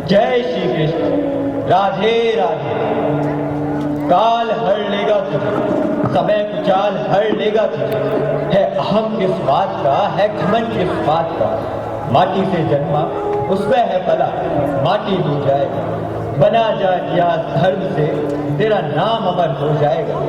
जय श्री कृष्ण। राधे राधे। काल हर लेगा तुझे, समय कुचाल हर लेगा तुझे। है अहम किस बात का, है घमंड किस बात का। माटी से जन्मा उसमें है भला, माटी हो जाएगा। बना जा इतिहास धर्म से, तेरा नाम अमर हो जाएगा।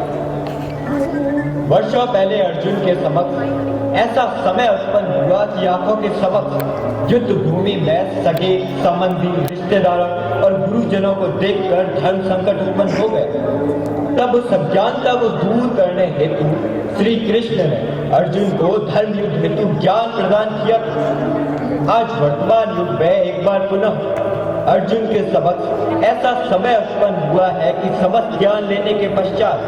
वर्षों पहले अर्जुन के समक्ष ऐसा समय उत्पन्न हुआ कि आंखों के समक्ष युद्ध भूमि में सगे संबंधी रिश्तेदारों और गुरुजनों को देखकर धर्म संकट उत्पन्न हो गया। तब उस अज्ञानता को दूर करने हेतु श्री कृष्ण ने अर्जुन को धर्म युद्ध हेतु ज्ञान प्रदान किया। आज वर्तमान युग में एक बार पुनः अर्जुन के समक्ष ऐसा समय उत्पन्न हुआ है कि समस्त ज्ञान लेने के पश्चात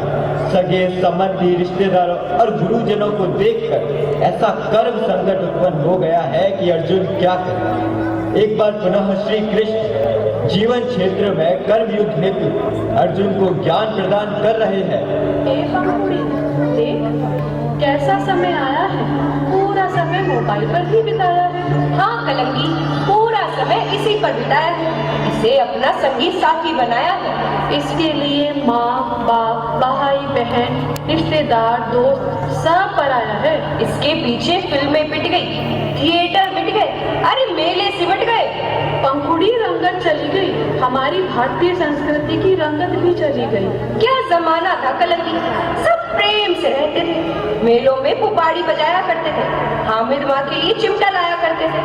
सगे संबंधी रिश्तेदारों और गुरुजनों को देखकर ऐसा कर्म संकट उत्पन्न हो गया है कि अर्जुन क्या करे। एक बार पुनः श्री कृष्ण जीवन क्षेत्र में कर्म युद्ध हेतु अर्जुन को ज्ञान प्रदान कर रहे हैं। देख कैसा समय आया है, पूरा समय मोबाइल पर ही बिताया है। हाँ कलंगी, पूरा समय इसी पर बिताया है, इसे अपना संगी साथी बनाया है। इसके लिए माँ बाप भाई बहन रिश्तेदार दोस्त सब पर आया है। इसके पीछे फिल्में पिट गई, थिएटर मिट गए, अरे मेले सिमट गए। पंखुड़ी रंगत चली गई, हमारी भारतीय संस्कृति की रंगत भी चली गई। क्या जमाना था कलंगी, सब प्रेम से रहते थे। मेलों में पुपाड़ी बजाया करते थे, हामिद माँ के लिए चिमटा लाया करते थे,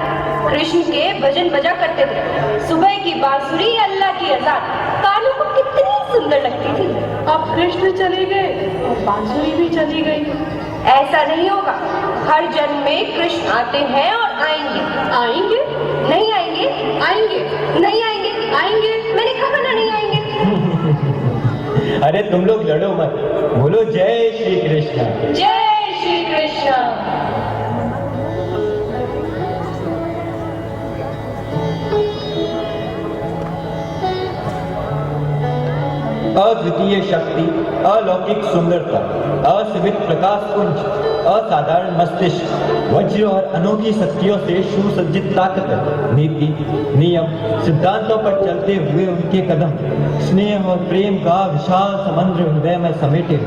कृष्ण के भजन बजा करते थे। सुबह की बांसुरी अल्लाह की अजान कानों को कितनी सुंदर लगती थी। अब कृष्ण चले गए और बांसुरी भी चली गई। ऐसा नहीं होगा, हर जन्म में कृष्ण आते हैं और आएंगे। आएंगे नहीं आएंगे, आएंगे नहीं आएंगे, आएंगे मैंने कहा ना नहीं आएंगे। अरे तुम लोग लड़ो मत, बोलो जय श्री कृष्ण। जय श्री कृष्ण। अद्वितीय शक्ति, अलौकिक सुंदरता, असीमित प्रकाश पुंज, असाधारण मस्तिष्क, वज्र और अनोखी शक्तियों से सुसज्जित ताकत, नीति नियम सिद्धांतों पर चलते हुए उनके कदम स्नेह और प्रेम का विशाल समुद्र हृदय में समेटे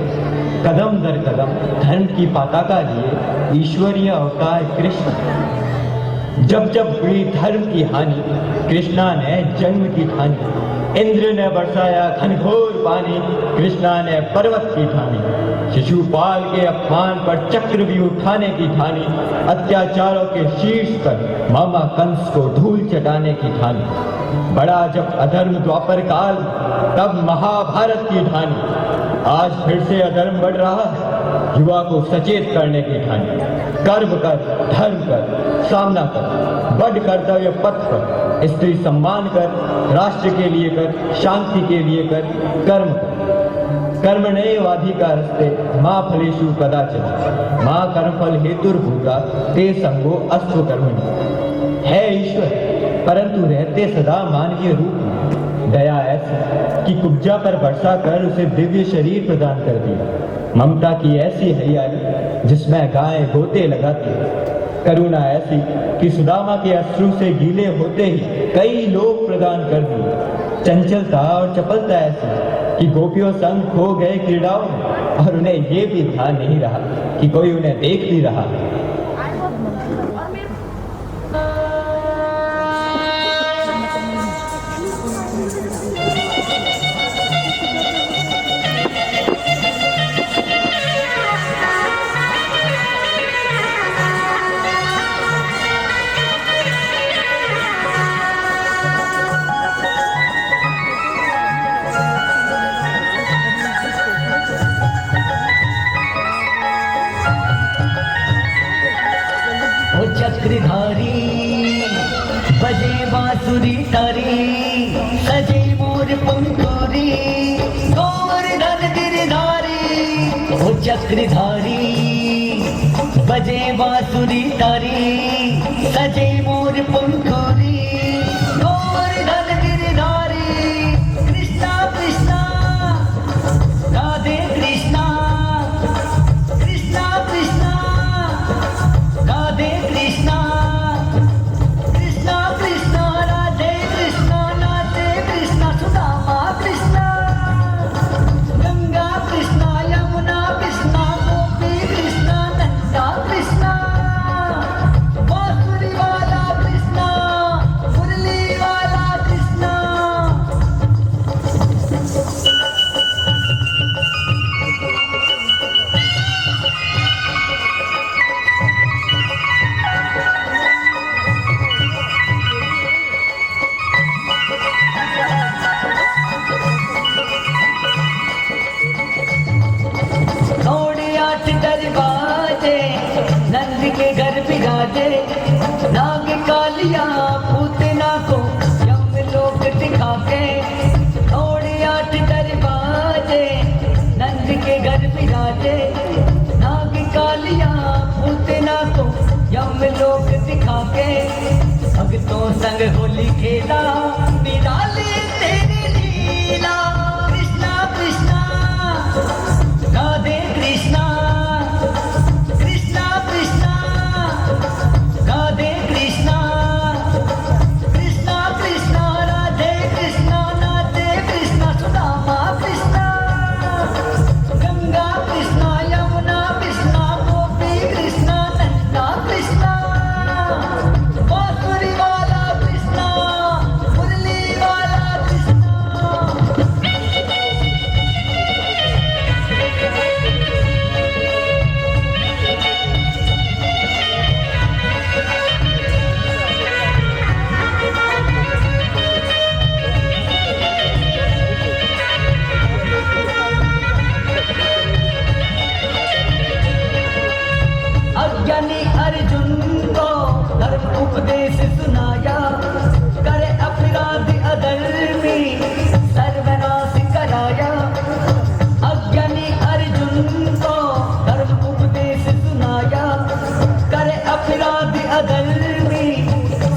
कदम दर कदम धर्म की पताका लिए ईश्वरीय अवतार कृष्ण। जब जब हुई धर्म की हानि, कृष्णा ने जन्म की ठानी। इंद्र ने बरसाया घनघोर पानी, कृष्णा ने पर्वत की ठानी। शिशुपाल के अपमान पर चक्र भी उठाने की ठानी। अत्याचारों के शीर्ष पर मामा कंस को धूल चटाने की ठानी। बड़ा जब अधर्म द्वापर काल, तब महाभारत की ठानी। आज फिर से अधर्म बढ़ रहा है, युवा को सचेत करने की ठानी। कर्म कर, धर्म कर, सामना कर, बढ़ कर्तव्य पथ पर, स्त्री सम्मान कर, राष्ट्र के लिए कर, शांति के लिए कर, कर्म कर। कर्मण्येवाधिकारस्ते मां फलेषु कदाचन मां कर्मफल हेतुर्भूता ते संगो अस्तु कर्मणि। है ईश्वर परंतु रहते सदा मानवीय रूप में। दया ऐसी कि कुब्जा पर बरसा कर उसे दिव्य शरीर प्रदान कर दिया। ममता की ऐसी हरियाली जिसमें गाय गोते लगाती है। करुणा ऐसी कि सुदामा के अश्रु से गीले होते ही कई लोग प्रदान कर दिए। चंचलता और चपलता ऐसी कि गोपियों संग खो गए क्रीड़ाओं में, और उन्हें ये भी ध्यान नहीं रहा कि कोई उन्हें देख भी रहा है। चक्रधारी बजे बांसुरी तारी, सजे मोर पंखुरी गोवर्धन गिरधारी। ओ चक्रधारी बजे बांसुरी तारी, सजे मोर पंखुरी गोवर्धन गिरधारी। कृष्णा कृष्णा राधे कृष्णा, कृष्णा कृष्णा राधे कृष्णा, कृष्णा कृष्णा राधे कृष्णा। भक्तों संग होली खेला, निराली तेरी लीला। कृष्णा कृष्णा राधे कृष्णा, कृष्णा कृष्णा राधे कृष्णा, कृष्णा कृष्णा राधे कृष्णा, नाचे कृष्णा सुदामा कृष्णा, गंगा कृष्णा यमुना कृष्णा, गोपी कृष्णा नंदा कृष्णा, बांसुरी वाला कृष्णा, मुरली वाला कृष्णा। अज्ञानी अर्जुन को धर्म उपदेश सुनाया, करे अपराध अधर्मी सर्वनाश कराया। अज्ञानी अर्जुन को धर्म उपदेश सुनाया, करे अपराध अधर्मी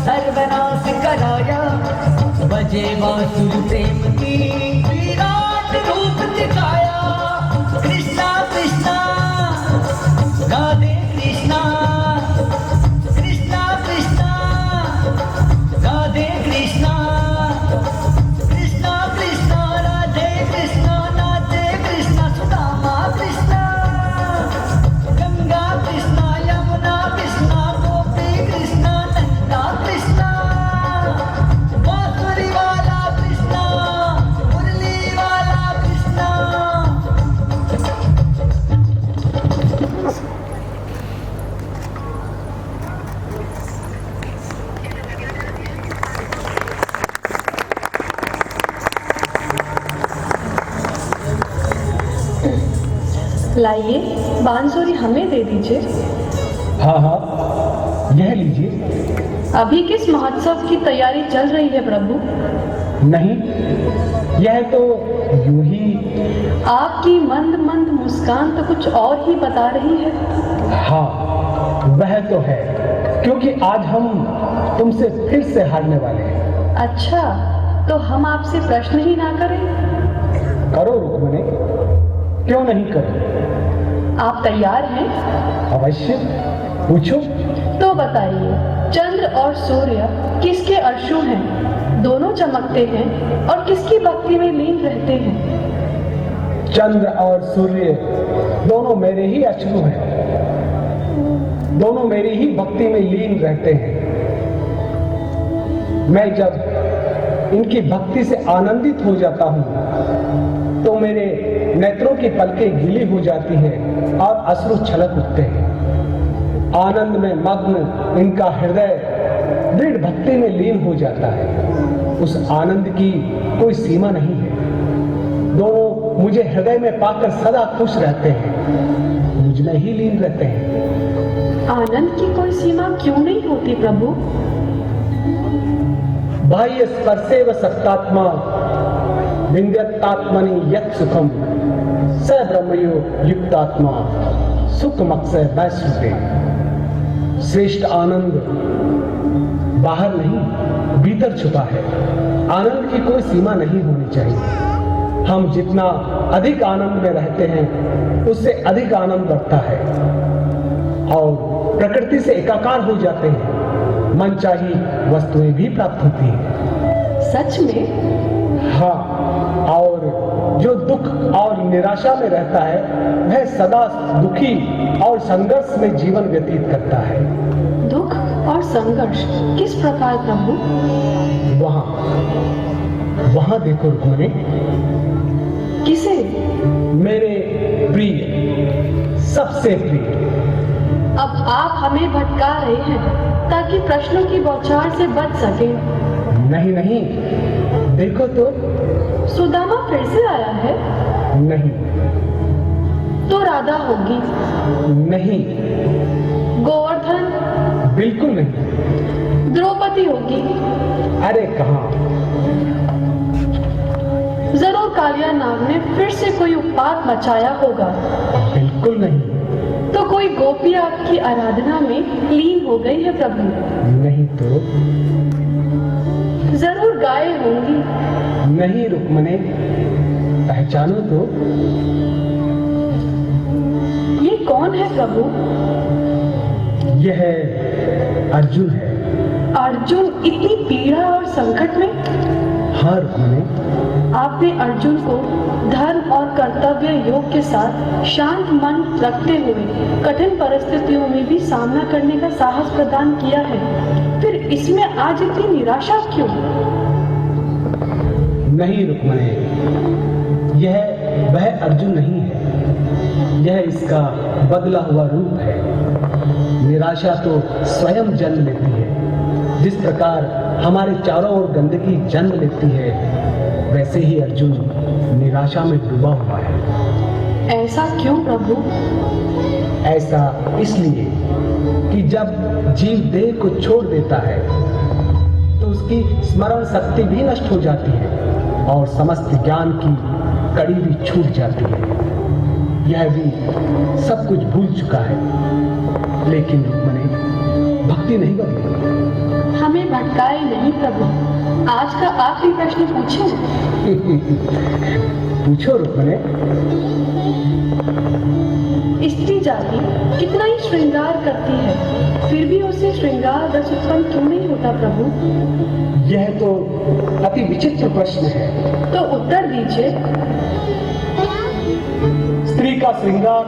सर्वनाश कराया। बजे बांसुरी प्रेम की विराट रूप दिखाया। कृष्णा कृष्णा राधे कृष्णा, कृष्णा कृष्णा राधे कृष्णा, कृष्णा कृष्णा राधे कृष्णा, नाचे कृष्णा सुदामा कृष्णा, गंगा कृष्णा यमुना कृष्णा, गोपी कृष्णा नंदा कृष्णा, बांसुरी वाला कृष्णा, मुरली वाला कृष्णा। लाइए बांसुरी हमें दे दीजिए। हाँ हाँ, यह लीजिए। अभी किस महोत्सव की तैयारी चल रही है प्रभु? नहीं, यह तो यूं ही। आपकी मंद मंद मुस्कान तो कुछ और ही बता रही है। हाँ, वह तो है, क्योंकि आज हम तुमसे फिर से हारने वाले हैं। अच्छा, तो हम आपसे प्रश्न ही ना करें? करो रुक्मणी, क्यों नहीं करो? आप तैयार हैं? अवश्य, पूछो। तो बताइए, चंद्र और सूर्य किसके अश्रु हैं? दोनों चमकते हैं और किसकी भक्ति में लीन रहते हैं? चंद्र और सूर्य दोनों मेरे ही अश्रु हैं, दोनों मेरी ही भक्ति में लीन रहते हैं। मैं जब इनकी भक्ति से आनंदित हो जाता हूं तो मेरे नेत्रों की पलकें गीली हो जाती हैं और अश्रु छलक उठते हैं। आनंद में मग्न इनका हृदय दृढ़ भक्ति में लीन हो जाता है। उस आनंद की कोई सीमा नहीं है। दोनों मुझे हृदय में पाकर सदा खुश रहते हैं, मुझ में ही लीन रहते हैं। आनंद की कोई सीमा क्यों नहीं होती प्रभु? बाह्य स्पर्शेव सत्तात्मा विन्द्यत्तात्मनि यत् सुखम स ब्रह्मयो युक्तात्मा सुखमक्षय वैश्रुते। श्रेष्ठ आनंद बाहर नहीं, भीतर छुपा है। आनंद की कोई सीमा नहीं होनी चाहिए। हम जितना अधिक आनंद में रहते हैं उससे अधिक आनंद बढ़ता है और प्रकृति से एकाकार हो जाते हैं। मनचाही वस्तुएं भी प्राप्त होती हैं। सच में? हाँ, और जो दुख और निराशा में रहता है वह सदा दुखी और संघर्ष में जीवन व्यतीत करता है। दुख और संघर्ष किस प्रकार प्रभु? वहां देखो रुक्मणी। किसे? मेरे प्रिय, सबसे प्रिय। अब आप हमें भटका रहे हैं ताकि प्रश्नों की बौछार से बच सके। नहीं नहीं, देखो तो। सुदामा फिर से आया है? नहीं। तो राधा होगी? नहीं। गोवर्धन? बिल्कुल नहीं। द्रौपदी होगी? अरे कहाँ। जरूर कालिया नाग ने फिर से कोई उत्पात मचाया होगा। बिल्कुल नहीं। तो कोई गोपी आपकी आराधना में लीन हो गई है प्रभु। नहीं तो जरूर गाय होंगी। नहीं रुक्मणे, पहचानो तो। ये कौन है प्रभु? यह अर्जुन है। अर्जुन इतनी पीड़ा और संकट में? हाँ रुक्मणे, आपने अर्जुन को धर्म और कर्तव्य योग के साथ शांत मन रखते हुए कठिन परिस्थितियों में भी सामना करने का साहस प्रदान किया है, फिर इसमें आज इतनी निराशा क्यों? नहीं रुक्मणे, यह वह अर्जुन नहीं है, यह इसका बदला हुआ रूप है। निराशा तो स्वयं जन्म लेती है। जिस प्रकार हमारे चारों ओर गंदगी जन्म लेती है, वैसे ही अर्जुन निराशा में डूबा हुआ है। ऐसा क्यों प्रभु? ऐसा इसलिए कि जब जीव देह को छोड़ देता है तो उसकी स्मरण शक्ति भी नष्ट हो जाती है और समस्त ज्ञान की कड़ी भी छूट जाती है। यह भी सब कुछ भूल चुका है, लेकिन रुक्मणी भक्ति नहीं बदली। हमें भटकाए नहीं प्रभु। आज का आखिरी प्रश्न पूछूं? पूछो रुक्मणी। स्त्री जाति कितना ही श्रृंगार करती है, फिर भी उसे श्रृंगार रस उत्पन्न क्यों नहीं होता प्रभु? यह तो अति विचित्र प्रश्न है। तो उत्तर दीजिए। स्त्री का श्रृंगार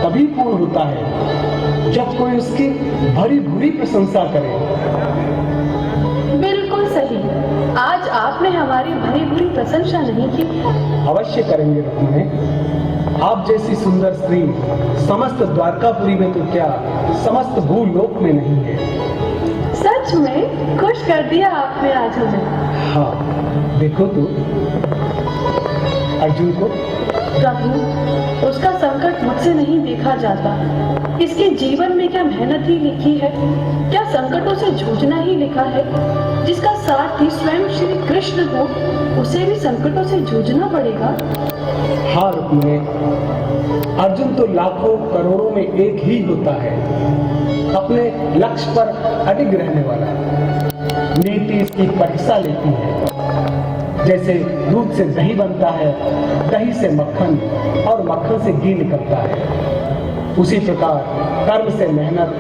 तभी पूर्ण होता है जब कोई उसकी भरी भूरी प्रशंसा करे। बिल्कुल सही। आज आपने हमारी भरी भूरी प्रशंसा नहीं की। अवश्य करेंगे रुक्मणी। आप जैसी सुंदर स्त्री समस्त द्वारकापुरी में तो क्या, समस्त भूलोक में नहीं है। सच में खुश कर दिया आपने आज हमें। हाँ, देखो तो अर्जुन को। प्रभु, उसका संकट मुझसे नहीं देखा जाता। इसके जीवन में क्या मेहनत ही लिखी है, क्या संकटों से जूझना ही लिखा है? जिसका सारथी स्वयं श्री कृष्ण हो, उसे भी संकटों से जूझना पड़ेगा। हाँ रुक्मणी, अर्जुन तो लाखों करोड़ों में एक ही होता है, अपने लक्ष्य पर अडिग रहने वाला। नीति इसकी परीक्षा लेती है। जैसे दूध से दही बनता है, दही से मक्खन और मक्खन से घी निकलता है, उसी प्रकार कर्म से मेहनत,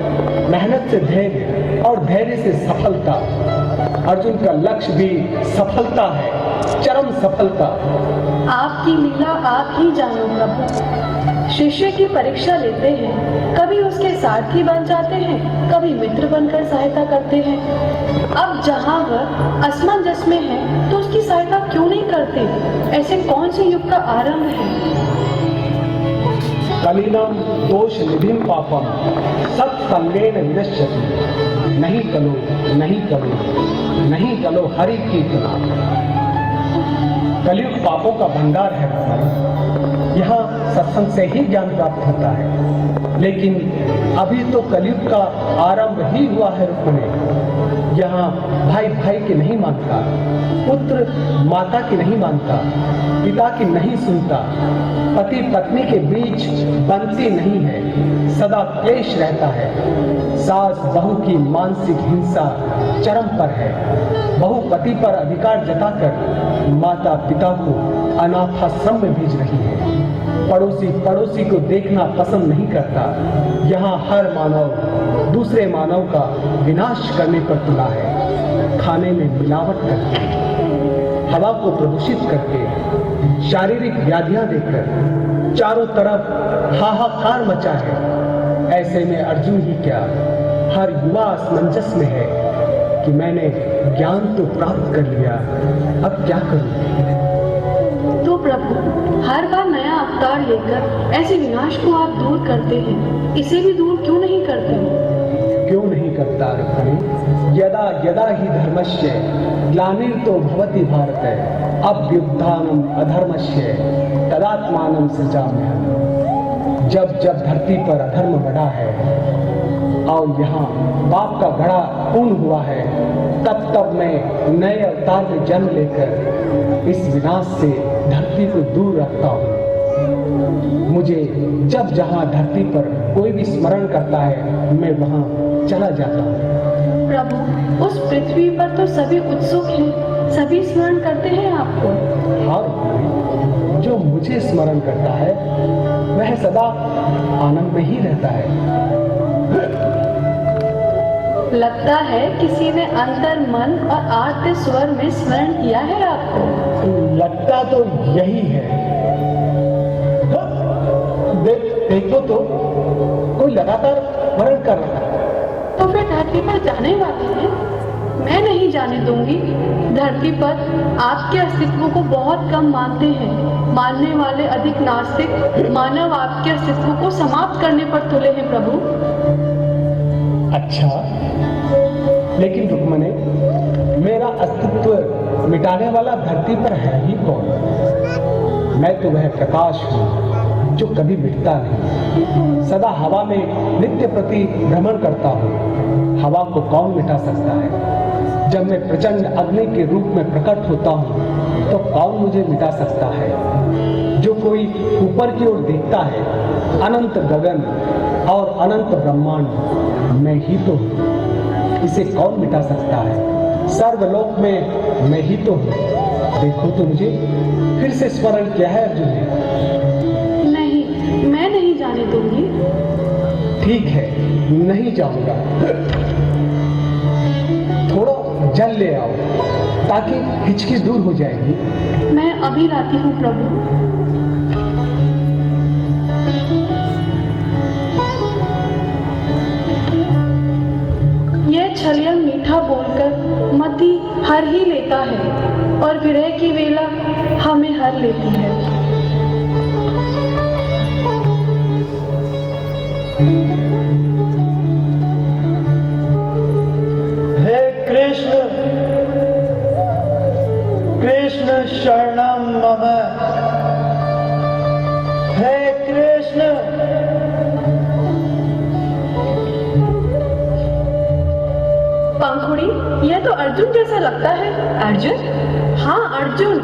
मेहनत से धैर्य और धैर्य से सफलता। अर्जुन का लक्ष्य भी सफलता है, चरम सफलता। आपकी लीला आप ही जानो प्रभु। शिष्य की परीक्षा लेते हैं, कभी उसके सारथी बन जाते हैं, कभी मित्र बनकर सहायता करते हैं। अब जहाँ वह असमंजस में है तो उसकी सहायता क्यों नहीं करते? ऐसे कौन से युग का आरंभ है? कलिनम दोष निधिम पापम सत्संगेन विनश्यति नहीं कलो नहीं कलो नहीं कलो हरि कीर्तना। कलयुग पापों का भंडार है हमारे। यहाँ सत्संग से ही ज्ञान प्राप्त होता है, लेकिन अभी तो कलयुग का आरंभ ही हुआ है रुक्मणी। यहाँ भाई भाई की नहीं मानता, पुत्र माता की नहीं मानता, पिता की नहीं सुनता, पति पत्नी के बीच बनती नहीं है, सदा क्लेश रहता है। सास बहू की मानसिक हिंसा चरम पर है। बहू पति पर अधिकार जताकर माता पिता को अनाथाश्रम में भेज रही है। पड़ोसी पड़ोसी को देखना पसंद नहीं करता। यहाँ हर मानव दूसरे मानव का विनाश करने पर तुला है। खाने में मिलावट करके, हवा को प्रदूषित करके, शारीरिक व्याधियां देकर चारों तरफ हाहाकार मचा है। ऐसे में अर्जुन ही क्या, हर युवा असमंजस में है कि मैंने ज्ञान तो प्राप्त कर लिया, अब क्या करूं? तो प्रभु, हर बार नया अवतार लेकर ऐसे विनाश को आप दूर करते हैं, इसे भी दूर क्यों नहीं करते? क्यों नहीं करता रुक्मणी? यदा यदा ही धर्मस्य ग्लानिर्तो भवति भारत अभ्युत्थानम अधर्मस्य तदात्मानं सृजाम्यहम्। जब जब धरती पर अधर्म बढ़ा है और यहाँ पाप का घड़ा पूर्ण हुआ है, तब तब मैं नए अवतार में जन्म लेकर इस विनाश से धरती को दूर रखता हूँ। मुझे जब जहाँ धरती पर कोई भी स्मरण करता है मैं वहाँ चला जाता हूँ। प्रभु, उस पृथ्वी पर तो सभी उत्सुक हैं, सभी स्मरण करते हैं आपको। हाँ रुक्मिणी, जो मुझे स्मरण करता है वह सदा आनंद में ही रहता है। लगता है किसी ने अंतर मन और आद्य स्वर में स्मरण किया है आपको। लगता तो यही है। देखो तो कोई लगातार स्मरण कर रहा है। तो फिर धरती पर जाने वाले हैं। मैं नहीं जाने दूंगी। धरती पर आपके अस्तित्व को बहुत कम मानते हैं। मानने वाले अधिक नास्तिक मानव आपके अस्तित्व को समाप्त करने पर तुले हैं प्रभु। अच्छा, लेकिन रुक्मिणी, मेरा अस्तित्व मिटाने वाला धरती पर है ही कौन? मैं तो वह प्रकाश हूँ जो कभी मिटता नहीं। सदा हवा में नित्य प्रति भ्रमण करता हूँ। हवा को कौन मिटा सकता है? जब मैं प्रचंड अग्नि के रूप में प्रकट होता हूँ तो कौन मुझे मिटा सकता है? जो कोई ऊपर की ओर देखता है, अनंत गगन और अनंत ब्रह्मांड मैं ही तो हूँ। इसे कौन मिटा सकता है? सर्वलोक में मैं ही तो हूँ। देखो तो मुझे फिर से स्मरण किया है अर्जुन ने। नहीं, मैं नहीं जाने दूंगी। ठीक है, नहीं जाऊंगा। थोड़ा जल ले आओ ताकि हिचकी दूर हो जाएगी। मैं अभी लाती हूँ प्रभु। यह छलिया मीठा बोलकर मति हर ही लेता है और विरह की वेला हमें हर लेती है। हे कृष्ण, कृष्ण शरणं मम। हे कृष्ण, पंखुड़ी, यह तो अर्जुन जैसा लगता है। अर्जुन? हाँ, अर्जुन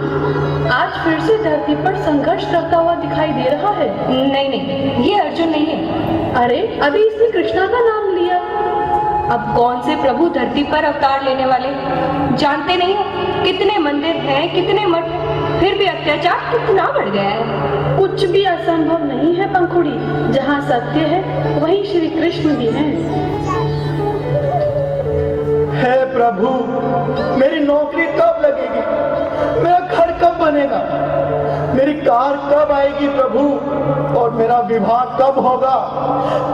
आज फिर से धरती पर संघर्ष करता हुआ दिखाई दे रहा है। नहीं नहीं, ये अर्जुन नहीं है। अरे, अभी इसने कृष्णा का नाम लिया। अब कौन से प्रभु धरती पर अवतार लेने वाले? जानते नहीं हो कितने मंदिर हैं, कितने मठ, फिर भी अत्याचार कितना बढ़ गया है। कुछ भी असंभव नहीं है पंखुड़ी। जहाँ सत्य है वहीं श्री कृष्ण भी हैं। हे प्रभु, मेरी नौकरी कब लगेगी? मेरा घर कब बनेगा? मेरी कार कब आएगी प्रभु? और मेरा विवाह कब होगा?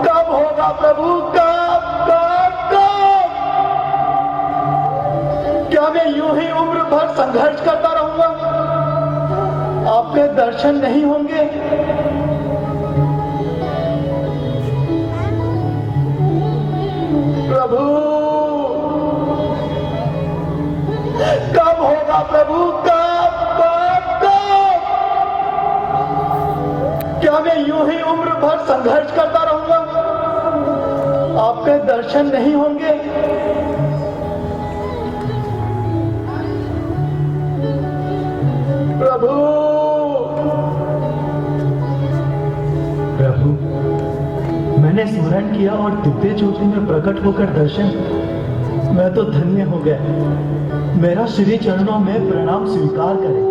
कब होगा प्रभु? कब कब कब? क्या मैं यूं ही उम्र भर संघर्ष करता रहूंगा? आपके दर्शन नहीं होंगे? प्रभु, कब होगा प्रभु? कब कब कब? क्या मैं यूं ही उम्र भर संघर्ष करता रहूंगा? आपके दर्शन नहीं होंगे? प्रभु, प्रभु, मैंने स्मरण किया और दिव्य ज्योति में प्रकट होकर दर्शन, मैं तो धन्य हो गया। मेरा श्री चरणों में प्रणाम स्वीकार करें,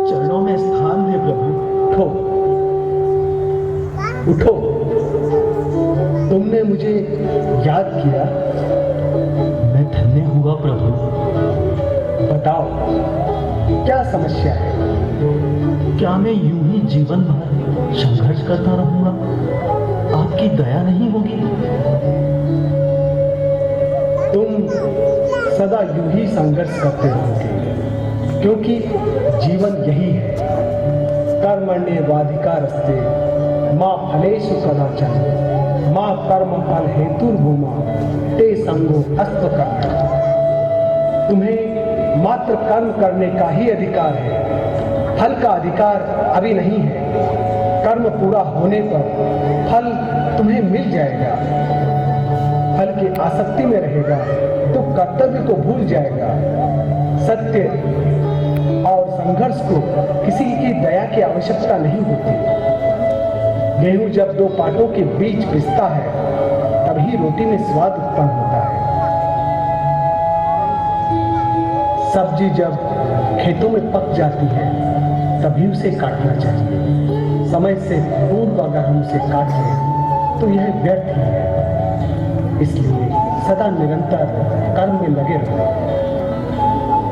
चरणों में स्थान दे प्रभु। उठो उठो, तुमने मुझे याद किया। मैं धन्य हुआ प्रभु। बताओ क्या समस्या है? क्या मैं यूं ही जीवन भर संघर्ष करता रहूंगा? आपकी दया नहीं होगी? तुम सदा यूं ही संघर्ष करते रहोगे, क्योंकि जीवन यही है। कर्मण्येवाधिकारस्ते मां फलेषु कदाचन मां कर्म फल हेतुर्भूमा ते संगो अस्तु कर्म। तुम्हें मात्र कर्म करने का ही अधिकार है, फल का अधिकार अभी नहीं है। कर्म पूरा होने पर फल तुम्हें मिल जाएगा। फल की आसक्ति में रहेगा तो कर्तव्य को भूल जाएगा। सत्य और संघर्ष संघर्ष को किसी की दया की आवश्यकता नहीं होती। गेहूं जब दो पाटों के बीच पिसता है तभी रोटी में स्वाद उत्पन्न होता है। सब्जी जब खेतों में पक जाती है तभी उसे काटना चाहिए। समय से पूर्व अगर हम उसे काट लें तो यह व्यर्थ ही है। इसलिए सदा निरंतर कर्म में लगे रहो।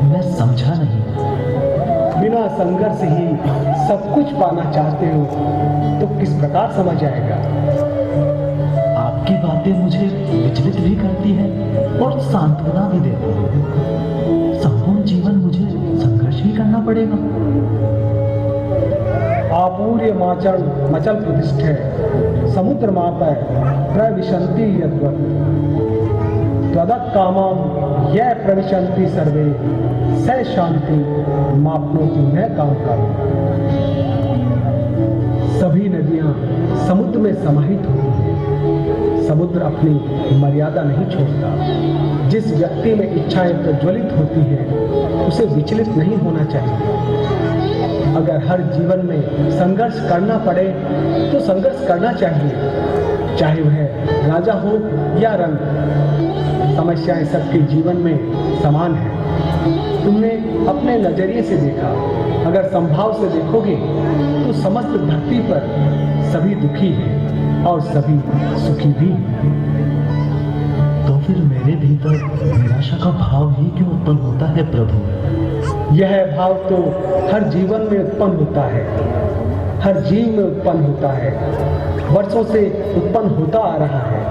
मैं समझा नहीं। बिना संघर्ष ही सब कुछ पाना चाहते हो तो किस प्रकार समझ आएगा? आपकी बातें मुझे विचलित भी करती है और सांत्वना भी देती है। संपूर्ण जीवन मुझे संघर्ष ही करना पड़ेगा। आपूर्य माचण मचल प्रतिष्ठे समुद्र मापय प्रविशन्ति यद्वत् त्वदत् कामं यह प्रविशन्ति सर्वे स शांति मापनोति न काम करो। सभी नदियां समुद्र में समाहित होती हैं। समुद्र अपनी मर्यादा नहीं छोड़ता। जिस व्यक्ति में इच्छाएं प्रज्वलित होती है उसे विचलित नहीं होना चाहिए। अगर हर जीवन में संघर्ष करना पड़े तो संघर्ष करना चाहिए, चाहे वह राजा हो या रंग। समस्याएं सबके जीवन में समान है। तुमने अपने नजरिए से देखा, अगर संभाव से देखोगे तो समस्त धरती पर सभी दुखी हैं और सभी सुखी भी। तो फिर मेरे भीतर निराशा का भाव ही क्यों उत्पन्न होता है प्रभु? यह भाव तो हर जीवन में उत्पन्न होता है, हर जीव में उत्पन्न होता है, वर्षों से उत्पन्न होता आ रहा है।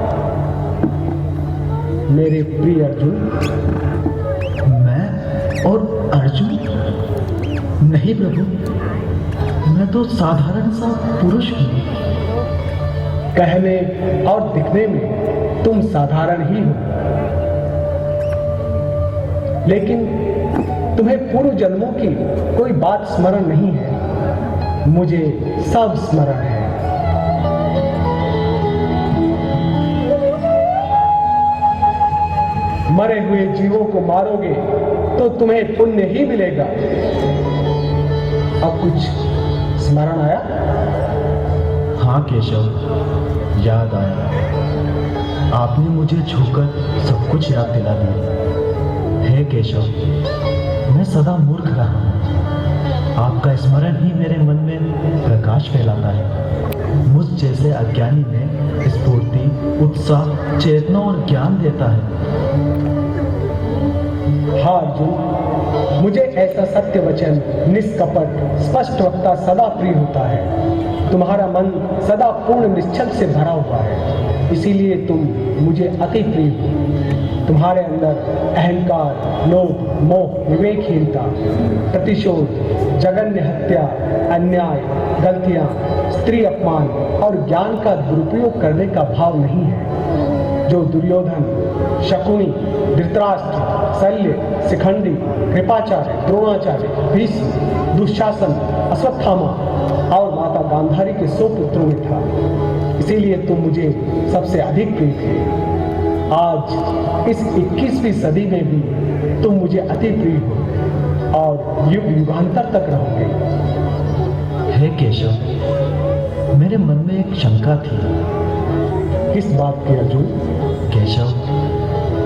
मेरे प्रिय अर्जुन। मैं और अर्जुन? नहीं प्रभु, मैं तो साधारण सा पुरुष हूँ। कहने और दिखने में तुम साधारण ही हो, लेकिन तुम्हें पूर्व जन्मों की कोई बात स्मरण नहीं है। मुझे सब स्मरण है। मरे हुए जीवों को मारोगे तो तुम्हें पुण्य ही मिलेगा। अब कुछ स्मरण आया? हाँ केशव, याद आया। आपने मुझे छूकर सब कुछ याद दिला दिया। हे केशव, मैं सदा मूर्ख रहा हूँ। आपका स्मरण ही मेरे मन में प्रकाश फैलाता है। मुझ जैसे अज्ञानी में स्फूर्ति, उत्साह, चेतना और ज्ञान देता है। हाँ अर्जुन, मुझे ऐसा सत्य वचन, निष्कपट, स्पष्ट वक्ता सदा प्रिय होता है। तुम्हारा मन सदा पूर्ण निश्चल से भरा हुआ है, इसीलिए तुम मुझे अति प्रिय हो। तुम्हारे अंदर अहंकार, लोभ, मोह, विवेकहीनता, प्रतिशोध, जघन्य हत्या, अन्याय, गलतियां, स्त्री अपमान और ज्ञान का दुरुपयोग करने का भाव नहीं है। जो दुर्योधन, शकुनी, धृतराष्ट्र, शल्य, शिखंडी, कृपाचार्य, द्रोणाचार्य, भीष्म, दुशासन, अश्वत्थामा और माता गांधारी के 100 पुत्रों में था। इसीलिए तुम मुझे सबसे अधिक प्रिय थे। आज इस 21वीं सदी में भी तुम मुझे अति प्रिय हो और युग युगांतर तक रहोगे। हे केशव, मेरे मन में एक शंका थी। किस बात की अर्जुन? केशव,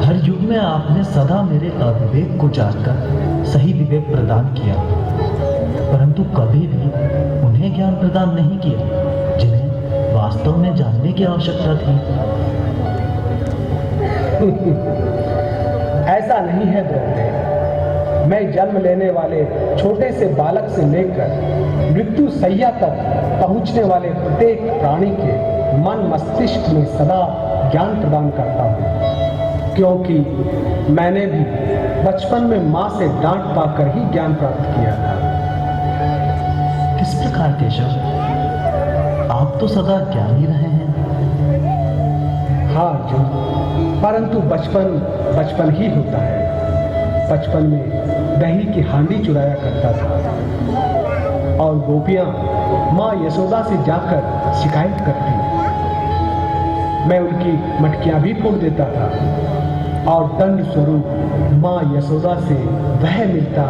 हर युग में आपने सदा मेरे अविवेक को जानकर सही विवेक प्रदान किया, परंतु कभी भी उन्हें ज्ञान प्रदान नहीं किया जिन्हें वास्तव में जानने की आवश्यकता थी। ऐसा नहीं है द्रौपदी। मैं जन्म लेने वाले छोटे से बालक से लेकर मृत्यु सैया तक पहुंचने वाले प्रत्येक प्राणी के मन मस्तिष्क में सदा ज्ञान प्रदान करता हूँ, क्योंकि मैंने भी बचपन में माँ से डांट पाकर ही ज्ञान प्राप्त किया था। किस प्रकार केशव? आप तो सदा ज्ञानी रहे हैं। हाँ अर्जुन, परंतु बचपन बचपन ही होता है। बचपन में दही की हांडी चुराया करता था और गोपियां माँ यशोदा से जाकर शिकायत करती। मैं उनकी मटकियां भी फोड़ देता था और दंड स्वरूप माँ यशोदा से वह मिलता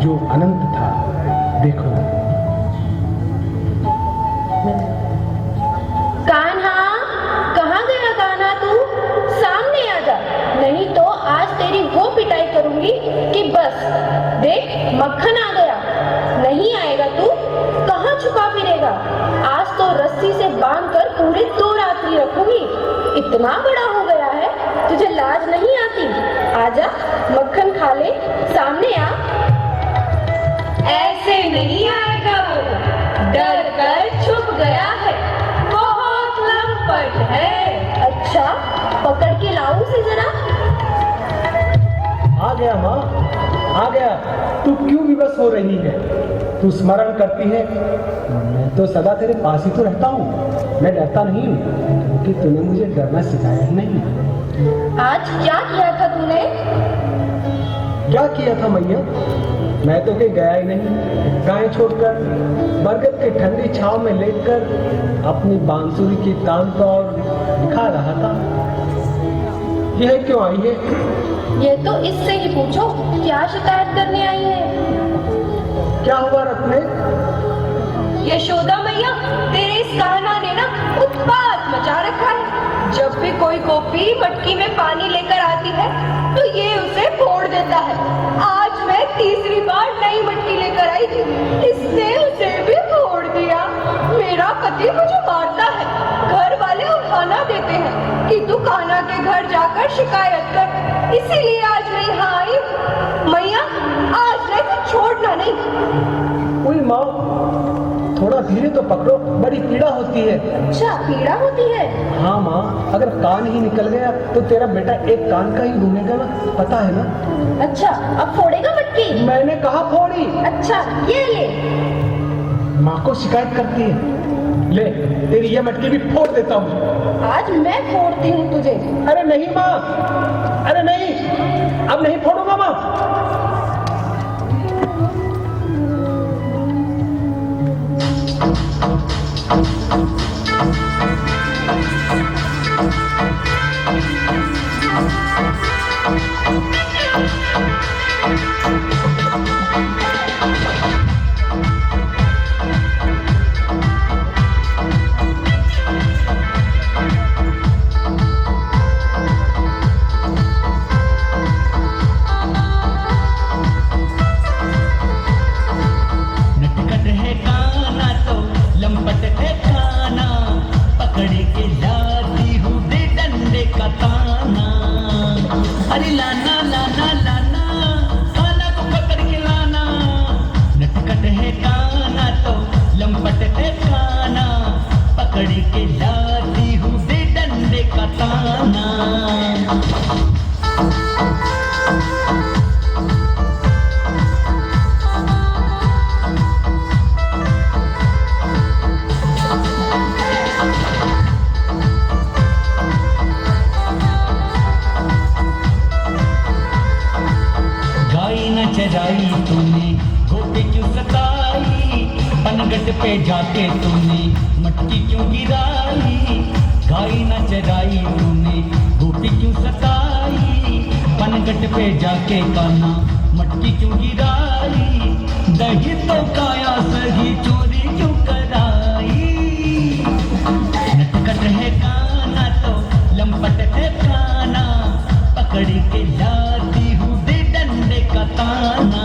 जो अनंत था। देखो। कान्हा, कहाँ गया कान्हा तू? सामने आ जा, नहीं तो आज तेरी वो पिटाई करूंगी कि बस। देख, मक्खन आ गया। नहीं आएगा तू? कहाँ छुपा फिरेगा? आज तो रस्सी से बांधकर पूरे 2 रात्रि रखूंगी। इतना बड़ा हो गया है, तुझे लाज नहीं आती? आजा, मक्खन खा ले, सामने आ। ऐसे नहीं आएगा वो, डर कर छुप गया है, बहुत लंपट है। अच्छा, पकड़ के लाऊं उसे जरा? आ गया माँ, आ गया। तू क्यों विवश हो रही है? तू स्मरण करती है, मैं तो सदा तेरे पास ही तो रहता हूँ। मैं डरता नहीं हूँ, क्योंकि तूने मुझे डरना सिखाया ही नहीं। आज क्या किया था तूने? क्या किया था मैया? मैं तो कहीं गया ही नहीं। गाय छोड़कर बरगद की ठंडी छांव में लेटकर अपनी बांसुरी की तान को और दिखा रहा था। यह क्यों आई है? ये तो इससे ही पूछो, क्या शिकायत करने आई है? क्या हुआ रत्ने? यशोदा मैया, तेरे इस कान्हा ने ना उत्पात मचा रखा है। जब भी कोई गोपी मटकी में पानी लेकर आती है तो ये उसे फोड़ देता है। आज मैं तीसरी बार नई मटकी लेकर आई थी, इसने उसे भी फोड़ दिया। मेरा पति मुझे मारता है, घर वाले उठाना देते हैं कि तू कान्हा के घर जाकर शिकायत कर, इसीलिए आज मैं यहाँ आई हूँ। मैया, आज नहीं तो छोड़ना नहीं। कोई माँ, थोड़ा धीरे तो पकड़ो, बड़ी पीड़ा होती है। अच्छा, पीड़ा होती है? हाँ माँ, अगर कान ही निकल गया तो तेरा बेटा एक कान का ही घूमेगा ना, पता है ना? अच्छा, अब फोड़ेगा मटकी? मैंने कहा फोड़ी। अच्छा, ये ले। माँ को शिकायत करती है। ले, तेरी ये मटकी भी फोड़ देता हूँ। आज मैं फोड़ती हूँ तुझे। अरे नहीं माँ, अरे नहीं, अब नहीं फोड़ूंगा माँ। नटखट है काना तो लंपट है काना, पकड़ के लाती हूँ दे डंडे का ताना। अरे लाना लाना लाना, काना को पकड़ के लाना। नटखट है काना तो लंपट है काना, पकड़ के लाती हूँ दे डंडे का ताना। गाई न चराई तूने, गोपी क्यों सताई, पनगट पे जाके तूने मटकी क्यों गिराई। गाई न चराई तूने, गोपी क्यों सताई, पनगट पे जाके कान्हा मटकी क्यों गिराई। दही तो काया सही चोरी क्यों कराई। नटखट है कान्हा तो लंपट है कान्हा, पकड़ के लाती हूँ दे डंडे का ताना।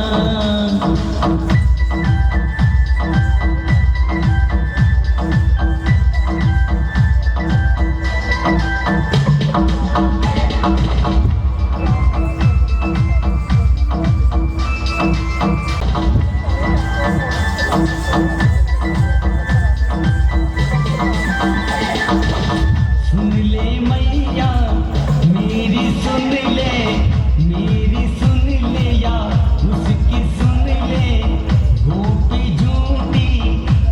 सुन ले मैया मेरी, सुन ले मेरी, सुन ले या उसकी सुन ले। गोपी झूठी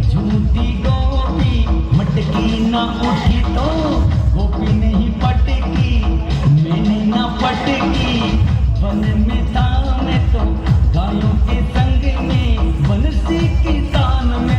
झूठी गोपी, मटकी ना उठी तो गोपी नहीं पटकी। मैंने ना पटकी, वन में था मैं तो गायों के संग में, बंसी की तान में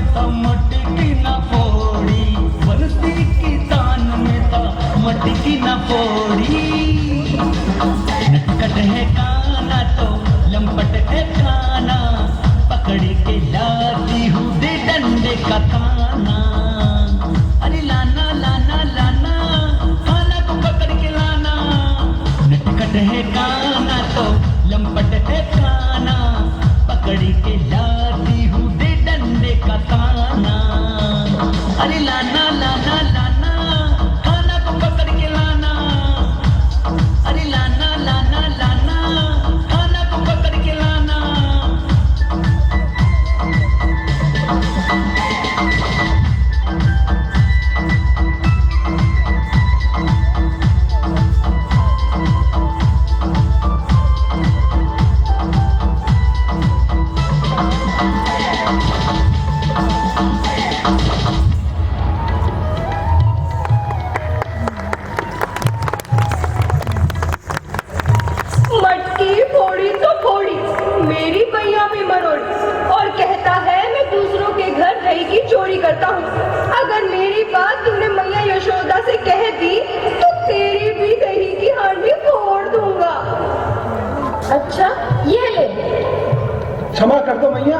क्षमा कर दो मैया,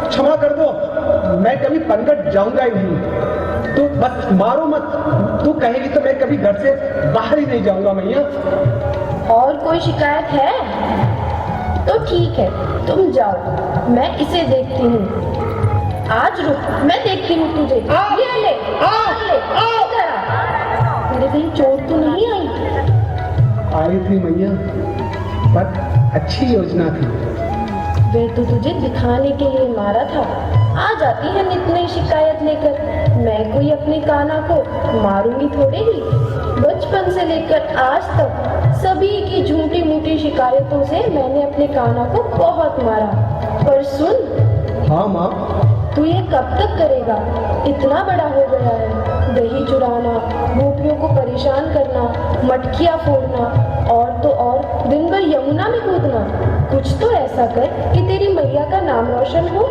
क्षमा कर दो। मैं कभी पनघट जाऊंगा ही नहीं। तू बस मारो मत। तू कहेगी तो मैं कभी घर से बाहर ही नहीं जाऊंगा मैया। और कोई शिकायत है तो ठीक है, तुम जाओ, मैं इसे देखती हूँ। आज रुक, मैं देखती हूँ तुझे। ये ले, ले, इधर आ। मेरे कहीं चोट तो नहीं आई? आई थी मैया, पर अच्छी योजना थी। वे तो तुझे दिखाने के लिए मारा था। आ जाती है नित नई शिकायत लेकर। मैं कोई अपनी कान्हा को मारूंगी थोड़े ही। बचपन से लेकर आज तक सभी की झूठी मूठी शिकायतों से मैंने अपने कान्हा को बहुत मारा। पर सुन। हाँ माँ। तू ये कब तक करेगा? इतना बड़ा हो गया है। दही चुराना, गोपियों को परेशान करना, मटकियाँ फोड़ना और तो और दिन भर यमुना में कूदना। कुछ तो ऐसा कर कि तेरी मैया का नाम रोशन हो।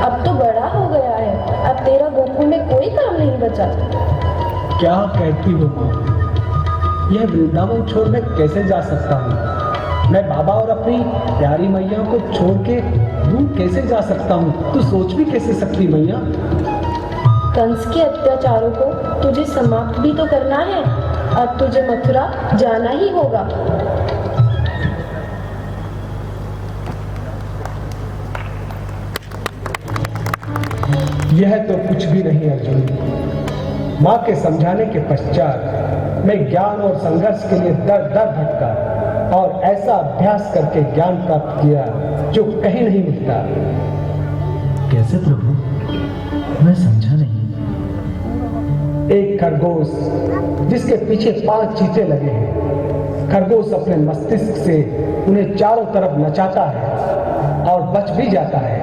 अब तो बड़ा हो गया है, अब तेरा गोकुल में कोई काम नहीं बचा। क्या कहती हो माँ? यह वृंदावन छोड़ मैं कैसे जा सकता हूँ? मैं बाबा और अपनी प्यारी मैया को छोड़ के दूर कैसे जा सकता हूँ? तू सोच भी कैसे सकती मैया? कंस के अत्याचारों को तुझे समाप्त भी तो करना है। अब तुझे मथुरा जाना ही होगा। यह तो कुछ भी नहीं अर्जुन। माँ के समझाने के पश्चात मैं ज्ञान और संघर्ष के लिए दर दर भटका और ऐसा अभ्यास करके ज्ञान प्राप्त किया जो कहीं नहीं मिलता। कैसे प्रभु? मैं समझा नहीं। एक खरगोश जिसके पीछे 5 चींटे लगे हैं। खरगोश अपने मस्तिष्क से उन्हें चारों तरफ नचाता है और बच भी जाता है।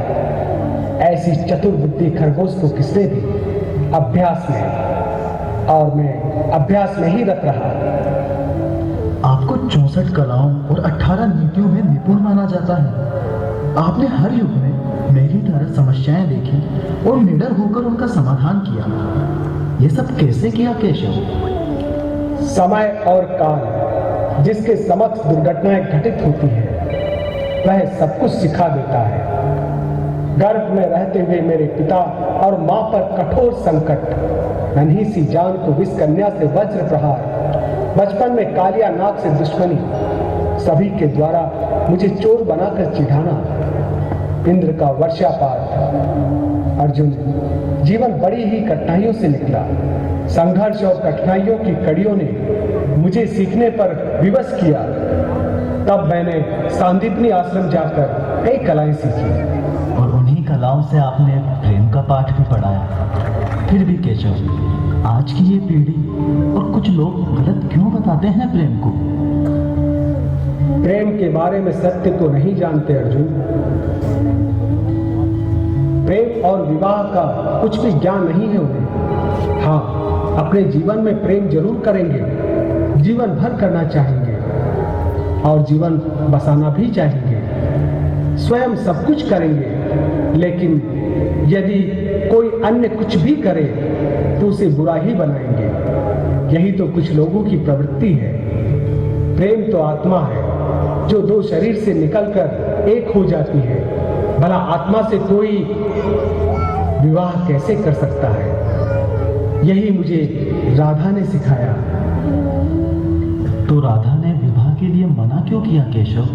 ऐसी चतुर बुद्धि खरगोश को किसने दी? अभ्यास में। और मैं अभ्यास में ही रत रहा। आपको 64 कलाओं और 18 नीतियों में निपुण माना जाता है। आपने हर युग में मेरी तरह समस्याएं देखी और निडर होकर उनका समाधान किया। ये सब कैसे किया केशव? समय और काल जिसके समक्ष दुर्घटनाएं घटित होती है वह सब कुछ सिखा देता है। गर्भ में रहते हुए मेरे पिता और माँ पर कठोर संकट, नन्ही सी जान को विष कन्या से वज्र प्रहार, बचपन में कालिया नाग से दुश्मनी, सभी के द्वारा मुझे चोर बनाकर चिढ़ाना, इंद्र का वर्षापात। अर्जुन, जीवन बड़ी ही कठिनाइयों से निकला। संघर्ष और कठिनाइयों की कड़ियों ने मुझे सीखने पर विवश किया। तब मैंने सांदीपनी आश्रम जाकर कई कलाएं सीखी और उन्हीं कलाओं से आपने प्रेम का पाठ भी पढ़ाया। फिर भी केशव, आज की ये पीढ़ी और कुछ लोग गलत क्यों बताते हैं प्रेम को? प्रेम के बारे में सत्य को नहीं जानते अर्जुन। प्रेम और विवाह का कुछ भी ज्ञान नहीं है उन्हें। हाँ, अपने जीवन में प्रेम जरूर करेंगे, जीवन भर करना चाहेंगे और जीवन बसाना भी चाहेंगे। स्वयं सब कुछ करेंगे, लेकिन यदि कोई अन्य कुछ भी करे तो उसे बुरा ही बनाएंगे। यही तो कुछ लोगों की प्रवृत्ति है। प्रेम तो आत्मा है जो 2 शरीर से निकलकर एक हो जाती है। भला आत्मा से कोई विवाह कैसे कर सकता है? यही मुझे राधा ने सिखाया। तो राधा ने विवाह के लिए मना क्यों किया केशव?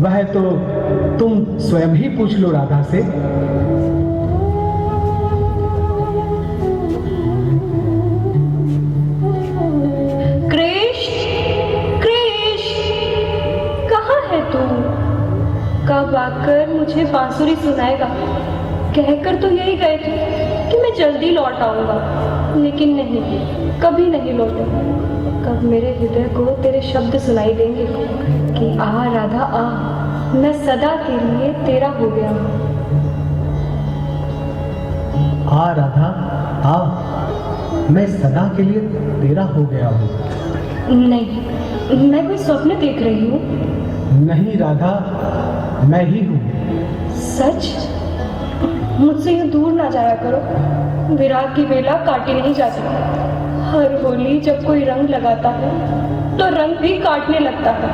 वह तो तुम स्वयं ही पूछ लो राधा से। कहाँ है तू? कब आकर मुझे बांसुरी सुनाएगा? कहकर तो यही गए थे कि मैं जल्दी लौट आऊंगा, लेकिन नहीं, कभी नहीं लौटे। कब मेरे हृदय को तेरे शब्द सुनाई देंगे कि आ राधा आ, मैं सदा के लिए तेरा हो गया हूँ। आ राधा आ, मैं सदा के लिए तेरा हो गया हूँ। नहीं, मैं कोई स्वप्न देख रही हूँ। नहीं राधा, मैं ही हूँ। सच? मुझसे यूं दूर ना जाया करो। विराग की बेला काटी नहीं जाती। हर होली जब कोई रंग लगाता है तो रंग भी काटने लगता है।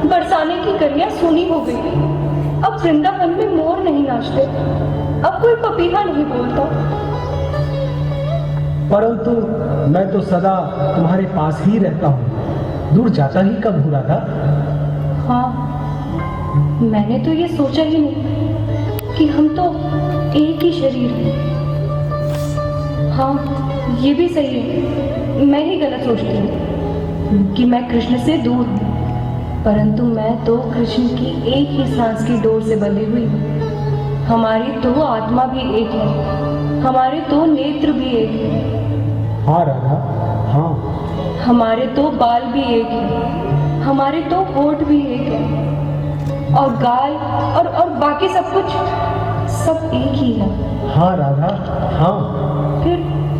बरसाने की कलियां सूनी हो गई। अब वृंदावन में मोर नहीं नाचते, अब कोई पपीहा नहीं बोलता। परंतु मैं तो सदा तुम्हारे पास ही रहता हूँ, दूर जाता ही कब हो राधा? हाँ, मैंने तो ये सोचा ही नहीं कि हम तो एक ही शरीर हैं। हाँ, ये भी सही है, मैं ही गलत सोचती हूँ कि मैं कृष्ण से दूर हूँ, परंतु मैं तो कृष्ण की एक ही सांस की डोर से बंधी हुई हूँ। हमारी तो आत्मा भी एक है, हमारे तो नेत्र भी एक है। हाँ राधा, हाँ। हमारे तो बाल भी एक है, हमारे तो होठ भी एक है, और गाल और बाकी सब कुछ सब एक ही है। हाँ राधा, हाँ। फिर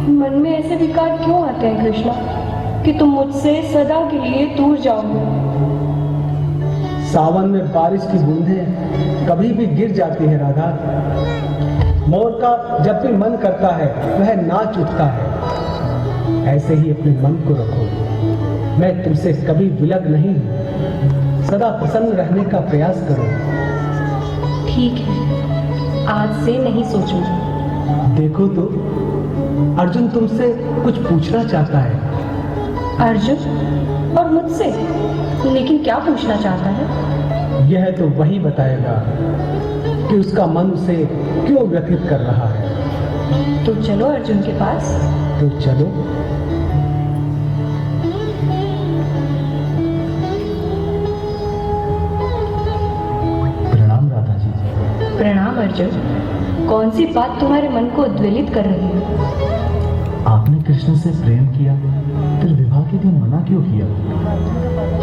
मन में ऐसे विकार क्यों आते हैं कृष्णा कि तुम मुझसे सदा के लिए दूर जाओगे? सावन में बारिश की बूंदें कभी भी गिर जाती है राधा। मोर का जब भी मन करता है वह नाच उठता है। ऐसे ही अपने मन को रखो। मैं तुमसे कभी विलग नहीं हूँ, सदा प्रसन्न रहने का प्रयास करो। ठीक है, आज से नहीं सोचूंगी। देखो तो अर्जुन तुमसे कुछ पूछना चाहता है। अर्जुन? और मुझसे? लेकिन क्या पूछना चाहता है? यह तो वही बताएगा कि उसका मन उसे क्यों व्यथित कर रहा है। तो चलो अर्जुन के पास। तो चलो। प्रणाम राधा जी। प्रणाम अर्जुन। कौन सी बात तुम्हारे मन को उद्वेलित कर रही है? आपने कृष्ण से प्रेम किया, फिर विवाह के दिन मना क्यों किया?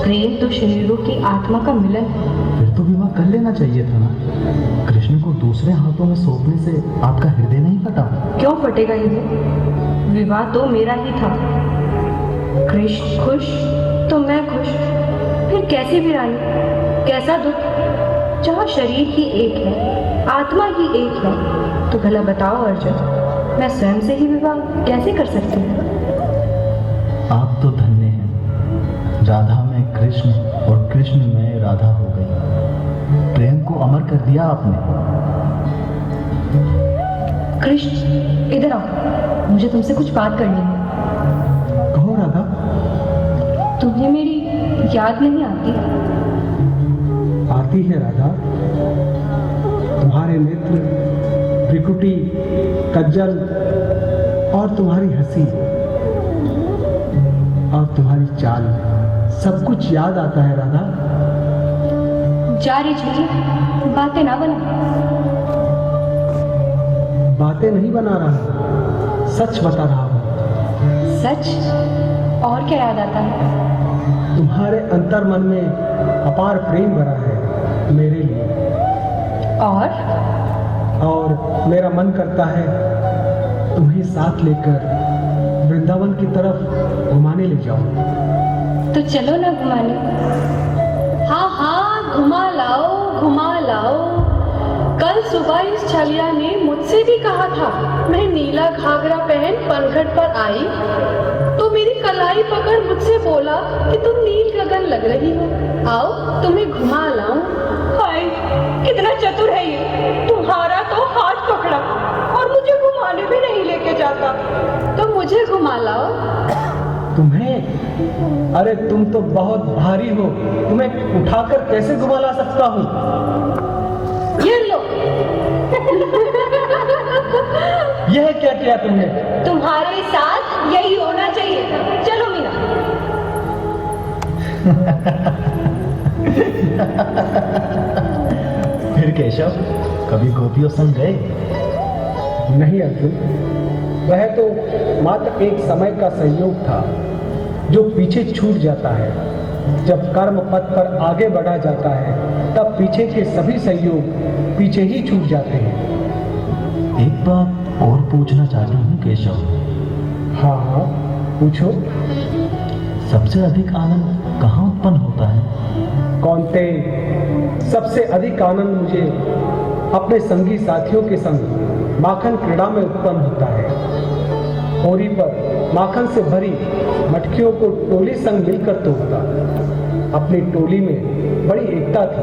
प्रेम तो शरीरों की आत्मा का मिलन है। फिर तो विवाह कर लेना चाहिए था ना। कृष्ण को दूसरे हाथों में सौंपने से आपका हृदय नहीं फटा? क्यों फटेगा ये? विवाह तो मेरा ही था। कृष्ण खुश तो मैं खुश, फिर कैसी वीरानी, कैसा दुख। जहाँ शरीर ही एक है, आत्मा ही एक है, तो भला बताओ अर्जुन, मैं स्वयं से ही विवाह कैसे कर सकती हूँ? आप तो धन्य हैं। राधा में कृष्ण और कृष्ण में राधा हो गई। प्रेम को अमर कर दिया आपने। कृष्ण इधर आओ, मुझे तुमसे कुछ बात करनी है। कहो राधा। तुम्हें मेरी याद नहीं आती? आती है राधा। तुम्हारे नेत्र, भ्रिकुटी, कज्जल और तुम्हारी हंसी और तुम्हारी चाल, सब कुछ याद आता है राधा। जा रही झूठी, बातें ना बना। बातें नहीं बना रहा, सच बता रहा हूँ। सच? और क्या याद आता है? तुम्हारे अंतर मन में अपार प्रेम भरा है मेरे लिए। और मेरा मन करता है तुम्हें साथ लेकर वृंदावन की तरफ घुमाने ले जाऊं। तो चलो ना घुमाने। हाँ हाँ, घुमा लाओ घुमा लाओ। कल सुबह इस छलिया ने मुझसे भी कहा था, मैं नीला घाघरा पहन पनघट पर आई तो मेरी कलाई पकड़ मुझसे बोला कि तुम नील गगन लग रही हो, आओ तुम्हें घुमा लाऊं। हाय, कितना चतुर है ये। तुम्हारा तो हाथ पकड़ा और मुझे घुमाने भी नहीं लेके जाता। तो मुझे घुमा लाओ। तुम्हें? अरे तुम तो बहुत भारी हो, तुम्हें उठाकर कैसे घुमा ला सकता हूँ? ये लो। यह क्या किया तुमने? तुम्हारे साथ यही होना चाहिए था। चलो मीना। फिर केशव, कभी गोपियों संग गए? नहीं अर्जुन, वह तो मात्र एक समय का संयोग था जो पीछे छूट जाता है। जब कर्म पथ पर आगे बढ़ा जाता है तब पीछे के सभी संयोग पीछे ही छूट जाते हैं। एक बात और पूछना चाहता हूँ केशव। हाँ हाँ, पूछो। सबसे अधिक आनंद कहाँ उत्पन्न होता है? कौनते, सबसे अधिक आनंद मुझे अपने संगी साथियों के संग माखन क्रीड़ा में उत्पन्न होता है। होरी पर माखन से भरी मटकियों को टोली संग मिलकर तोड़ता। अपनी टोली में बड़ी एकता थी।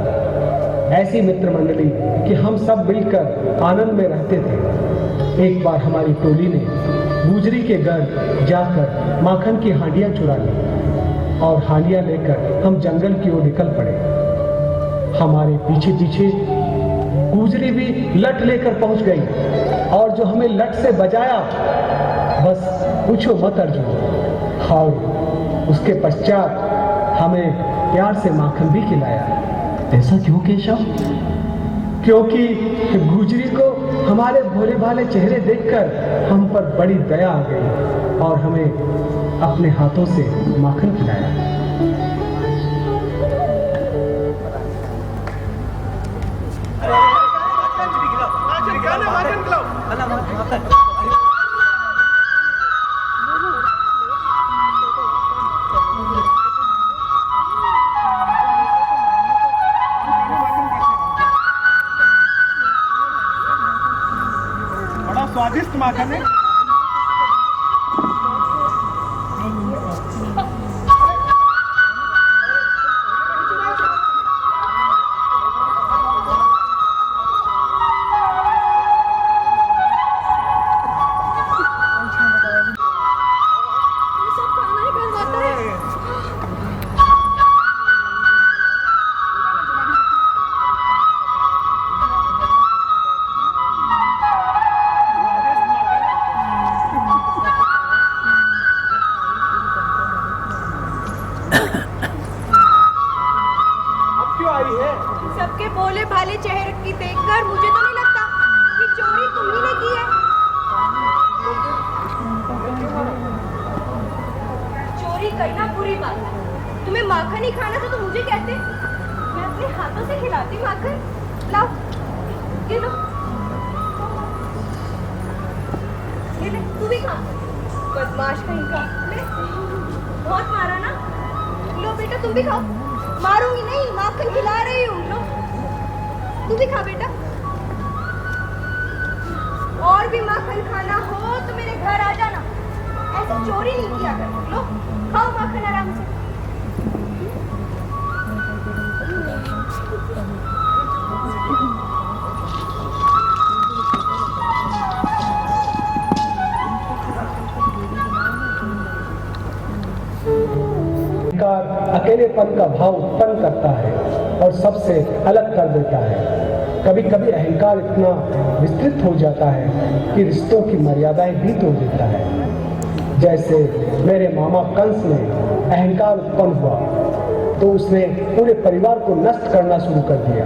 ऐसी मित्र मंडली कि हम सब मिलकर आनंद में रहते थे। एक बार हमारी टोली ने गुजरी के घर जाकर माखन की हांडियां चुरा ली और हांडियां लेकर हम जंगल की ओर निकल पड़े। हमारे पीछे पीछे गुजरी भी लठ लेकर पहुंच गई और जो हमें लठ से बजाया, बस पूछो मत अर्जुन। और उसके पश्चात हमें प्यार से माखन भी खिलाया। ऐसा क्यों केशव? क्योंकि गुजरी को हमारे भोले भाले चेहरे देखकर हम पर बड़ी दया आ गई और हमें अपने हाथों से माखन खिलाया। बड़ा स्वादिष्ट माखन है। सबके भोले भाले चेहरे की देखकर मुझे तो नहीं लगता कि चोरी तुम्ही ने की है। चोरी करना बुरी बात है। तुम्हें माखन ही खाना था तो मुझे कहते, मैं अपने हाथों से खिलाती माखन। लाओ, ये लो, ये ले, तू भी खा। बदमाश कहीं का, ले, बहुत मारा ना। लो बेटा, तुम भी खाओ। मारूंगी नहीं, माखन खिला रही हूँ। लो, तू भी खा बेटा। और भी माखन खाना हो तो मेरे घर आ जाना, ऐसे चोरी नहीं किया कर। लो, खाओ माखन आराम से। अकेलेपन का भाव उत्पन्न करता है और सबसे अलग कर देता है। कभी कभी अहंकार इतना विस्तृत हो जाता है कि रिश्तों की मर्यादाएं भी तोड़ देता है। जैसे मेरे मामा कंस में अहंकार उत्पन्न हुआ तो उसने पूरे परिवार को नष्ट करना शुरू कर दिया।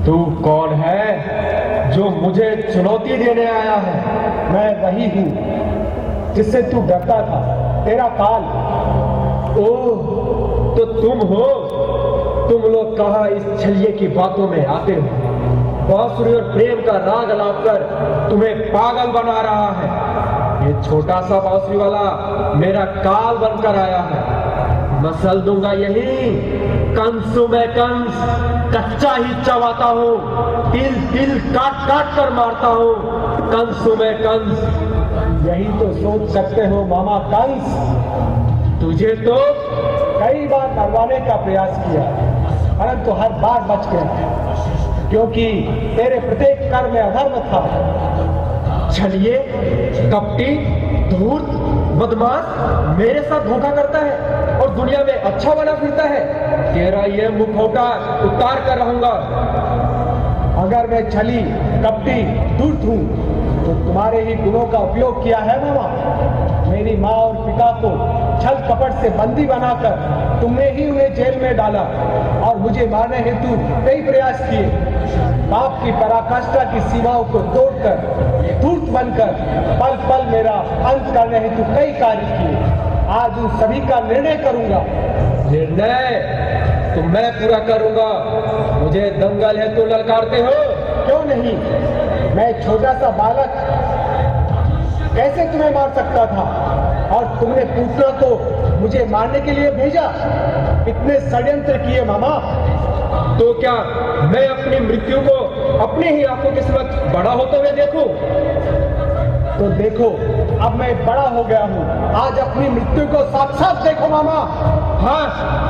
तू कौन है जो मुझे चुनौती देने आया है? मैं वही हूँ जिससे तू डरता था, तेरा काल। ओह, तो तुम हो। तुम लोग कहाँ इस छलिए की बातों में आते हो? बांसुरी और प्रेम का राग अलाप कर तुम्हें पागल बना रहा है। ये छोटा सा बांसुरी वाला मेरा काल बनकर आया है। मसल दूंगा यही। कंसु में कंस, कच्चा ही चबाता हूँ, तिल तिल काट काट कर मारता हूँ। कंसु में कंस। यही तो सोच सकते हो मामा कंस। तुझे तो कई बार मरवाने का प्रयास किया परंतु हर बार बच गया, क्योंकि तेरे प्रत्येक कर्म में अधर्म था। छलिए, कपटी, धूर्त, बदमाश मेरे साथ धोखा करता है और दुनिया में अच्छा बना फिरता है। तेरा ये मुखौटा उतार कर रहूंगा। अगर मैं छली, कपटी, धूर्त हूँ तो तुम्हारे ही गुणों का उपयोग किया है मामा। मेरी माँ और पिता को छल कपट से बंदी बनाकर तुमने ही उन्हें जेल में डाला और मुझे मारने हेतु कई प्रयास किए। पाप की पराकाष्ठा की सीमाओं को तोड़कर धूर्त बनकर पल पल मेरा अंत करने हेतु कई कार्य किए। आज उन सभी का निर्णय करूंगा। निर्णय तो मैं पूरा करूंगा। मुझे दंगल है तो ललकारते हो? क्यों नहीं, मैं छोटा सा बालक कैसे तुम्हें मार सकता था और तुमने पूतना को मुझे मारने के लिए भेजा। इतने षड्यंत्र किए मामा। तो क्या मैं अपनी मृत्यु को अपने ही आंखों के समक्ष बड़ा होते हुए देखूं? तो देखो, अब मैं बड़ा हो गया हूँ, आज अपनी मृत्यु को साक्षात देखो मामा। हाँ,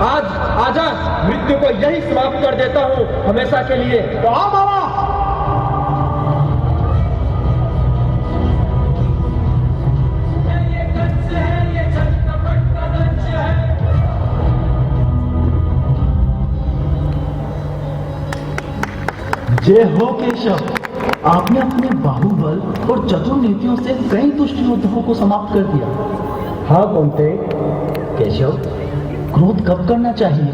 आज आजा मृत्यु को यही समाप्त कर देता हूँ हमेशा के लिए। तो हाँ मामा। जय हो केशव, आपने अपने बाहुबल और चतुर नीतियों से कई दुष्ट योद्धाओं को समाप्त कर दिया। हाँ कौनते? केशव, क्रोध कब करना चाहिए?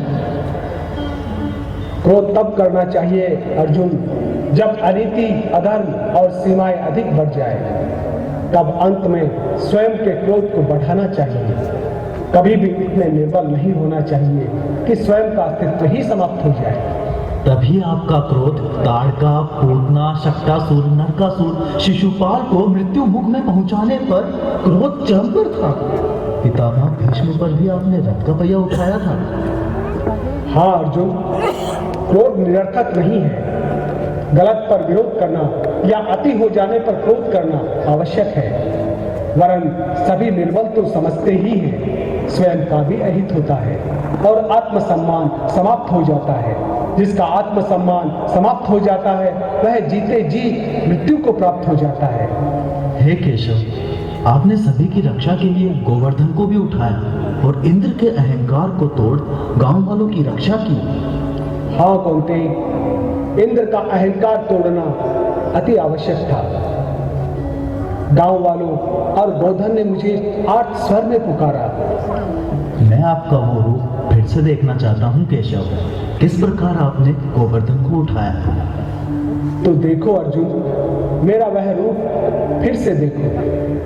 क्रोध तब करना चाहिए अर्जुन, जब अनीति, अधर्म और सीमाएं अधिक बढ़ जाए। तब अंत में स्वयं के क्रोध को बढ़ाना चाहिए। कभी भी इतने निर्बल नहीं होना चाहिए कि स्वयं का अस्तित्व ही समाप्त हो जाए। तभी आपका क्रोध ताड़का, पूतना, शक्टासुर, नरकासुर, शिशुपाल को मृत्यु मुख में पहुंचाने पर क्रोध चरम पर था। पितामह भीष्म पर भी आपने रथ का पहिया उठाया था। हाँ अर्जुन, क्रोध निरर्थक नहीं है। गलत पर विरोध करना या अति हो जाने पर क्रोध करना आवश्यक है, वरन सभी निर्बल तो समझते ही हैं, स्वयं का भी अहित होता है और आत्मसम्मान समाप्त हो जाता है। जिसका आत्मसम्मान समाप्त हो जाता है वह जीते जी मृत्यु को प्राप्त हो जाता है। हे केशव, आपने सभी की रक्षा के लिए गोवर्धन को भी उठाया और इंद्र के अहंकार को तोड़ गांव वालों की रक्षा की। हाँ कौनते, इंद्र का अहंकार तोड़ना अति आवश्यक था। गांव वालों और गोवर्धन ने मुझे 8 स्वर में पुकारा। मैं आपका वो रूप फिर से देखना चाहता हूँ केशव। किस प्रकार आपने गोवर्धन को उठाया? तो देखो अर्जुन, मेरा वह रूप फिर से देखो।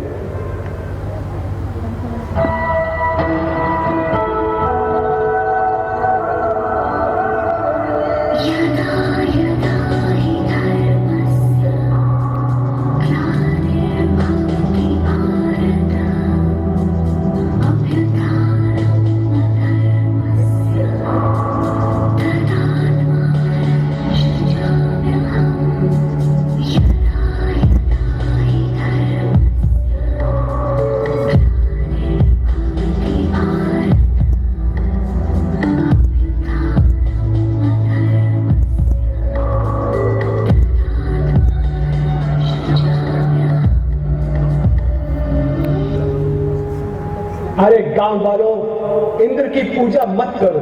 अरे गांव वालों, इंद्र की पूजा मत करो।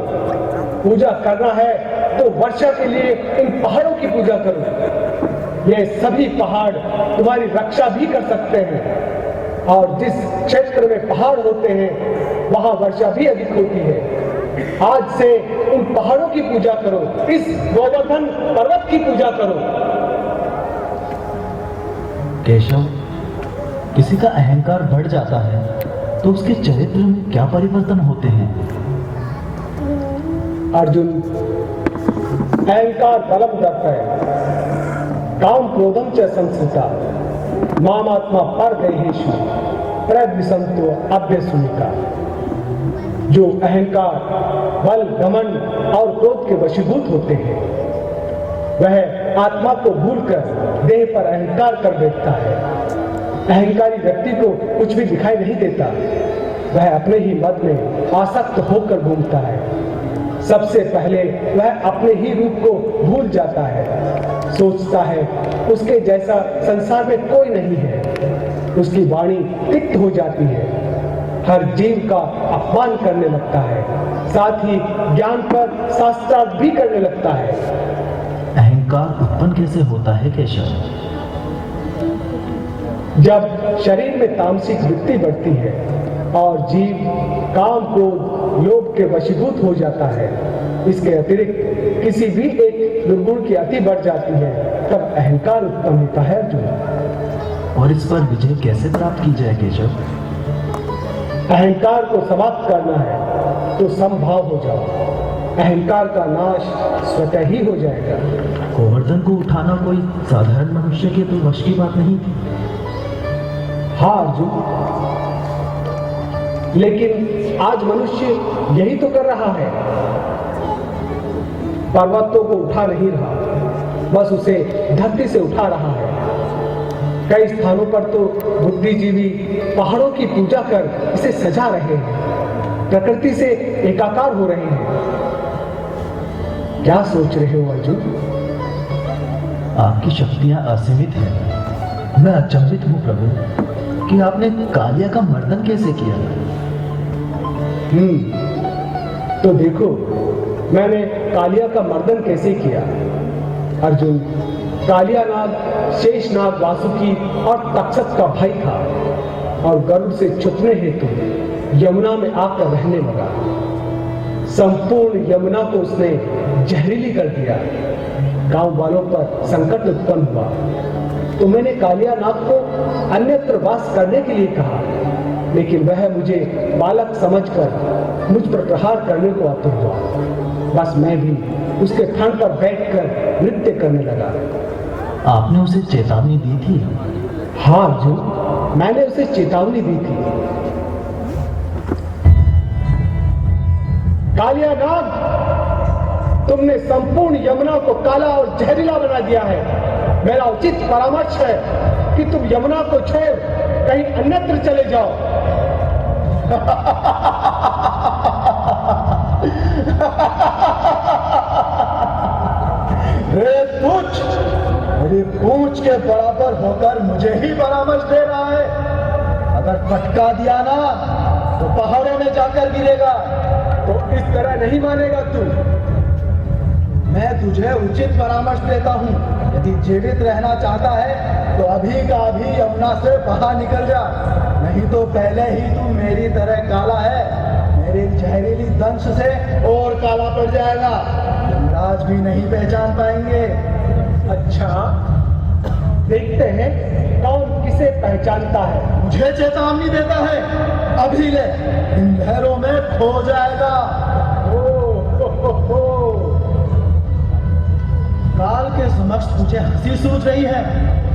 पूजा करना है तो वर्षा के लिए इन पहाड़ों की पूजा करो। ये सभी पहाड़ तुम्हारी रक्षा भी कर सकते हैं और जिस क्षेत्र में पहाड़ होते हैं वहां वर्षा भी अधिक होती है। आज से उन पहाड़ों की पूजा करो, इस गोवर्धन पर्वत की पूजा करो। केशव, किसी का अहंकार बढ़ जाता है तो उसके चरित्र में क्या परिवर्तन होते हैं? अर्जुन, अहंकार बलम दर्प है, काम क्रोधम च संस्कृता, मामात्मा पर देहेषु प्रद्विसंतो अभ्यसुनिका। जो अहंकार, बल, घमंड और क्रोध के वशीभूत होते हैं वह आत्मा को भूलकर देह पर अहंकार कर बैठता है। अहंकारी व्यक्ति को कुछ भी दिखाई नहीं देता, वह अपने ही मद में आसक्त होकर घूमता है। सबसे पहले वह अपने ही रूप को भूल जाता है, सोचता है उसके जैसा संसार में कोई नहीं है। उसकी वाणी तिक्त हो जाती है, हर जीव का अपमान करने लगता है, साथ ही ज्ञान पर शास्त्रार्थ भी करने लगता है। अहंकार उत्पन्न कैसे होता है केशव? जब शरीर में तामसिक वृत्ति बढ़ती है और जीव काम, क्रोध, लोभ के वशीभूत हो जाता है, इसके अतिरिक्त किसी भी एक दुर्गुण की अति बढ़ जाती है, तब अहंकार उत्पन्न होता है अर्जुन। और इस पर विजय कैसे प्राप्त की जाए केशव? अहंकार को समाप्त करना है तो समभाव हो जाओ, अहंकार का नाश स्वतः ही हो जाएगा। गोवर्धन को उठाना कोई साधारण मनुष्य के तो वश की बात नहीं थी। हाँ अर्जुन, लेकिन आज मनुष्य यही तो कर रहा है। पर्वतों को उठा नहीं रहा, बस उसे धरती से उठा रहा है। कई स्थानों पर तो बुद्धिजीवी पहाड़ों की पूजा कर इसे सजा रहे हैं, प्रकृति से एकाकार हो रहे हैं। क्या सोच रहे हो अर्जुन? आपकी शक्तियां असीमित हैं। मैं अचंभित हूँ प्रभु कि आपने कालिया का मर्दन कैसे किया। तो देखो मैंने कालिया का मर्दन कैसे किया। अर्जुन, कालिया नाग शेषनाग वासुकी और तक्षक का भाई था और गरुड़ से छुपने हेतु यमुना में आकर रहने लगा। संपूर्ण यमुना को उसने जहरीली कर दिया। गांव वालों पर संकट उत्पन्न हुआ तो मैंने कालिया नाग को अन्यत्र वास करने के लिए कहा, लेकिन वह मुझे बालक समझकर मुझ पर प्रहार करने को आतुर हुआ। बस मैं भी उसके थन पर बैठकर नृत्य करने लगा। आपने उसे चेतावनी दी थी? हाँ अर्जुन, मैंने उसे चेतावनी दी थी। कालिया नाग, तुमने संपूर्ण यमुना को काला और जहरीला बना दिया है। मेरा उचित परामर्श है कि तुम यमुना को छोड़ कहीं अन्यत्र चले जाओ। पूछ, मेरी पूछ के बराबर होकर मुझे ही परामर्श दे रहा है। अगर फटका दिया ना तो पहाड़ों में जाकर गिरेगा। तो इस तरह नहीं मानेगा तू। मैं तुझे उचित परामर्श देता हूँ। यदि जीवित रहना चाहता है तो अभी का अभी यमुना से बाहर निकल जा, नहीं तो पहले ही तू मेरी तरह काला है। मेरे जहरीली दंश से और काला पड़ जाएगा, यमराज भी नहीं पहचान पाएंगे। अच्छा, देखते हैं कौन किसे पहचानता है। मुझे चेतावनी देता है, अभी ले, इन लहरों में खो जाएगा। हो। काल के समक्ष तुझे हंसी सूझ रही है।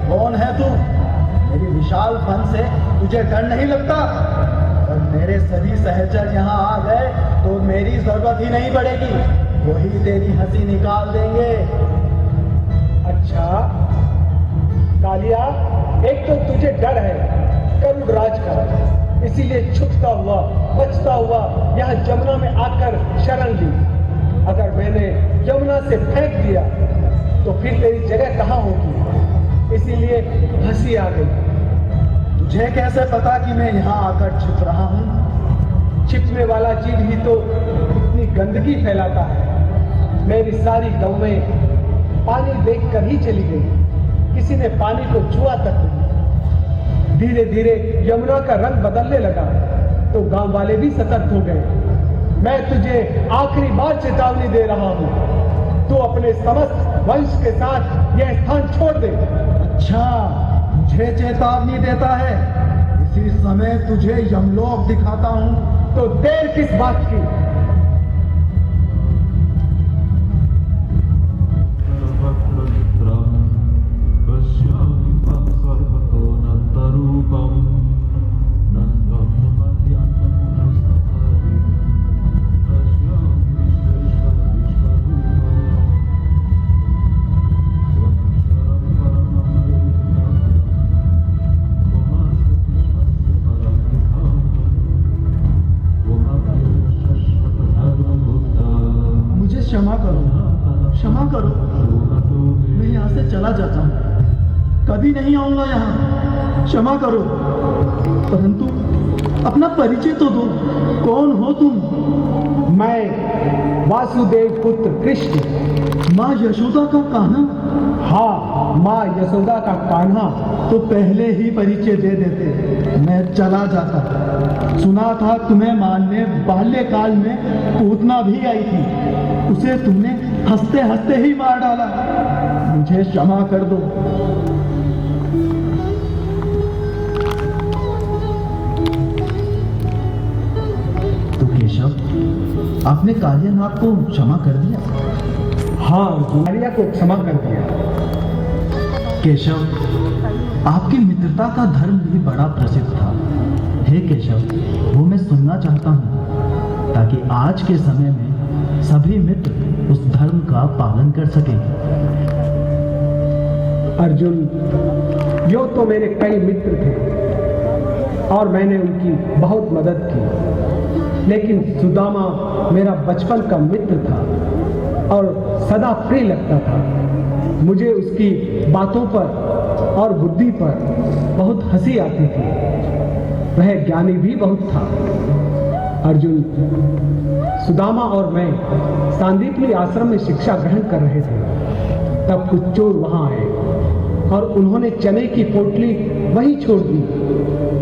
कौन है तू? मेरी विशाल फन से तुझे डर नहीं लगता? अगर मेरे सभी सहचर यहाँ आ गए तो मेरी जरूरत ही नहीं पड़ेगी, वही तेरी हंसी निकाल देंगे। अच्छा कालिया, एक तो तुझे डर है गरुड़ राज का, इसीलिए छुपता हुआ बचता हुआ यहाँ यमुना में आकर शरण ली। अगर मैंने यमुना से फेंक दिया तो फिर तेरी जगह कहाँ होगी, इसीलिए हंसी आ गई। तुझे कैसे पता कि मैं यहाँ आकर छिप रहा हूँ? छिपने वाला जीव ही तो इतनी गंदगी फैलाता है। मेरी सारी गौएं पानी देखकर ही चली गई, किसी ने पानी को छुआ तक नहीं। धीरे धीरे यमुना का रंग बदलने लगा तो गांव वाले भी सतर्क हो गए। मैं तुझे आखिरी बार चेतावनी दे रहा हूँ, तू अपने समस्त वंश के साथ यह स्थान छोड़ दे। अच्छा, मुझे चेतावनी देता है? इसी समय तुझे यमलोक दिखाता हूँ। तो देर किस बात की? क्षमा करो, मैं यहाँ से चला जाता हूँ, कभी नहीं आऊंगा यहाँ। क्षमा करो, परंतु अपना परिचय तो दो, कौन हो तुम? मैं वासुदेव पुत्र कृष्ण, माँ यशोदा का कान्हा। हाँ, माँ यशोदा का कान्हा। तो पहले ही परिचय दे देते, मैं चला जाता। सुना था तुम्हें मारने बाल्यकाल में पूतना भी आई थी, उसे तुमने हंसते हंसते ही मार डाला। मुझे क्षमा कर दो। तो केशव, आपने कालियानाग को क्षमा कर दिया? हाँ, कालिया को क्षमा कर दिया। केशव, आपकी मित्रता का धर्म भी बड़ा प्रसिद्ध था। हे केशव, वो मैं सुनना चाहता हूँ ताकि आज के समय में सभी मित्र उस धर्म का पालन कर सकें। अर्जुन, यो तो मेरे कई मित्र थे और मैंने उनकी बहुत मदद की, लेकिन सुदामा मेरा बचपन का मित्र था और सदा प्रिय लगता था। मुझे उसकी बातों पर और बुद्धि पर बहुत हंसी आती थी। वह ज्ञानी भी बहुत था। अर्जुन, सुदामा और मैं सांदीपनी आश्रम में शिक्षा ग्रहण कर रहे थे, तब कुछ चोर वहां आए और उन्होंने चने की पोटली वहीं छोड़ दी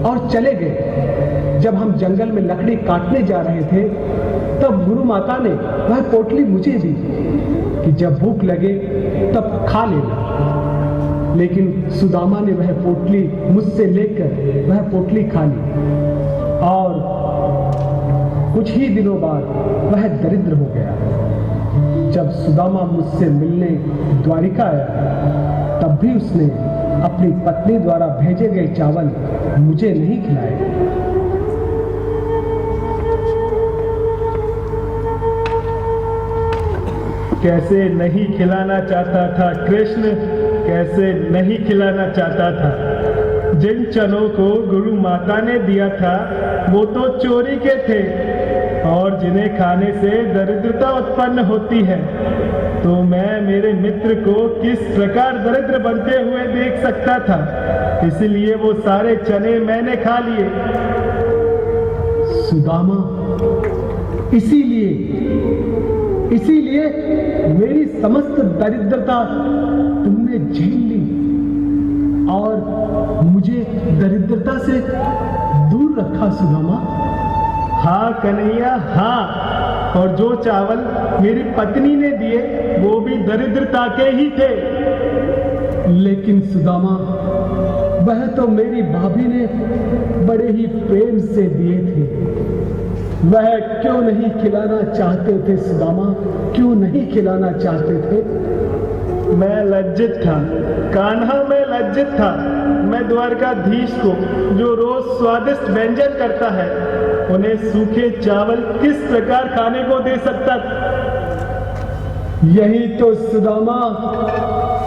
और चले गए। जब हम जंगल में लकड़ी काटने जा रहे थे, तब गुरु माता ने वह पोटली मुझे दी कि जब भूख लगे तब खा लेना। लेकिन सुदामा ने वह पोटली मुझसे लेकर वह पोटली खा ली और कुछ ही दिनों बाद वह दरिद्र हो गया। जब सुदामा मुझसे मिलने द्वारिका आया, तब भी उसने अपनी पत्नी द्वारा भेजे गए चावल मुझे नहीं खिलाए। कैसे नहीं खिलाना चाहता था कृष्ण, कैसे नहीं खिलाना चाहता था। जिन चनों को गुरु माता ने दिया था वो तो चोरी के थे, और जिन्हें खाने से दरिद्रता उत्पन्न होती है, तो मैं मेरे मित्र को किस प्रकार दरिद्र बनते हुए देख सकता था। इसलिए वो सारे चने मैंने खा लिए। सुदामा, इसीलिए मेरी समस्त दरिद्रता तुमने झेल ली और मुझे दरिद्रता से दूर रखा। सुदामा, हाँ कन्हैया हाँ, और जो चावल मेरी पत्नी ने दिए वो भी दरिद्रता के ही थे। लेकिन सुदामा, वह तो मेरी भाभी ने बड़े ही प्रेम से दिए थे। वह क्यों नहीं खिलाना चाहते थे सुदामा, क्यों नहीं खिलाना चाहते थे? मैं लज्जित था कान्हा, मैं लज्जित था। मैं द्वारकाधीश को, जो रोज स्वादिष्ट व्यंजन करता है, उन्हें सूखे चावल किस प्रकार खाने को दे सकता था। यही तो सुदामा,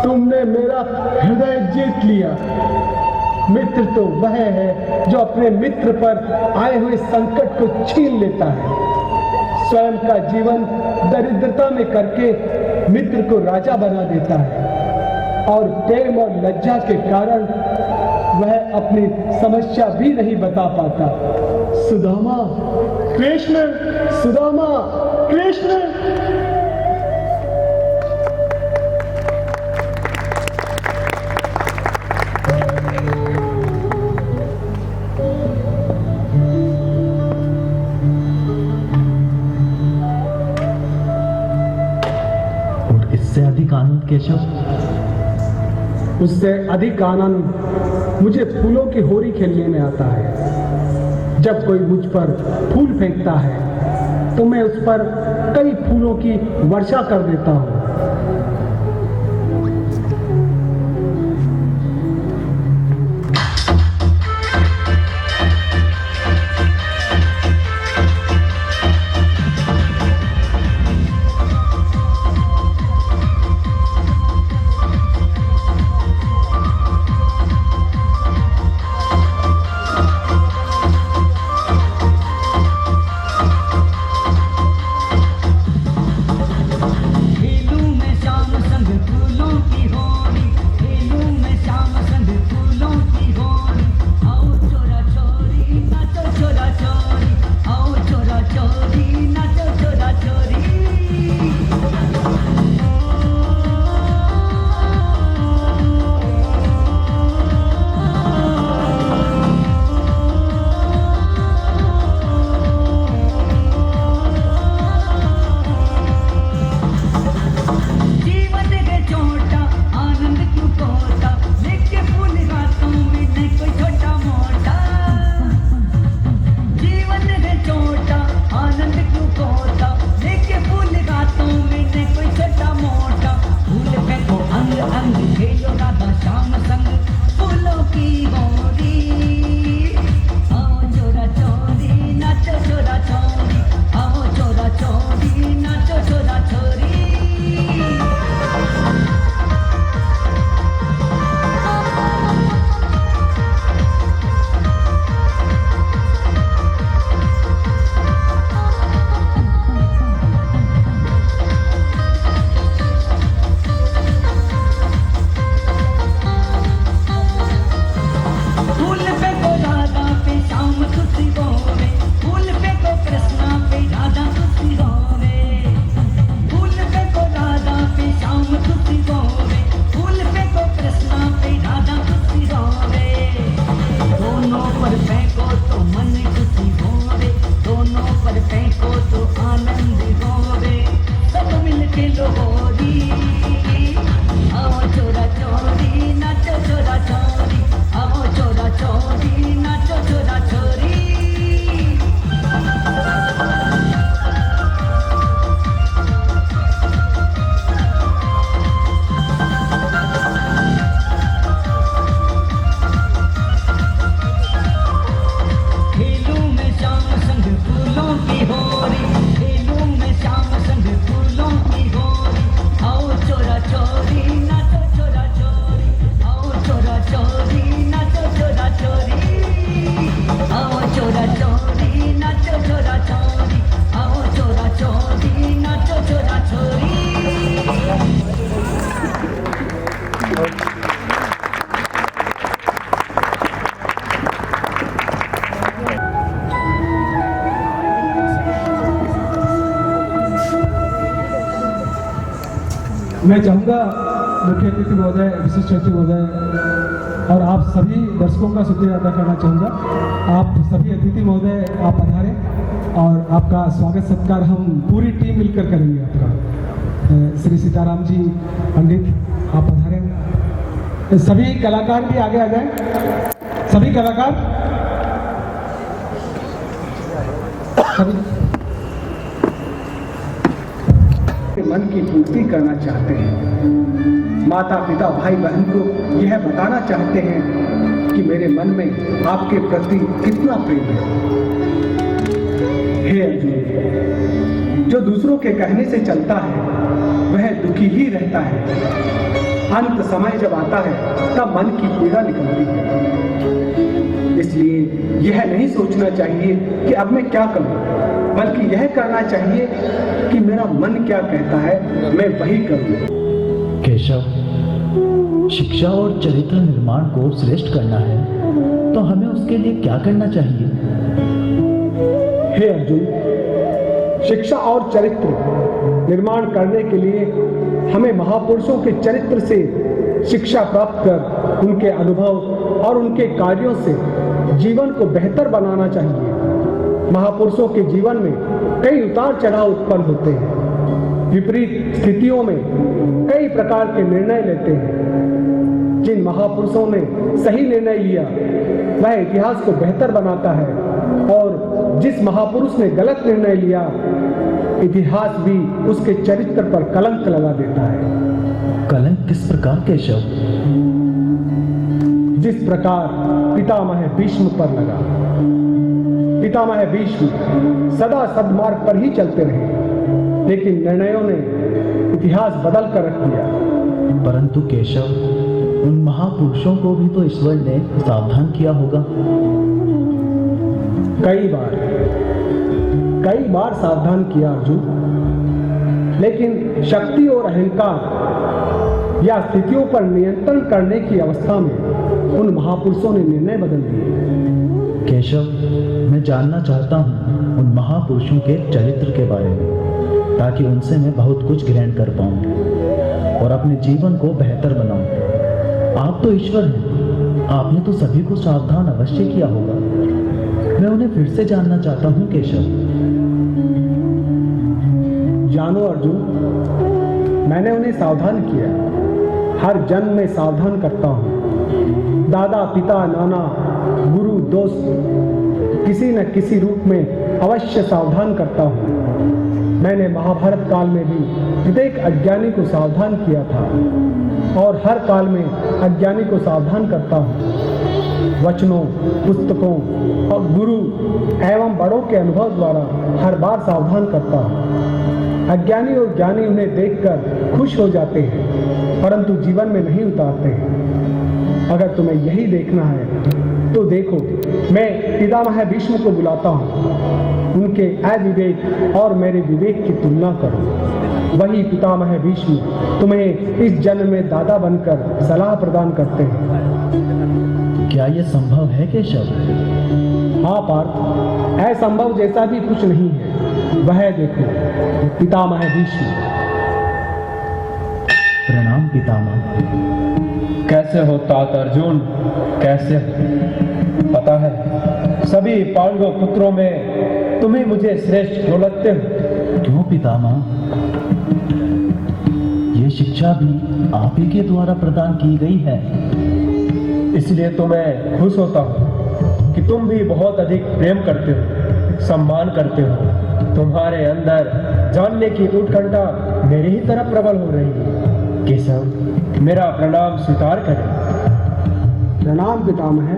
तुमने मेरा हृदय जीत लिया। मित्र तो वह है जो अपने मित्र पर आए हुए संकट को छीन लेता है। स्वयं का जीवन दरिद्रता में करके मित्र को राजा बना देता है, और प्रेम और लज्जा के कारण वह अपनी समस्या भी नहीं बता पाता। सुदामा, कृष्ण, सुदामा, कृष्ण। इससे अधिक आनंद केशव, उससे अधिक आनंद मुझे फूलों की होरी खेलने में आता है। जब कोई मुझ पर फूल फेंकता है तो मैं उस पर कई फूलों की वर्षा कर देता हूँ। खेलूं मैं चाहूँगा मुख्य अतिथि महोदय, विशिष्ट अतिथि महोदय और आप सभी दर्शकों का शुक्रिया अदा करना चाहूँगा। आप सभी अतिथि महोदय आप पधारें और आपका स्वागत सत्कार हम पूरी टीम मिलकर करेंगे आपका। श्री सीताराम जी पंडित आप पधारें। सभी कलाकार भी आगे आ जाएं। सभी कलाकार सभी मन की पूर्ति करना चाहते हैं। माता पिता भाई बहन को यह बताना चाहते हैं कि मेरे मन में आपके प्रति कितना प्रेम है। हे अर्जुन, जो दूसरों के कहने से चलता है वह दुखी ही रहता है। अंत समय जब आता है तब मन की पीड़ा निकलती है। इसलिए यह नहीं सोचना चाहिए कि अब मैं क्या करूं, बल्कि यह करना चाहिए कि मेरा मन क्या कहता है मैं वही करूं। केशव, शिक्षा और चरित्र निर्माण को श्रेष्ठ करना है तो हमें उसके लिए क्या करना चाहिए? हे अर्जुन, शिक्षा और चरित्र निर्माण करने के लिए हमें महापुरुषों के चरित्र से शिक्षा प्राप्त कर उनके अनुभव और उनके कार्यों से जीवन को बेहतर बनाना चाहिए। महापुरुषों के जीवन में कई उतार चढ़ाव उत्पन्न होते हैं। विपरीत स्थितियों में कई प्रकार के निर्णय लेते हैं। जिन महापुरुषों ने सही निर्णय लिया वह इतिहास को बेहतर बनाता है और जिस महापुरुष ने गलत निर्णय लिया इतिहास भी उसके चरित्र पर कलंक लगा देता है। कलंक किस प्रकार केशव? जिस प्रकार पितामह भीष्म पर लगा। पितामह भीष्म सदा सद्मार्ग पर ही चलते रहे, लेकिन निर्णयों ने इतिहास बदल कर रख दिया। परंतु केशव, उन महापुरुषों को भी तो ईश्वर ने सावधान किया होगा। कई बार सावधान किया अर्जुन, लेकिन शक्ति और अहंकार या स्थितियों पर नियंत्रण करने की अवस्था में उन महापुरुषों ने निर्णय बदल दिए। केशव, मैं जानना चाहता हूँ उन महापुरुषों के चरित्र के बारे में, ताकि उनसे मैं बहुत कुछ ग्रहण कर पाऊँ और अपने जीवन को बेहतर बनाऊँ। आप तो ईश्वर हैं, आपने तो सभी को सावधान अवश्य किया होगा। मैं उन्हें फिर से जानना चाहता हूँ केशव। जानो अर्जुन, मैंने उन्हें सावधान किया। हर जन्म में सावधान करता हूँ। दादा, पिता, नाना, गुरु, दोस्त किसी न किसी रूप में अवश्य सावधान करता हूँ। मैंने महाभारत काल में भी प्रत्येक अज्ञानी को सावधान किया था और हर काल में अज्ञानी को सावधान करता हूँ। वचनों, पुस्तकों और गुरु एवं बड़ों के अनुभव द्वारा हर बार सावधान करता हूँ। अज्ञानी और ज्ञानी उन्हें देखकर खुश हो जाते हैं, परंतु जीवन में नहीं उतारते हैं। अगर तुम्हें यही देखना है तो देखो, मैं पितामह भीष्म को बुलाता हूँ। उनके अविवेक और मेरे विवेक की तुलना करो। वही पितामह भीष्म तुम्हें इस जन्म में दादा बनकर सलाह प्रदान करते हैं। क्या यह संभव है केशव? हाँ पार्थ, असंभव जैसा भी कुछ नहीं है। वह देखो, पितामह भीष्म। प्रणाम पितामह। कैसे हो तात अर्जुन? कैसे पता है सभी पांडव पुत्रों में तुम ही मुझे श्रेष्ठ क्यों लगते हो? क्यों पितामह? ये शिक्षा भी आप ही के द्वारा प्रदान की गई है। इसलिए तो मैं खुश होता हूँ कि तुम भी बहुत अधिक प्रेम करते हो, सम्मान करते हो। तुम्हारे अंदर जानने की उत्कंठा मेरी ही तरह प्रबल हो रही है। केशव, मेरा प्रणाम स्वीकार करें। प्रणाम पितामह।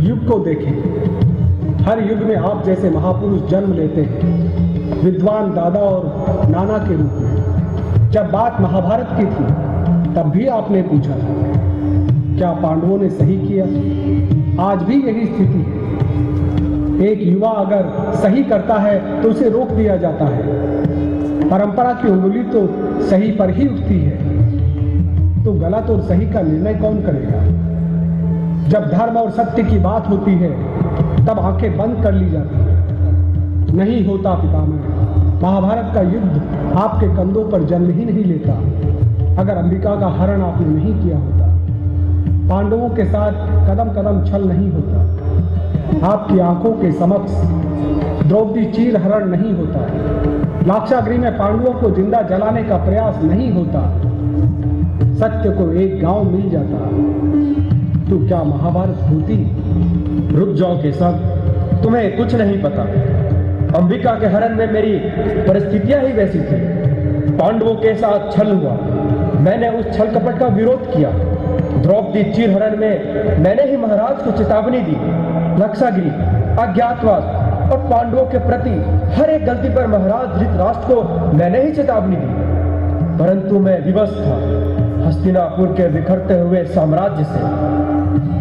युग को देखें, हर युग में आप जैसे महापुरुष जन्म लेते हैं, विद्वान दादा और नाना के रूप में। जब बात महाभारत की थी तब भी आपने पूछा था क्या पांडवों ने सही किया? आज भी यही स्थिति है। एक युवा अगर सही करता है तो उसे रोक दिया जाता है। परंपरा की उंगली तो सही पर ही उठती है, तो गलत और सही का निर्णय कौन करेगा? जब धर्म और सत्य की बात होती है तब आंखें बंद कर ली जाती है। नहीं होता पितामह, महाभारत का युद्ध आपके कंधों पर जन्म ही नहीं लेता अगर अंबिका का हरण आपने नहीं किया होता। पांडवों के साथ कदम कदम छल नहीं होता। आपकी आंखों के समक्ष द्रौपदी चीर हरण नहीं होता। लाक्षागृह में पांडवों को जिंदा जलाने का प्रयास नहीं होता। सत्य को एक गांव मिल जाता तो क्या महाभारत होती? रुक जाओ केशव, तुम्हें कुछ नहीं पता। अंबिका के हरण में मेरी परिस्थितियां ही वैसी थी। पांडवों के साथ छल हुआ, मैंने उस छल कपट का विरोध किया। द्रौपदी चीर हरण में मैंने ही महाराज को चेतावनी दी। लाक्षागृह, अज्ञातवास और पांडवों के प्रति हर एक गलती पर महाराज धृतराष्ट्र को मैंने ही चेतावनी दी। परंतु मैं विवश था हस्तिनापुर के बिखरते हुए साम्राज्य से।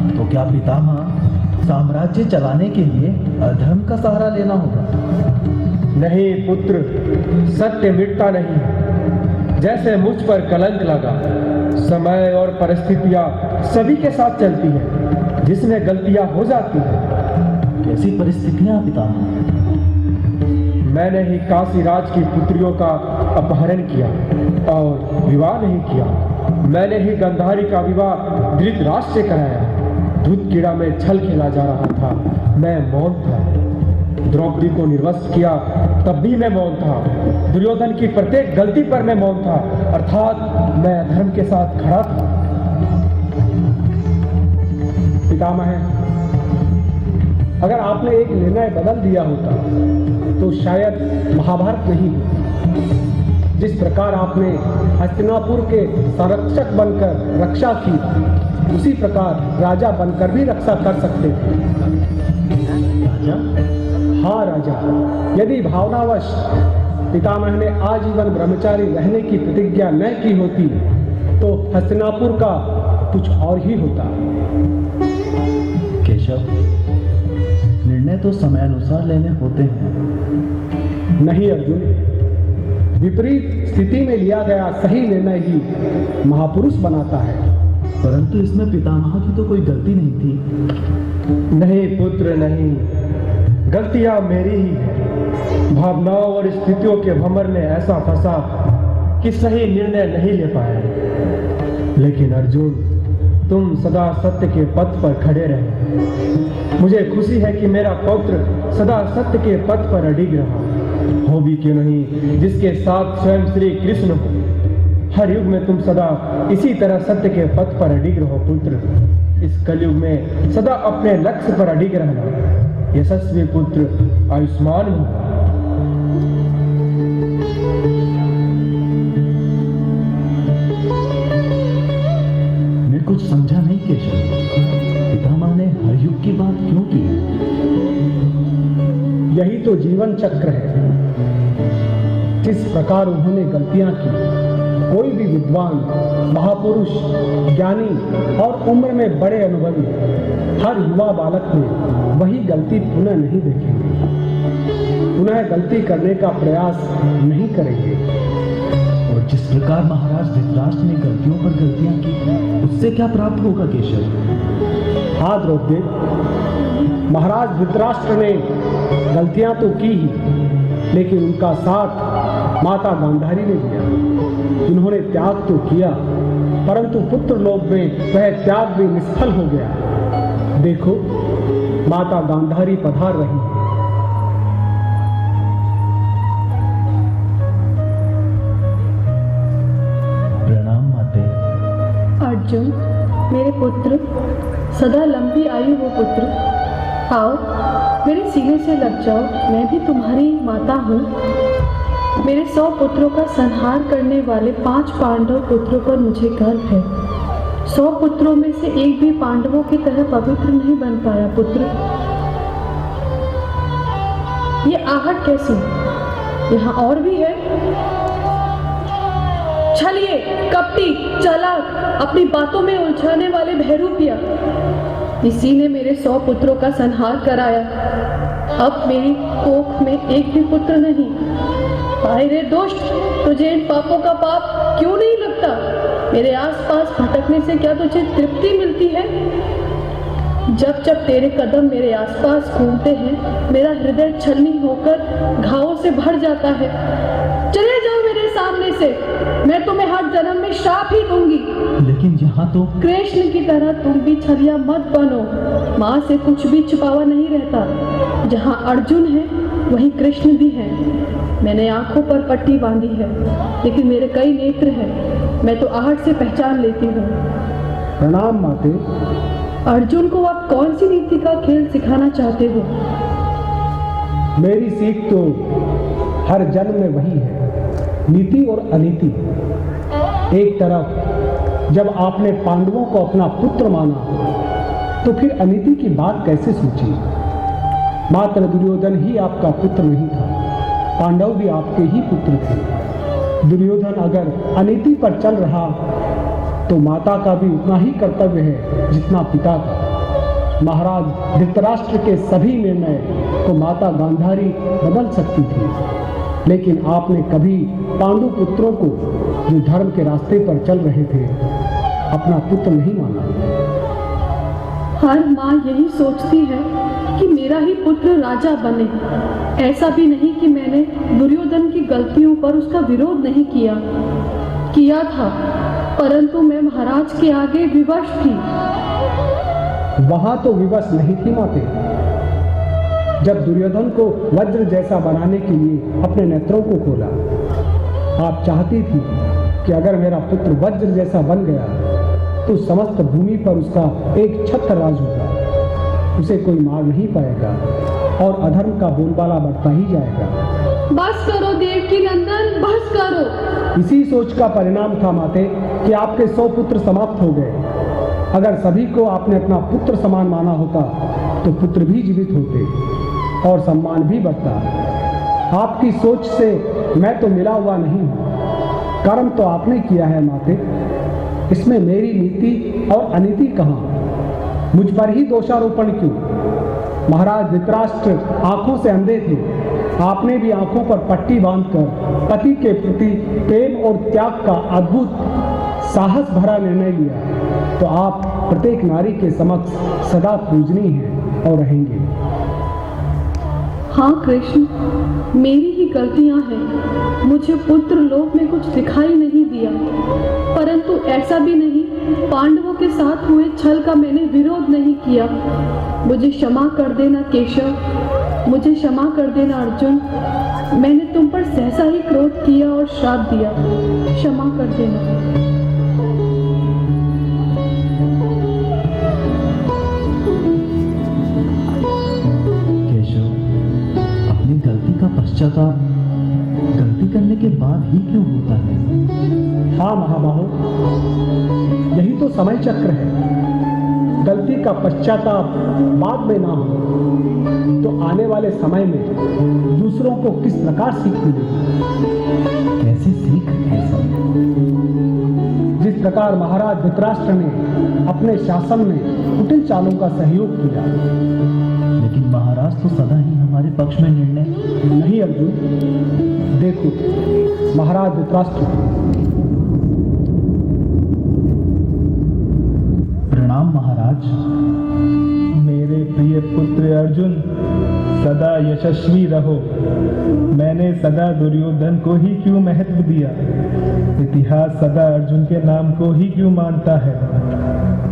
तो क्या पितामह साम्राज्य चलाने के लिए अधर्म का सहारा लेना होगा? नहीं पुत्र, सत्य मिटता नहीं है। जैसे मुझ पर कलंक लगा, समय और परिस्थितियां सभी के साथ चलती हैं, जिसमें गलतियां हो जाती हैं। कैसी परिस्थितियां पितामह? मैंने ही काशीराज की पुत्रियों का अपहरण किया और विवाह नहीं किया। मैंने ही गंधारी का विवाह धृतराष्ट्र से कराया। दूध कीड़ा में छल खेला जा रहा था, मैं मौन था। द्रौपदी को निर्वस्त्र किया, तब भी मैं मौन था। दुर्योधन की प्रत्येक गलती पर मैं मौन था, अर्थात मैं अधर्म के साथ खड़ा था। पितामह, अगर आपने एक निर्णय बदल दिया होता तो शायद महाभारत नहीं होती। जिस प्रकार आपने हस्तिनापुर के संरक्षक बनकर रक्षा की, उसी प्रकार राजा बनकर भी रक्षा कर सकते थे। राजा? हाँ राजा, यदि भावनावश पितामह ने आजीवन ब्रह्मचारी रहने की प्रतिज्ञा न की होती तो हस्तिनापुर का कुछ और ही होता। केशव, निर्णय तो समयानुसार लेने होते हैं। नहीं अर्जुन, विपरीत स्थिति में लिया गया सही निर्णय ही महापुरुष बनाता है। परंतु इसमें पितामह की तो कोई गलती नहीं थी। नहीं पुत्र नहीं, गलतियां मेरी ही है। भावनाओं और स्थितियों के भंवर में ऐसा फंसा कि सही निर्णय नहीं ले पाया। लेकिन अर्जुन, तुम सदा सत्य के पथ पर खड़े रहे। मुझे खुशी है कि मेरा पौत्र सदा सत्य के पथ पर अडिग रहा। हो भी क्यों नहीं, जिसके साथ स्वयं श्री कृष्ण हो। हर युग में तुम सदा इसी तरह सत्य के पथ पर अडिग रहो पुत्र। इस कलयुग में सदा अपने लक्ष्य पर अडिग रहना। यशस्वी पुत्र आयुष्मान हो। मैं कुछ समझा नहीं केशव, पितामह ने हर युग की बात क्यों की? यही तो जीवन चक्र है। किस प्रकार उन्होंने गलतियां की, कोई भी विद्वान, महापुरुष, ज्ञानी और उम्र में बड़े अनुभवी हर युवा बालक में वही गलती पुनः नहीं देखेंगे, पुनः गलती करने का प्रयास नहीं करेंगे। और जिस प्रकार महाराज धृतराष्ट्र ने गलतियों पर गलतियां की, उससे क्या प्राप्त होगा केशव? हाँ द्रौपदी, महाराज धृतराष्ट्र ने गलतियां तो की ही, लेकिन उनका साथ माता गांधारी ने दिया। उन्होंने त्याग तो किया, परंतु पुत्र लोक में वह त्याग भी निष्फल हो गया। देखो, माता गांधारी पधार रही है। प्रणाम माते। अर्जुन, मेरे पुत्र, सदा लंबी आयु हो पुत्र। आओ, मेरे सीने से लग जाओ, मैं भी तुम्हारी माता हूँ। मेरे 100 पुत्रों का संहार करने वाले 5 पांडव पुत्रों पर मुझे गर्व है। 100 पुत्रों में से एक भी पांडवों की तरह पवित्र नहीं बन पाया पुत्र। ये आहट कैसी? यहाँ और भी है। छलिए, कपटी, चालाक, अपनी बातों में उलझाने वाले बहरूपिया, इसी ने मेरे 100 पुत्रों का संहार कराया। अब मेरी कोख में एक भी पुत्र नहीं। हाय रे दुष्ट, तुझे इन पापों का पाप क्यों नहीं लगता? मेरे आसपास भटकने से क्या तुझे तृप्ति मिलती है? जब जब तेरे कदम मेरे आसपास घूमते हैं, मेरा हृदय छलनी होकर घावों से भर जाता है। चले जाओ मेरे सामने से, मैं तुम्हें हर जन्म में श्राप ही दूंगी। लेकिन यहाँ तो कृष्ण की तरह तुम भी छलिया मत बनो। माँ से कुछ भी छुपावा नहीं रहता। जहाँ अर्जुन है वहीं कृष्ण भी है। मैंने आंखों पर पट्टी बांधी है, लेकिन मेरे कई नेत्र हैं। मैं तो आहट से पहचान लेती हूँ। प्रणाम माते। अर्जुन को आप कौन सी नीति का खेल सिखाना चाहते हो? मेरी सीख तो हर जन्म में वही है, नीति और अनीति। एक तरफ जब आपने पांडवों को अपना पुत्र माना, तो फिर अनीति की बात कैसे सोची? मात्र दुर्योधन ही आपका पुत्र नहीं था, पांडव भी आपके ही पुत्र थे। दुर्योधन अगर अनीति पर चल रहा तो माता का भी उतना ही कर्तव्य है जितना पिता का। महाराज धृतराष्ट्र के सभी निर्णय को माता गांधारी बदल सकती थी, लेकिन आपने कभी पांडु पुत्रों को, जो धर्म के रास्ते पर चल रहे थे, अपना पुत्र नहीं माना। हर माँ यही सोचती है कि मेरा ही पुत्र राजा बने। ऐसा भी नहीं कि मैंने दुर्योधन की गलतियों पर उसका विरोध नहीं किया था, परंतु मैं महाराज के आगे विवश थी। वहां तो विवश नहीं थी माते। जब दुर्योधन को वज्र जैसा बनाने के लिए अपने नेत्रों को खोला, आप चाहती थी कि अगर मेरा पुत्र वज्र जैसा बन गया तो समस्त भूमि पर उसका एक छत्र राज होगा, उसे कोई मार नहीं पाएगा और अधर्म का बोलबाला बढ़ता ही जाएगा। बस करो देवकी नंदन, बस करो। इसी सोच का परिणाम था माते कि आपके 100 पुत्र समाप्त हो गए। अगर सभी को आपने अपना पुत्र समान माना होता तो पुत्र भी जीवित होते और सम्मान भी बढ़ता। आपकी सोच से मैं तो मिला हुआ नहीं हूँ, कर्म तो आपने किया है माते। इसमें मेरी नीति और अनीति कहाँ? मुझ पर ही दोषारोपण क्यों? महाराज धृतराष्ट्र आंखों से अंधे थे, आपने भी आंखों पर पट्टी बांधकर पति के प्रति प्रेम और त्याग का अद्भुत साहस भरा निर्णय लिया, तो आप प्रत्येक नारी के समक्ष सदा पूजनीय हैं और रहेंगे। हाँ कृष्ण, मेरी ही गलतियां हैं। मुझे पुत्र लोक में कुछ दिखाई नहीं दिया, परंतु ऐसा भी नहीं पांडवों के साथ हुए छल का मैंने विरोध नहीं किया। मुझे क्षमा कर देना केशव, मुझे क्षमा कर देना अर्जुन। मैंने तुम पर सहसा ही क्रोध किया और श्राप दिया, क्षमा कर देना। पश्चाताप गलती करने के बाद ही क्यों होता है? हाँ महाबाहो, यही तो समय चक्र है। गलती का पश्चाताप बाद में ना हो तो आने वाले समय में दूसरों को किस प्रकार सीख मिलेगी? कैसे सीख? जिस प्रकार महाराज धृतराष्ट्र ने अपने शासन में कुटिल चालों का सहयोग किया। लेकिन महाराज तो सदा ही हमारे पक्ष में निर्णय। नहीं अर्जुन, देखो महाराज धृतराष्ट्र। प्रणाम महाराज। मेरे प्रिय पुत्र अर्जुन, सदा यशस्वी रहो। मैंने सदा दुर्योधन को ही क्यों महत्व दिया? इतिहास सदा अर्जुन के नाम को ही क्यों मानता है?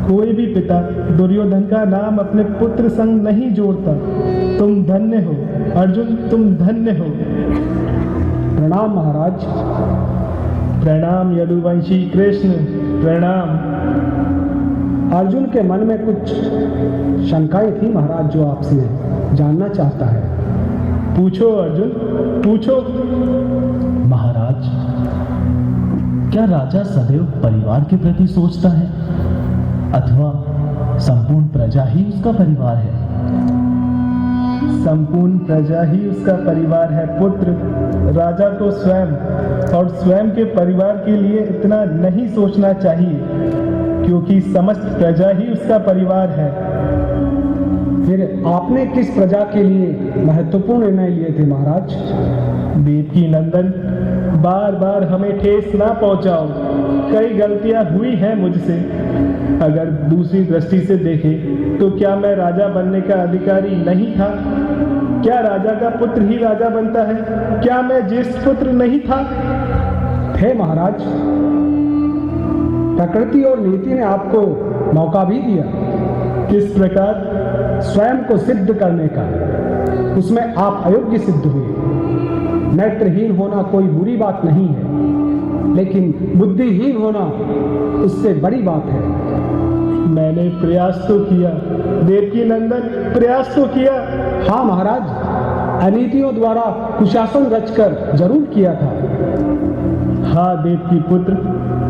कोई भी पिता दुर्योधन का नाम अपने पुत्र संग नहीं जोड़ता। तुम धन्य हो अर्जुन, तुम धन्य हो। प्रणाम महाराज। प्रणाम यदुवंशी कृष्ण, प्रणाम। अर्जुन के मन में कुछ शंकाएं थी महाराज, जो आपसे जानना चाहता है। पूछो अर्जुन, पूछो। महाराज, क्या राजा सदैव परिवार के प्रति सोचता है अथवा संपूर्ण प्रजा ही उसका परिवार है? संपूर्ण प्रजा ही उसका परिवार है पुत्र। राजा को स्वयं और स्वयं के परिवार के लिए इतना नहीं सोचना चाहिए, क्योंकि समस्त प्रजा ही उसका परिवार है। फिर आपने किस प्रजा के लिए महत्वपूर्ण निर्णय लिए थे महाराज? देवकी नंदन, बार बार हमें ठेस ना पहुंचाओ। कई गलतियां हुई हैं मुझसे। अगर दूसरी दृष्टि से देखें तो क्या मैं राजा बनने का अधिकारी नहीं था? क्या राजा का पुत्र ही राजा बनता है? क्या मैं ज्येष्ठ पुत्र नहीं था? थे महाराज। प्रकृति और नीति ने आपको मौका भी दिया। किस प्रकार? स्वयं को सिद्ध करने का। उसमें आप अयोग्य सिद्ध हुए। नेत्रहीन होना कोई बुरी बात नहीं है, लेकिन बुद्धिहीन होना उससे बड़ी बात है। मैंने प्रयास तो किया देवकी नंदन, प्रयास तो किया। हाँ महाराज, अनीतियों द्वारा कुशासन रचकर जरूर किया था। हाँ देवकी पुत्र,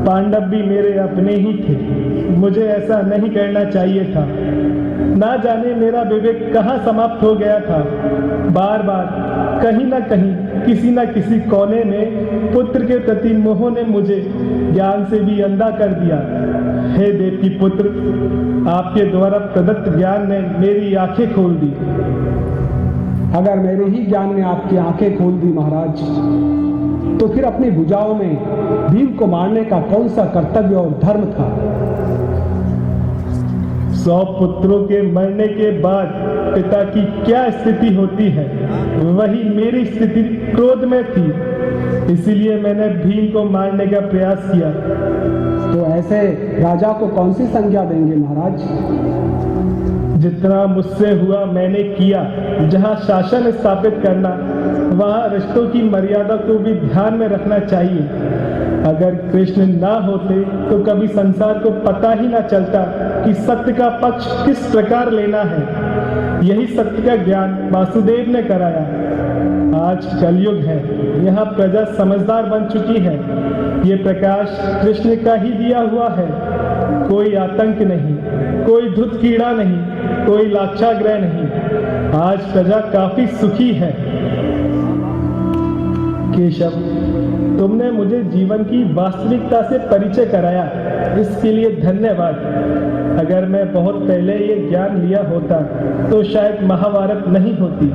पांडव भी मेरे अपने ही थे। मुझे ऐसा नहीं करना चाहिए था। ना जाने मेरा विवेक कहाँ समाप्त हो गया था। बार बार कहीं ना कहीं, किसी न किसी कोने में पुत्र के प्रति मोह ने मुझे ज्ञान से भी अंधा कर दिया। हे देवकी पुत्र, आपके द्वारा प्रदत्त ज्ञान ने मेरी आंखें खोल दी। अगर मेरे ही ज्ञान ने आपकी आंखें खोल दी महाराज, तो फिर अपनी भुजाओं में भीम को मारने का कौन सा कर्तव्य और धर्म था? 100 पुत्रों के मरने के बाद पिता की क्या स्थिति होती है, वही मेरी स्थिति क्रोध में थी। इसीलिए मैंने भीम को मारने का प्रयास किया। तो ऐसे राजा को कौन सी संज्ञा देंगे महाराज? जितना मुझसे हुआ मैंने किया। जहाँ शासन स्थापित करना, वहाँ रिश्तों की मर्यादा को भी ध्यान में रखना चाहिए। अगर कृष्ण ना होते तो कभी संसार को पता ही ना चलता कि सत्य का पक्ष किस प्रकार लेना है। यही सत्य का ज्ञान वासुदेव ने कराया। आज कलयुग है, यहाँ प्रजा समझदार बन चुकी है। ये प्रकाश कृष्ण का ही दिया हुआ है। कोई आतंक नहीं, कोई धुत कीड़ा नहीं, कोई लाक्षाग्रह नहीं। आज प्रजा काफी सुखी है। केशव, तुमने मुझे जीवन की वास्तविकता से परिचय कराया, इसके लिए धन्यवाद। अगर मैं बहुत पहले ये ज्ञान लिया होता तो शायद महाभारत नहीं होती।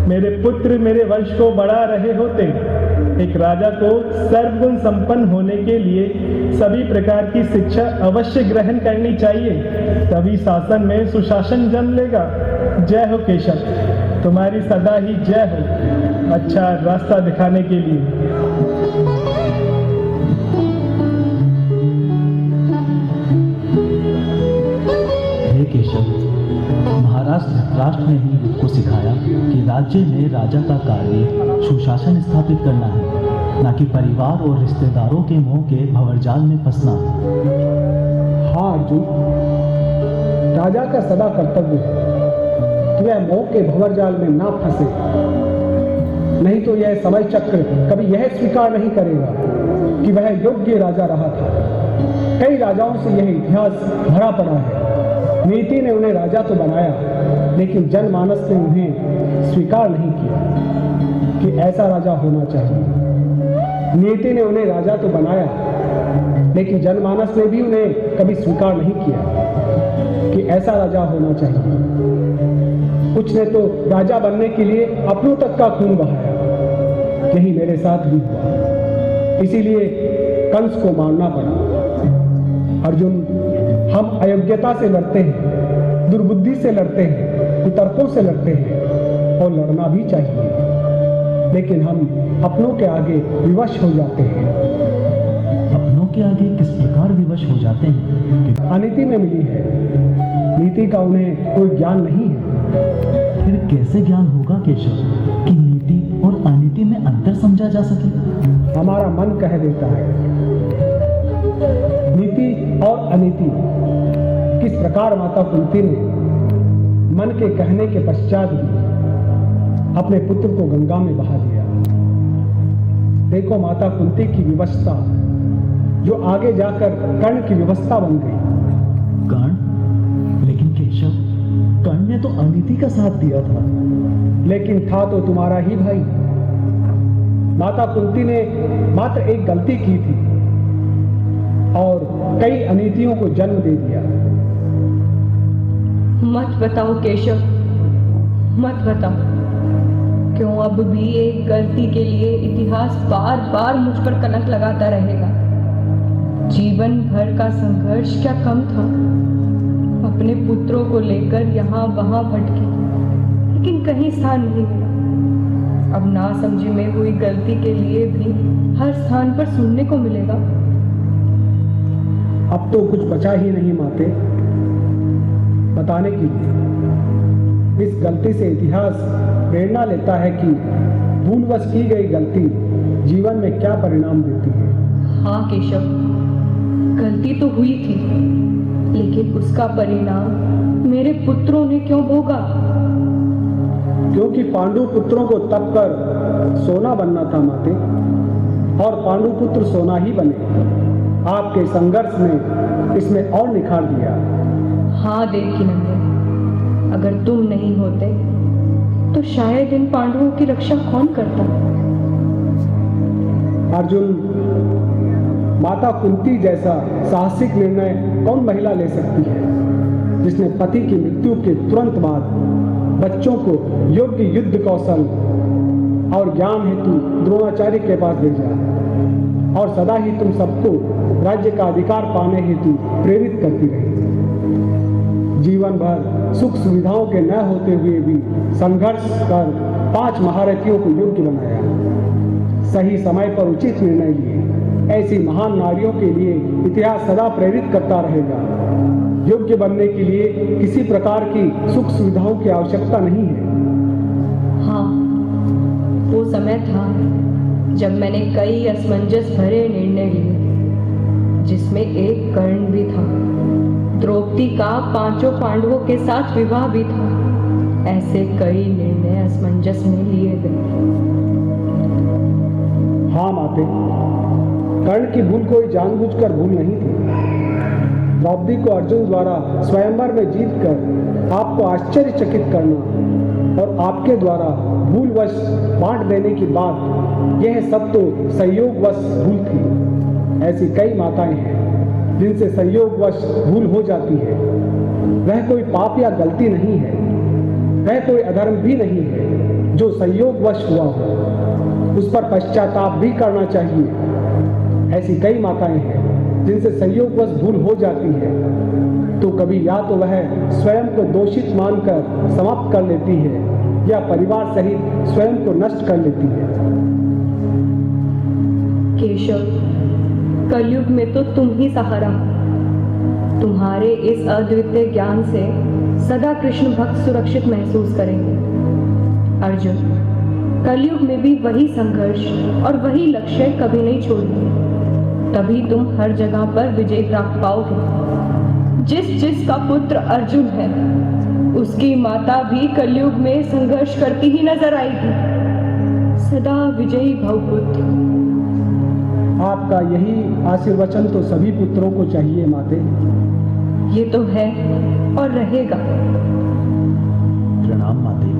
मेरे पुत्र मेरे वंश को बढ़ा रहे होते। एक राजा को सर्वगुण संपन्न होने के लिए सभी प्रकार की शिक्षा अवश्य ग्रहण करनी चाहिए, तभी शासन में सुशासन जन्म लेगा। जय हो केशव, तुम्हारी सदा ही जय हो, अच्छा रास्ता दिखाने के लिए। हे केशव, महाराज धृतराष्ट्र ने ही युद्ध को सिखाया कि राज्य में राजा का कार्य सुशासन स्थापित करना है, ना कि परिवार और रिश्तेदारों के मोह के भंवरजाल में फंसना। हाँ अर्जुन, राजा का सदा कर्तव्य है कि वह मोह के भंवरजाल में ना फंसे, नहीं तो यह समय चक्र कभी यह स्वीकार नहीं करेगा कि वह योग्य राजा रहा था। कई राजाओं से यह इतिहास भरा पड़ा है। नीति ने उन्हें राजा तो बनाया, लेकिन जनमानस ने उन्हें स्वीकार नहीं किया कि ऐसा राजा होना चाहिए। नीति ने उन्हें राजा तो बनाया, लेकिन जनमानस ने भी उन्हें कभी स्वीकार नहीं किया कि ऐसा राजा होना चाहिए। कुछ ने तो राजा बनने के लिए अपनों तक का खून बहाया। यही मेरे साथ भी हुआ, इसीलिए कंस को मारना पड़ा। अर्जुन, हम अयोग्यता से लड़ते हैं, दुर्बुद्धि से लड़ते हैं, कुतर्कों से लड़ते हैं, और लड़ना भी चाहिए, लेकिन हम अपनों के आगे विवश हो जाते हैं। अपनों के आगे किस प्रकार विवश हो जाते हैं? अनीति में मिली है, नीति का उन्हें कोई ज्ञान नहीं है। फिर कैसे ज्ञान होगा केशव कि नीति और अनीति में अंतर समझा जा सके? हमारा मन कह देता है। नीति और अनीति किस प्रकार माता कुंती ने मन के कहने के पश्चात भी अपने पुत्र को गंगा में बहा दिया। देखो माता कुंती की विवशता, जो आगे जाकर कर्ण की व्यवस्था बन गई। कर्ण? लेकिन केशव, कर्ण ने तो अनीति का साथ दिया था। लेकिन था तो तुम्हारा ही भाई। माता कुंती ने मात्र एक गलती की थी और कई अनीतियों को जन्म दे दिया। मत बताओ केशव, मत बताओ। क्यों अब भी एक गलती के लिए इतिहास बार बार मुझ पर कलंक लगाता रहेगा? जीवन भर का संघर्ष क्या कम था? अपने पुत्रों को लेकर यहाँ वहाँ भटके, लेकिन कहीं स्थान नहीं मिला। अब नासमझी में हुई गलती के लिए भी हर स्थान पर सुनने को मिलेगा। अब तो कुछ बचा ही नहीं माते बताने के लिए। इस गलती से इतिहास प्रेरणा लेता है कि भूलवश की गई गलती जीवन में क्या परिणाम देती है। हाँ केशव, गलती तो हुई थी, लेकिन उसका परिणाम मेरे पुत्रों ने क्यों भोगा? क्योंकि पांडु पुत्रों को तप कर सोना बनना था माते, और पांडु पुत्र सोना ही बने। आपके संघर्ष ने इसमें और निखार दिया। हाँ देवकीनंदन, अगर तुम नहीं होते तो शायद इन पांडवों की रक्षा कौन करता? अर्जुन, माता कुंती जैसा साहसिक निर्णय कौन महिला ले सकती है, जिसने पति की मृत्यु के तुरंत बाद बच्चों को योग्य युद्ध कौशल और ज्ञान हेतु द्रोणाचार्य के पास भेजा, और सदा ही तुम सबको राज्य का अधिकार पाने हेतु प्रेरित करती रही। जीवन भर सुख सुविधाओं के न होते हुए भी संघर्ष कर 5 महारथियों को योग्य बनाया। सही समय पर उचित निर्णय लिए ऐसी महान नारियों के लिए इतिहास सदा प्रेरित करता रहेगा। योग्य बनने के लिए किसी प्रकार की सुख सुविधाओं की आवश्यकता नहीं है। हाँ, वो समय था जब मैंने कई असमंजस भरे निर्णय लिए, जिसमें एक कर्ण भी था। द्रौपदी का 5 पांडवों के साथ विवाह भी था। ऐसे कई निर्णय असमंजस में लिए गए। हाँ माते, कर्ण की भूल कोई जानबूझकर भूल नहीं थी। द्रौपदी को अर्जुन द्वारा स्वयंवर में जीतकर आपको आश्चर्यचकित करना और आपके द्वारा भूलवश बांट देने की बात, यह सब तो संयोगवश भूल थी। ऐसी कई माताएं हैं जिनसे संयोगवश भूल हो जाती है। वह कोई पाप या गलती नहीं है, वह कोई अधर्म भी नहीं है जो संयोगवश हुआ हो। उस पर पश्चाताप भी करना चाहिए। ऐसी कई माताएं हैं जिनसे संयोगवश भूल हो जाती है, तो कभी या तो वह स्वयं को दोषित मानकर समाप्त कर लेती है, या परिवार सहित स्वयं को नष्ट कर लेती है। केशव, कलयुग में तो तुम ही सहारा हो। तुम्हारे इस अद्वितीय ज्ञान से सदा कृष्ण भक्त सुरक्षित महसूस करेंगे। अर्जुन, कलयुग में भी वही संघर्ष और वही लक्ष्य कभी नहीं छोड़ेंगे। तभी तुम हर जगह पर विजय प्राप्त पाओगे। जिसका पुत्र अर्जुन है, उसकी माता भी कलयुग में संघर्ष करती ही नजर आएगी। सदा विजयी भव पुत्र। आपका यही आशीर्वचन तो सभी पुत्रों को चाहिए माते। ये तो है और रहेगा। प्रणाम माते।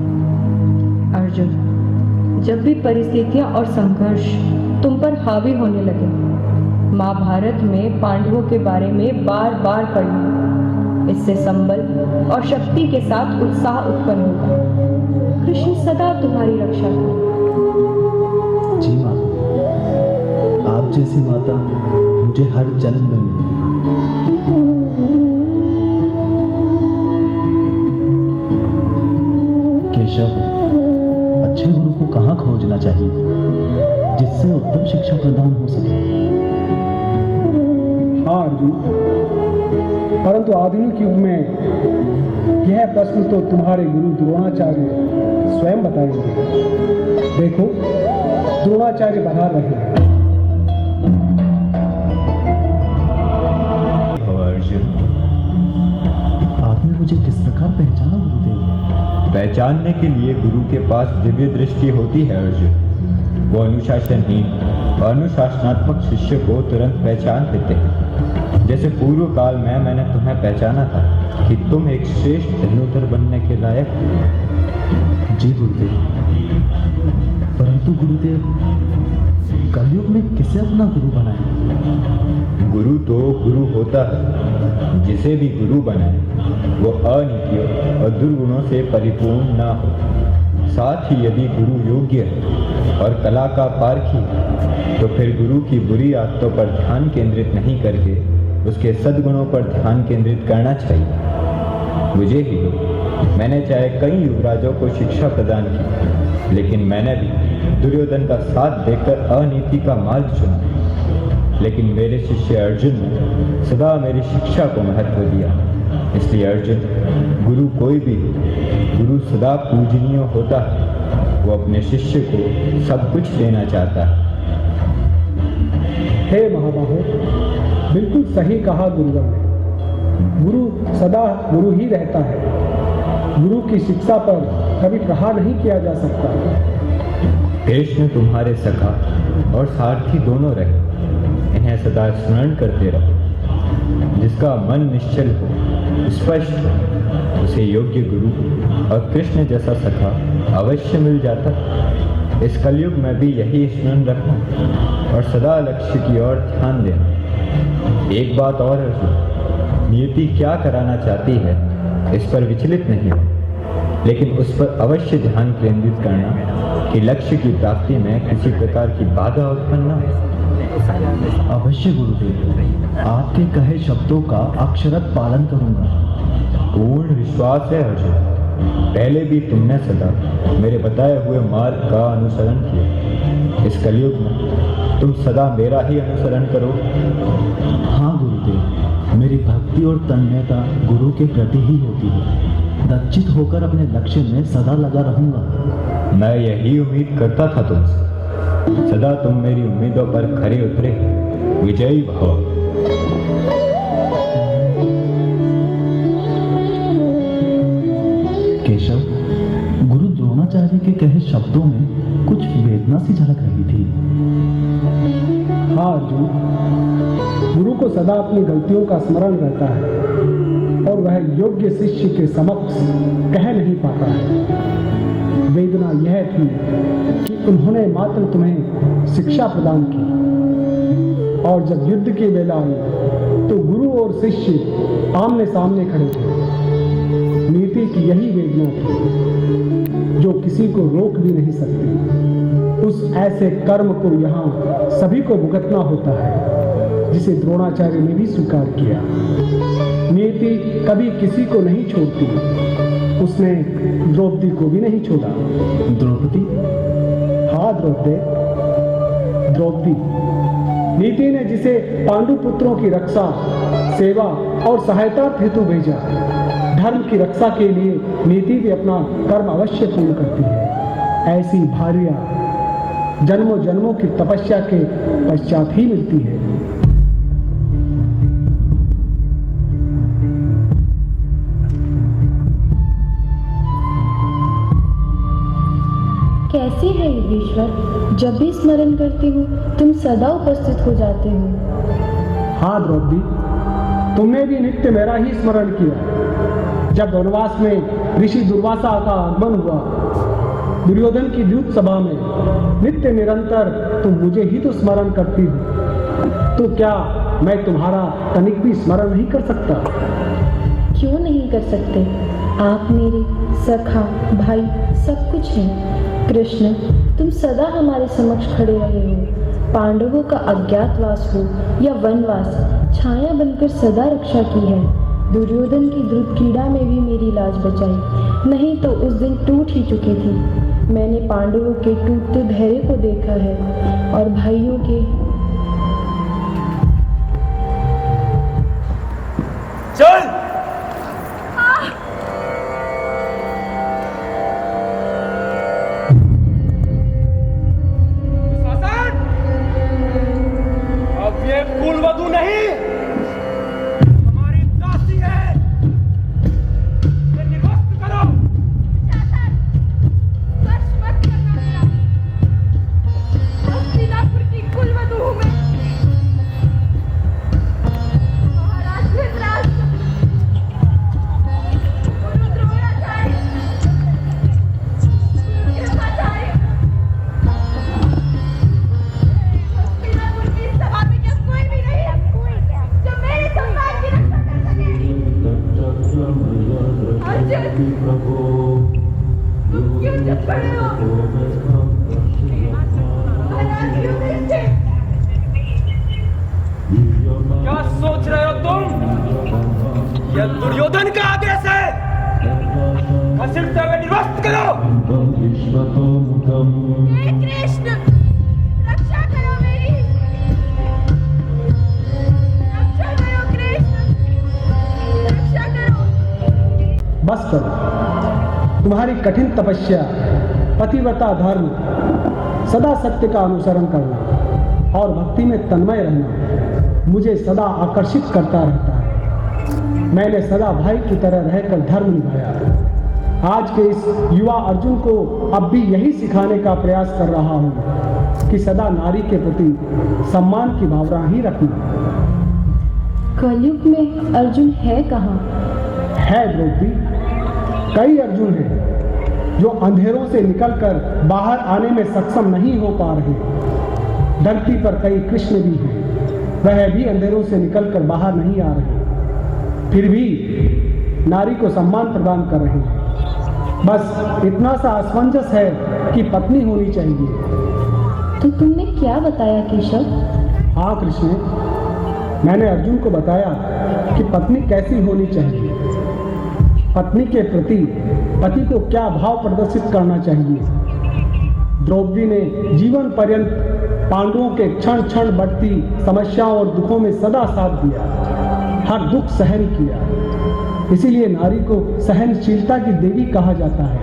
अर्जुन, जब भी परिस्थितियां और संघर्ष तुम पर हावी होने लगे, महाभारत में पांडवों के बारे में बार बार पढ़ना। इससे संबल और शक्ति के साथ उत्साह उत्पन्न होगा। कृष्ण सदा तुम्हारी रक्षा करें। जी माता, आप जैसी माता मुझे हर जन्म में मिले। केशव, अच्छे गुरु को कहाँ खोजना चाहिए जिससे उत्तम शिक्षा प्रदान हो सके? हाँ अर्जुन, परंतु आधुनिक युग में यह प्रश्न तो तुम्हारे गुरु द्रोणाचार्य स्वयं बताएंगे। देखो, द्रोणाचार्य बता रहे हैं। आपने मुझे किस प्रकार पहचाना गुरुदेव? पहचानने के लिए गुरु के पास दिव्य दृष्टि होती है अर्जुन। वो अनुशासनहीन और अनुशासनात्मक शिष्य को तुरंत पहचान लेते हैं। जैसे पूर्व काल में मैंने तुम्हें पहचाना था कि तुम एक श्रेष्ठ धनुधर बनने के लायक हो। जी गुरुदेव, परंतु गुरुदेव, कलयुग में किसे अपना गुरु बनाए? गुरु तो गुरु होता है। जिसे भी गुरु बनाए वो अनीतियों और दुर्गुणों से परिपूर्ण ना हो। साथ ही यदि गुरु योग्य है और कला का पारखी है, तो फिर गुरु की बुरी आदतों पर ध्यान केंद्रित नहीं करके उसके सद्गुणों पर ध्यान केंद्रित करना चाहिए। मुझे ही दो। मैंने चाहे कई युवराजों को शिक्षा प्रदान की, लेकिन मैंने भी दुर्योधन का साथ देकर अनीति का मार्ग चुना। लेकिन मेरे शिष्य अर्जुन ने सदा मेरी शिक्षा को महत्व दिया। इसलिए अर्जुन, गुरु कोई भी हो, गुरु सदा पूजनीय होता है। वो अपने शिष्य को सब कुछ देना चाहता है। हे महाबाहो, बिल्कुल सही कहा गुरुवर ने। गुरु सदा गुरु ही रहता है। गुरु की शिक्षा पर कभी प्रहार नहीं किया जा सकता। कृष्ण तुम्हारे सखा और सारथी दोनों रहे, इन्हें सदा स्मरण करते रहो। जिसका मन निश्चल हो, स्पष्ट हो, उसे योग्य गुरु और कृष्ण जैसा सखा अवश्य मिल जाता। इस कलयुग में भी यही स्मरण रखना और सदा लक्ष्य की ओर ध्यान देना। एक बात और अर्जुन, नियति क्या कराना चाहती है इस पर विचलित नहीं हो, लेकिन उस पर अवश्य ध्यान केंद्रित करना कि लक्ष्य की प्राप्ति में किसी प्रकार की बाधा उत्पन्न न हो। अवश्य गुरुदेव, आपके कहे शब्दों का अक्षरत पालन करूंगा। पूर्ण विश्वास है अर्जुन। पहले भी तुमने सदा मेरे बताए हुए मार्ग का अनुसरण किया। इस कलयुग में तुम सदा मेरा ही अनुसरण करो। हाँ गुरुदेव, मेरी भक्ति और तन्मयता गुरु के प्रति ही होती है। दक्षित होकर अपने लक्ष्य में सदा लगा रहूंगा। मैं यही उम्मीद करता था तुमसे। सदा तुम मेरी उम्मीदों पर खरे उतरे। विजयी भव। केशव, गुरु द्रोणाचार्य के कहे शब्दों में कुछ वेदना सी झलक रही थी। हाँ अर्जुन, गुरु को सदा अपनी गलतियों का स्मरण रहता है और वह योग्य शिष्य के समक्ष कह नहीं पाता है। वेदना यह थी कि उन्होंने मात्र तुम्हें शिक्षा प्रदान की और जब युद्ध की वेला आई तो गुरु और शिष्य आमने सामने खड़े थे। नीति की यही वेदना थी जो किसी को रोक भी नहीं सकती। उस ऐसे कर्म को यहाँ सभी को भुगतना होता है जिसे द्रोणाचार्य ने भी स्वीकार किया। नीति कभी किसी को नहीं छोड़ती। उसने द्रौपदी को भी नहीं छोड़ा। द्रौपदी? हाँ द्रौपदी। नीति ने जिसे पांडु पुत्रों की रक्षा, सेवा और सहायता हेतु भेजा, धर्म की रक्षा के लिए नीति भी अपना कर्म अवश्य पूर्ण करती है। ऐसी भार्या जन्मों जन्मों की तपस्या के पश्चात ही मिलती है। कैसी है युधिष्ठिर? जब भी स्मरण करती हूँ तुम सदा उपस्थित हो जाते हो। हाँ द्रौपदी, तुमने भी नित्य मेरा ही स्मरण किया। जब वनवास में ऋषि दुर्वासा का आगमन हुआ, दुर्योधन की द्यूत सभा में नित्य निरंतर तुम मुझे ही तो स्मरण करती हो, तो क्या मैं तुम्हारा तनिक भी स्मरण नहीं कर सकता? क्यों नहीं कर सकते? आप मेरे सखा, भाई सब कुछ हैं। कृष्ण, तुम सदा हमारे समक्ष खड़े रहे हो। पांडवों का अज्ञातवास हो या वनवास, छाया बनकर सदा रक्षा की है। दुर्योधन की द्रुत क्रीड़ा में भी मेरी लाज बचाई, नहीं तो उस दिन टूट ही चुकी थी। मैंने पांडवों के टूटते धैर्य को देखा है और भाइयों के चल अब ये कुलवधू नहीं, हमारी दासी है। ये निरस्त करो। स्पर्श मत करना मेरा। हस्तिनापुर की कुलवधू हूँ मैं। महाराज धृतराष्ट्र, गुरु द्रोणाचार्य, कृपाचार्य, हस्तिनापुर की सभा में क्या कोई भी नहीं है जो मेरे सम्मान की रक्षा कर सके? अर्जुन, तुम क्यों चुप खड़े हो? महाराज युधिष्ठिर, क्या सोच रहे हो तुम? यह दुर्योधन का आदेश है। विश्वतोमुखम् कृष्ण रक्षा करो मेरी, रक्षा करो कृष्ण, रक्षा करो। बस करो, तुम्हारी कठिन तपस्या, पतिव्रता धर्म, सदा सत्य का अनुसरण करना और भक्ति में तन्मय रहना मुझे सदा आकर्षित करता रहता है। मैंने सदा भाई की तरह रहकर धर्म निभाया। आज के इस युवा अर्जुन को अब भी यही सिखाने का प्रयास कर रहा हूँ कि सदा नारी के प्रति सम्मान की भावना ही रखना। कलयुग में अर्जुन है कहाँ? है द्रौपदी, कई अर्जुन हैं जो अंधेरों से निकलकर बाहर आने में सक्षम नहीं हो पा रहे। धरती पर कई कृष्ण भी हैं, वह भी अंधेरों से निकलकर बाहर नहीं आ रहे, फिर भी नारी को सम्मान प्रदान कर रहे हैं। बस इतना सा असमंजस है कि पत्नी होनी चाहिए। तो तुमने क्या बताया केशव? हाँ कृष्ण, मैंने अर्जुन को बताया कि पत्नी कैसी होनी चाहिए, पत्नी के प्रति पति को क्या भाव प्रदर्शित करना चाहिए। द्रौपदी ने जीवन पर्यंत पांडवों के क्षण क्षण बढ़ती समस्याओं और दुखों में सदा साथ दिया, हर दुख सहन किया। इसीलिए नारी को सहनशीलता की देवी कहा जाता है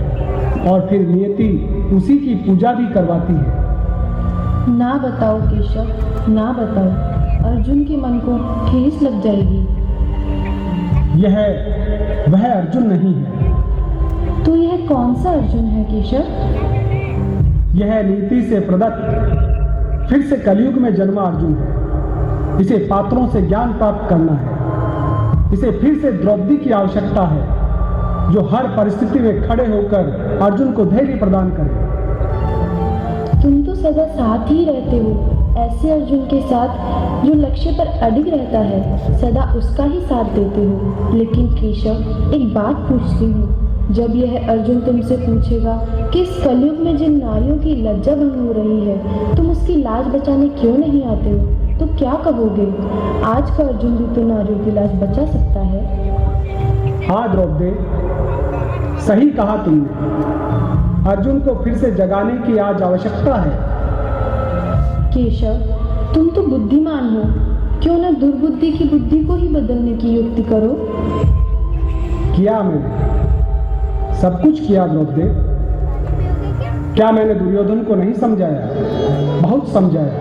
और फिर नियति उसी की पूजा भी करवाती है। ना बताओ केशव, ना बताओ, अर्जुन के मन को ठेस लग जाएगी। यह वह अर्जुन नहीं है। तो यह कौन सा अर्जुन है केशव? यह नीति से प्रदत्त फिर से कलयुग में जन्मा अर्जुन है। इसे पात्रों से ज्ञान प्राप्त करना है। इसे फिर से द्रौपदी की आवश्यकता है, जो हर परिस्थिति में खड़े होकर अर्जुन को धैर्य प्रदान करे। तुम तो सदा साथ ही रहते हो, ऐसे अर्जुन के साथ जो लक्ष्य पर अडिग रहता है, सदा उसका ही साथ देते हो। लेकिन केशव, एक बात पूछती हूँ, जब यह अर्जुन तुमसे पूछेगा कि इस कलयुग में जिन नारियों की लज्जा भंग हो रही है, तुम उसकी लाज बचाने क्यों नहीं आते हो, तो क्या कहोगे? आज का अर्जुन भी तो नारियों की लाज बचा सकता है। हाँ द्रौपदी, सही कहा तुमने। अर्जुन को फिर से जगाने की आज आवश्यकता है। केशव, तुम तो बुद्धिमान हो, क्यों न दुर्बुद्धि की बुद्धि को ही बदलने की युक्ति करो। किया मैंने, सब कुछ किया द्रौपदी। क्या मैंने दुर्योधन को नहीं समझाया? बहुत समझाया,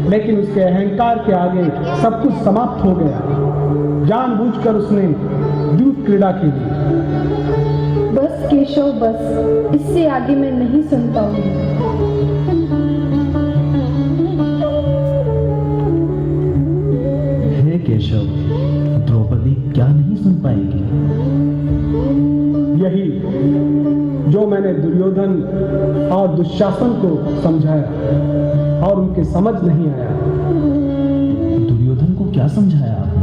लेकिन उसके अहंकार के आगे सब कुछ समाप्त हो गया। जानबूझकर उसने दूत क्रीड़ा खेली। बस केशव, बस, इससे आगे मैं नहीं सुन पाऊंगी। हे केशव, द्रौपदी क्या नहीं सुन पाएगी? यही जो मैंने दुर्योधन और दुशासन को समझाया और उनके समझ नहीं आया। दुर्योधन को क्या समझाया आपने?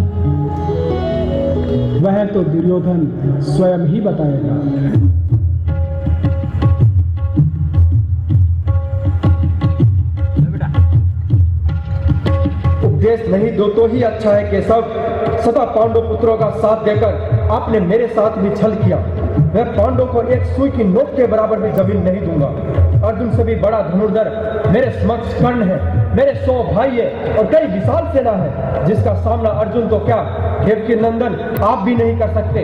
वह तो दुर्योधन स्वयं ही बताएगा। उपदेश नहीं दो तो ही अच्छा है केशव। सदा पांडव पुत्रों का साथ देकर आपने मेरे साथ भी छल किया। मैं पांडव को एक सुई की नोक के बराबर भी जमीन नहीं दूंगा। अर्जुन से भी बड़ा धनुर्धर मेरे समक्ष कर्ण है, मेरे 100 भाई है और कई विशाल सेना है, जिसका सामना अर्जुन तो क्या देवकी नंदन आप भी नहीं कर सकते।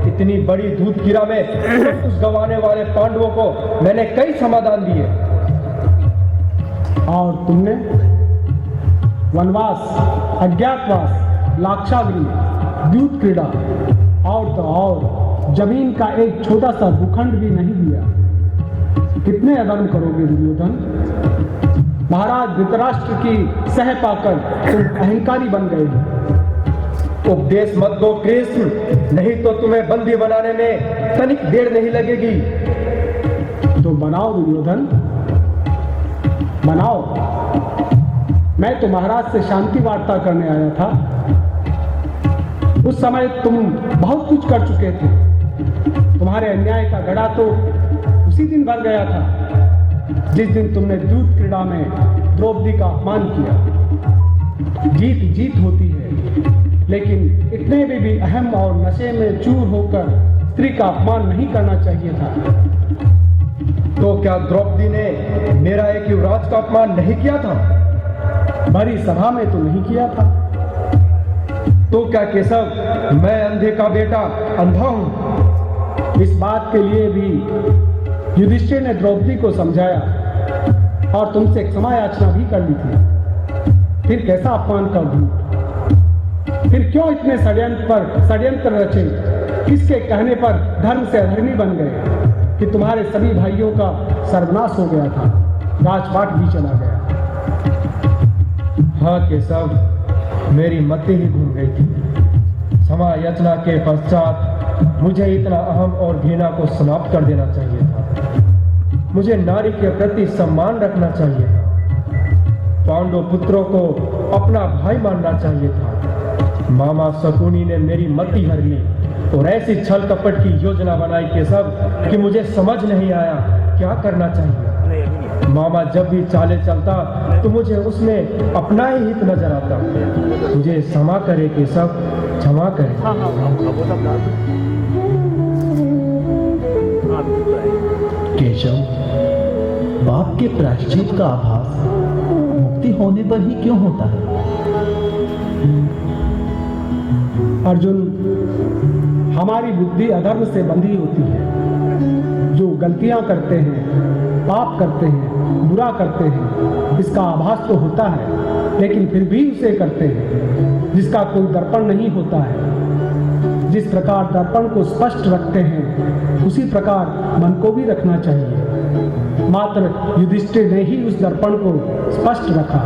इतनी बड़ी दूध कीड़ा में सब कुछ गंवाने वाले पांडवों को मैंने कई समाधान दिए। और तुमने वनवास, अज्ञातवास, लाक्षागृह, दूत क्रीड़ा और तो और जमीन का एक छोटा सा भूखंड भी नहीं दिया। कितने अधर्म करोगे दुर्योधन? महाराज धृतराष्ट्र की सह पाकर तुम अहंकारी बन गए हो। उपदेश मत दो कृष्ण, नहीं तो तुम्हें बंदी बनाने में तनिक देर नहीं लगेगी। तो बनाओ दुर्योधन, बनाओ। मैं तो महाराज से शांति वार्ता करने आया था। उस समय तुम बहुत कुछ कर चुके थे। तुम्हारे अन्याय का घड़ा तो उसी दिन भर गया था, जिस दिन तुमने दूत क्रीड़ा में द्रौपदी का अपमान किया। जीत जीत होती है, लेकिन इतने में भी अहम और नशे में चूर होकर स्त्री का अपमान नहीं करना चाहिए था। तो क्या द्रौपदी ने मेरा एक युवराज का अपमान नहीं किया था? बड़ी सभा में तो नहीं किया था। तो क्या केशव, मैं अंधे का बेटा अंधा हूं? इस बात के लिए भी युधिष्ठिर ने द्रौपदी को समझाया और तुमसे क्षमा याचना भी कर ली थी। फिर कैसा अपमान कर दी? फिर क्यों इतने षड्यंत्र रचे? किसके कहने पर धर्म से अधर्मी बन गए कि तुम्हारे सभी भाइयों का सर्वनाश हो गया था, राजपाट भी चला गया। हाँ केशव, मेरी मति ही घूम गई थी। क्षमा याचना के पश्चात मुझे इतना अहम और घृणा को समाप्त कर देना चाहिए था। मुझे नारी के प्रति सम्मान रखना चाहिए था। पांडव पुत्रों को अपना भाई मानना चाहिए था। मामा शकुनी ने मेरी मति हर ली और ऐसी छल कपट की योजना बनाई केशव कि मुझे समझ नहीं आया क्या करना चाहिए। मामा जब भी चाले चलता तो मुझे उसमें अपना ही हित नजर आता। मुझे क्षमा करे केशव, क्षमा करे। केशव, पाप के प्रायश्चित का आभास मुक्ति होने पर ही क्यों होता है? अर्जुन, हमारी बुद्धि अधर्म से बंधी होती है। जो गलतियां करते हैं, पाप करते हैं, बुरा करते हैं, इसका आभास तो होता है, लेकिन फिर भी उसे करते हैं। जिसका कोई दर्पण नहीं होता है। जिस प्रकार दर्पण को स्पष्ट रखते हैं, उसी प्रकार मन को भी रखना चाहिए। मात्र युधिष्ठिर ने ही उस दर्पण को स्पष्ट रखा।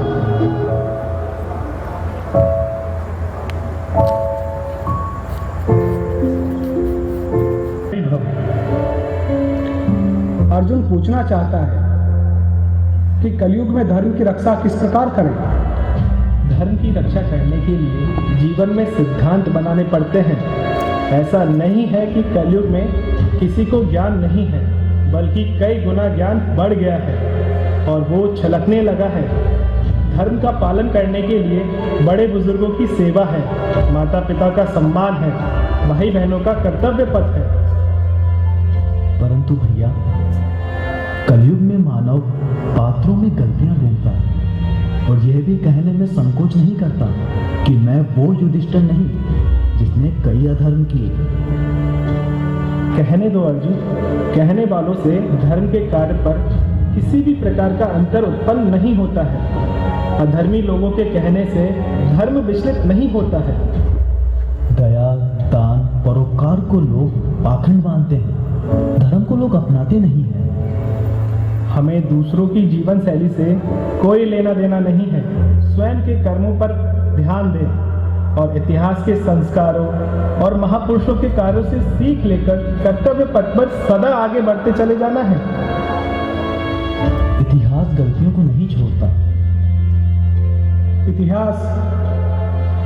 अर्जुन पूछना चाहता है कि कलयुग में धर्म की रक्षा किस प्रकार करें? धर्म की रक्षा करने के लिए जीवन में सिद्धांत बनाने पड़ते हैं। ऐसा नहीं है कि कलयुग में किसी को ज्ञान नहीं है, बल्कि कई गुना ज्ञान बढ़ गया है और वो छलकने लगा है। धर्म का पालन करने के लिए बड़े बुजुर्गों की सेवा है, माता पिता का सम्मान है, भाई बहनों का कर्तव्य पथ है। परंतु भैया, कलयुग में मानव पात्रों में गलतियां ढूंढता है और यह भी कहने में संकोच नहीं करता कि मैं वो युधिष्ठिर नहीं जिसने कई अधर्म किए। कहने दो अर्जुन, कहने वालों से धर्म के कार्य पर किसी भी प्रकार का अंतर उत्पन्न नहीं होता है। अधर्मी लोगों के कहने से धर्म विचलित नहीं होता है। दया, दान, परोपकार को लोग पाखंड मानते हैं, धर्म को लोग अपनाते नहीं हैं। हमें दूसरों की जीवन शैली से कोई लेना देना नहीं है। स्वयं के कर्मों पर ध्यान दें और इतिहास के संस्कारों और महापुरुषों के कार्यों से सीख लेकर कर्तव्य पथ पर सदा आगे बढ़ते चले जाना है। इतिहास गलतियों को नहीं छोड़ता। इतिहास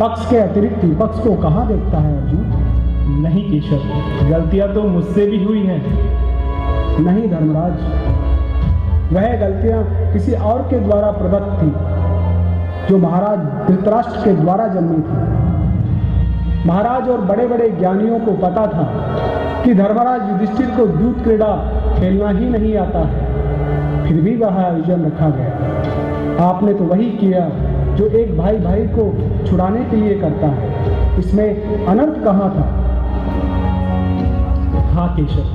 पक्ष के अतिरिक्त विपक्ष को कहाँ देखता है अर्जुन? नहीं केशव, गलतियां तो मुझसे भी हुई हैं। नहीं धर्मराज, वह गलतियां किसी और के द्वारा प्रदत्त थी, जो महाराज धृतराष्ट्र के द्वारा जन्मी थी। महाराज और बड़े बड़े ज्ञानियों को पता था कि धर्मराज युधिष्ठिर को दूत क्रीड़ा खेलना ही नहीं आता है, फिर भी वह आयोजन रखा गया। आपने तो वही किया जो एक भाई भाई को छुड़ाने के लिए करता है। इसमें अनर्थ कहाँ था? हाँ केशव,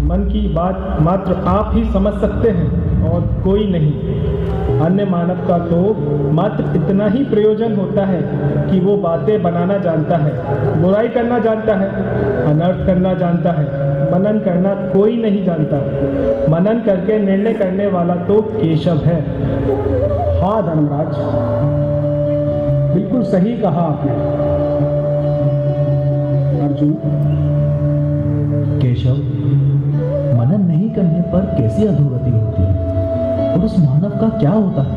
मन की बात मात्र आप ही समझ सकते हैं और कोई नहीं। अन्य मानव का तो मात्र इतना ही प्रयोजन होता है कि वो बातें बनाना जानता है, बुराई करना जानता है, अनर्थ करना जानता है। मनन करना कोई नहीं जानता। मनन करके निर्णय करने वाला तो केशव है। हाँ धर्मराज, बिल्कुल सही कहा आपने। अर्जुन, केशव, मनन नहीं करने पर कैसी अधोगति होती है और उस मानव का क्या होता है?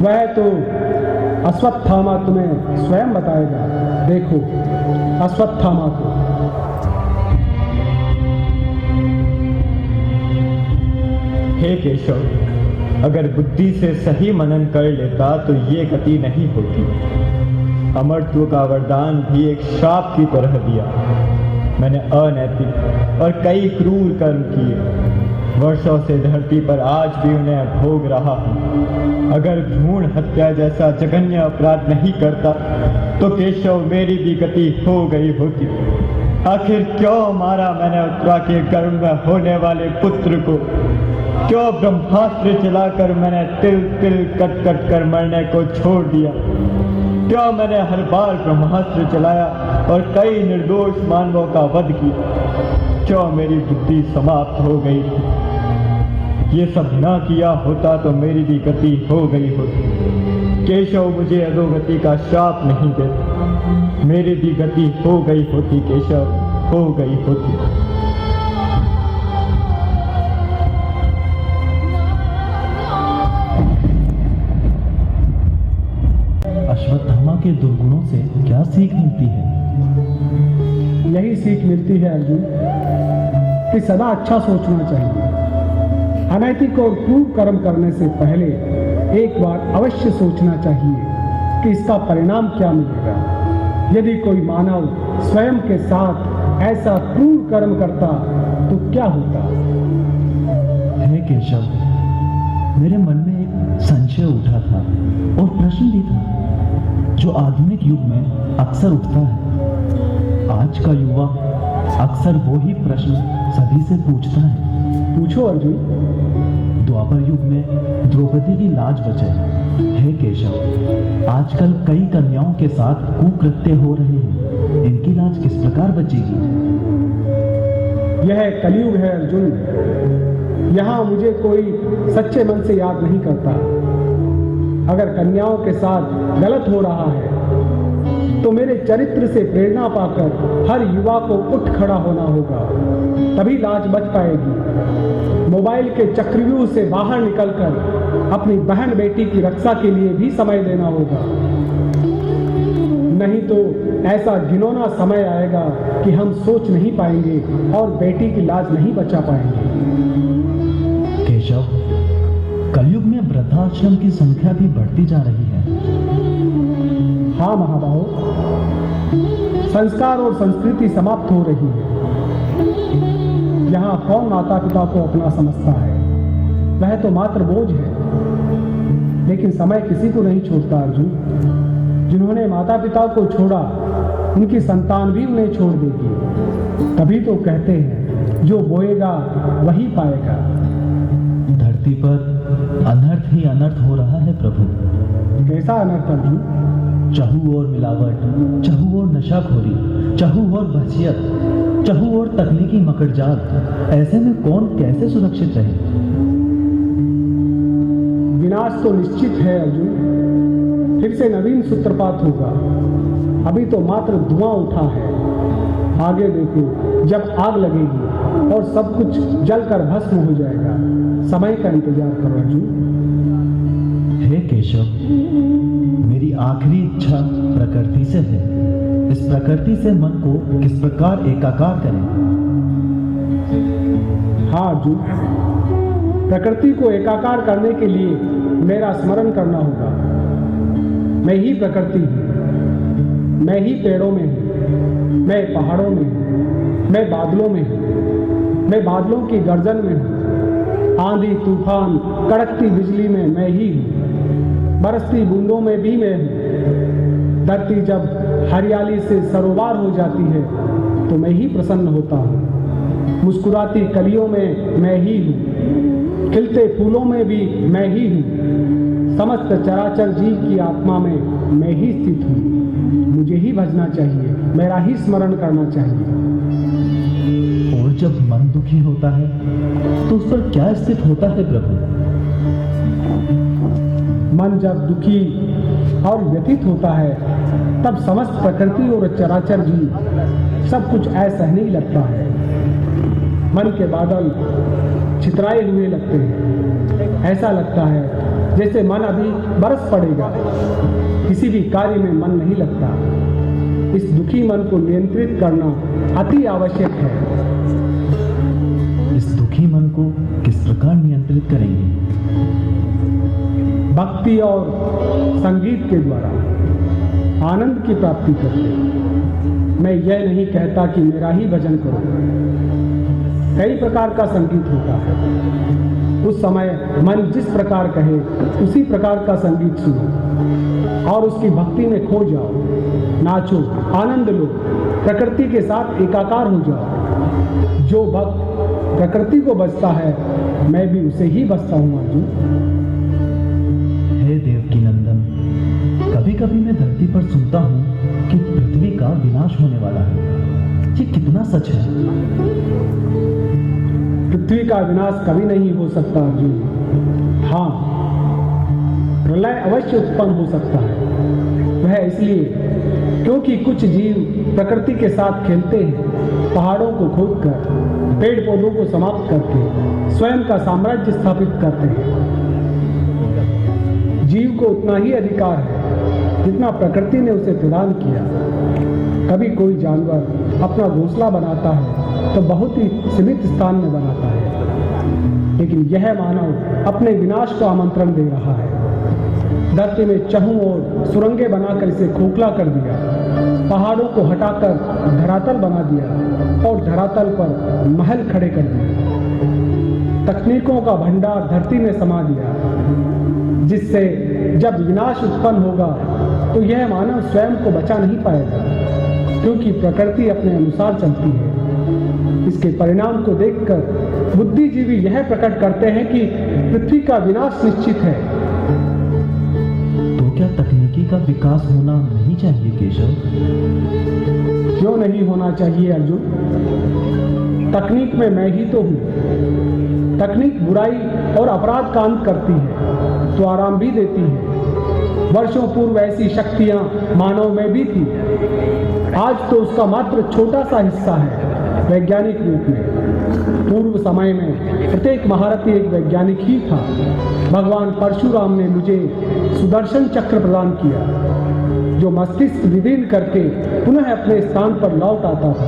वह तो अश्वत्थामा तुम्हें स्वयं बताएगा। देखो अश्वत्थामा को। हे केशव, अगर बुद्धि से सही मनन कर लेता तो ये गति नहीं होती। अमरत्व का वरदान भी एक श्राप की तरह दिया। मैंने अनैतिक और कई क्रूर कर्म किए। वर्षों से धरती पर आज भी उन्हें भोग रहा हूँ। अगर भ्रूण हत्या जैसा जघन्य अपराध नहीं करता तो केशव मेरी भी गति हो गई होती। आखिर क्यों मारा मैंने उत्तरा के गर्भ में होने वाले पुत्र को? क्यों ब्रह्मास्त्र चलाकर मैंने तिल तिल कट कट कर मरने को छोड़ दिया? क्यों मैंने हर बार ब्रह्मास्त्र चलाया और कई निर्दोष मानवों का वध किया? क्यों मेरी बुद्धि समाप्त हो गई थी? ये सब ना किया होता तो मेरी भी गति हो गई होती। केशव मुझे अधोगति का श्राप नहीं देता। मेरी भी गति हो गई होती केशव, हो गई होती। अश्वत्थामा के दुर्गुणों से क्या सीख मिलती है? यही सीख मिलती है अर्जुन कि सदा अच्छा सोचना चाहिए। अनैतिक और क्रूर कर्म करने से पहले एक बार अवश्य सोचना चाहिए कि इसका परिणाम क्या मिलेगा। यदि कोई मानव स्वयं के साथ ऐसा क्रूर कर्म करता तो क्या होता? हे केशव, मेरे मन में एक संशय उठा था और प्रश्न भी था जो आधुनिक युग में अक्सर उठता है। आज का युवा अक्सर वो ही प्रश्न सभी से पूछता है। पूछो अर्जुन। द्वापर युग में द्रौपदी की लाज बचे। हे केशव, आजकल कई कन्याओं के साथ कुकृत्य हो रहे हैं। इनकी लाज किस प्रकार बचेगी? यह कलयुग है अर्जुन। यहाँ मुझे कोई सच्चे मन से याद नहीं करता। अगर कन्याओं के साथ गलत हो रहा है तो मेरे चरित्र से प्रेरणा पाकर हर युवा को उठ खड़ा होना होगा, तभी लाज बच पाएगी। मोबाइल के चक्रव्यूह से बाहर निकलकर अपनी बहन बेटी की रक्षा के लिए भी समय देना होगा, नहीं तो ऐसा घिनौना समय आएगा कि हम सोच नहीं पाएंगे और बेटी की लाज नहीं बचा पाएंगे। केशव, कलयुग में वृद्धाश्रम की संख्या भी बढ़ती जा रही है। हाँ महाबाहो, संस्कार और संस्कृति समाप्त हो रही है। यहाँ कौन माता पिता को अपना समझता है? वह तो मात्र बोझ है। लेकिन समय किसी को नहीं छोड़ता अर्जुन। जिन्होंने माता पिता को छोड़ा उनकी संतान भी उन्हें छोड़ देगी। तभी तो कहते हैं जो बोएगा वही पाएगा। धरती पर अनर्थ ही अनर्थ हो रहा है प्रभु। कैसा अनर्थ अर्जुन? चहु और मिलावट, चहु और नशाखोरी, चहु और वहशियत, चहु और तकनीकी मकड़जाल। ऐसे में कौन कैसे सुरक्षित रहे? विनाश तो निश्चित है अर्जुन। फिर से नवीन सूत्रपात होगा। अभी तो मात्र धुआं उठा है। आगे देखो, जब आग लगेगी और सब कुछ जलकर भस्म हो जाएगा। समय का इंतजार करो अर्जुन। हे केशव, मेरी आखिरी इच्छा प्रकृति से है। इस प्रकृति से मन को किस प्रकार एकाकार करें? हाँ अर्जुन, प्रकृति को एकाकार करने के लिए मेरा स्मरण करना होगा। मैं ही प्रकृति हूँ। मैं ही पेड़ों में हूँ, मैं पहाड़ों में हूँ, मैं बादलों में हूँ, मैं बादलों की गर्जन में हूँ, आंधी तूफान कड़कती बिजली में मैं ही हूँ, बरसती बूंदों में भी मैं हूँ। धरती जब हरियाली से सरोवर हो जाती है तो मैं ही प्रसन्न होता हूँ। मुस्कुराती कलियों में मैं ही हूँ, खिलते फूलों में भी मैं ही हूँ। समस्त चराचर जीव की आत्मा में मैं ही स्थित हूँ। मुझे ही भजना चाहिए, मेरा ही स्मरण करना चाहिए। और जब मन दुखी होता है तो उस पर क्या स्थित होता है प्रभु? मन जब दुखी और व्यथित होता है तब समस्त प्रकृति और चराचर जीव सब कुछ असहनीय लगता है। मन के बादल छितराए हुए लगते हैं। ऐसा लगता है जैसे मन अभी बरस पड़ेगा। किसी भी कार्य में मन नहीं लगता। इस दुखी मन को नियंत्रित करना अति आवश्यक है। इस दुखी मन को किस प्रकार नियंत्रित करेंगे? भक्ति और संगीत के द्वारा आनंद की प्राप्ति करके। मैं यह नहीं कहता कि मेरा ही भजन करो। कई प्रकार का संगीत होता है। उस समय मन जिस प्रकार कहे उसी प्रकार का संगीत सुनो और उसकी भक्ति में खो जाओ, नाचो, आनंद लो, प्रकृति के साथ एकाकार हो जाओ। जो भक्त प्रकृति को बसता है, मैं भी उसे ही बसता हूँ अर्जुन। हे देवकी नंदन, कभी कभी मैं धरती पर सुनता हूँ कि पृथ्वी का विनाश होने वाला है। ये कितना सच है? पृथ्वी का विनाश कभी नहीं हो सकता अर्जुन। हाँ, प्रलय अवश्य उत्पन्न हो सकता है। वह इसलिए क्योंकि कुछ जीव प्रकृति के साथ खेलते हैं, पहाड़ों को खोदकर, पेड़ पौधों को समाप्त करके स्वयं का साम्राज्य स्थापित करते हैं। जीव को उतना ही अधिकार है जितना प्रकृति ने उसे प्रदान किया। कभी कोई जानवर अपना घोंसला बनाता है तो बहुत ही सीमित स्थान में बनाता है, लेकिन यह मानव अपने विनाश को आमंत्रण दे रहा है। धरती में चहुं ओर सुरंगें बनाकर इसे खोखला कर दिया, पहाड़ों को हटाकर धरातल बना दिया और धरातल पर महल खड़े कर दिए। तकनीकों का भंडार धरती में समा दिया, जिससे जब विनाश उत्पन्न होगा तो यह मानव स्वयं को बचा नहीं पाएगा, क्योंकि प्रकृति अपने अनुसार चलती है। इसके परिणाम को देखकर बुद्धिजीवी यह प्रकट करते हैं कि पृथ्वी का विनाश निश्चित है। तो क्या तकनीकी का विकास होना नहीं चाहिए केशव? क्यों नहीं होना चाहिए अर्जुन? तकनीक में मैं ही तो हूँ। तकनीक बुराई और अपराध का अंत करती है तो आराम भी देती है। वर्षों पूर्व ऐसी शक्तियां मानव में भी थी, आज तो उसका मात्र छोटा सा हिस्सा है वैज्ञानिक रूप में। पूर्व समय में प्रत्येक महारथी एक वैज्ञानिक ही था। भगवान परशुराम ने मुझे सुदर्शन चक्र प्रदान किया, जो मस्तिष्क विलीन करके पुनः अपने स्थान पर लौट आता था।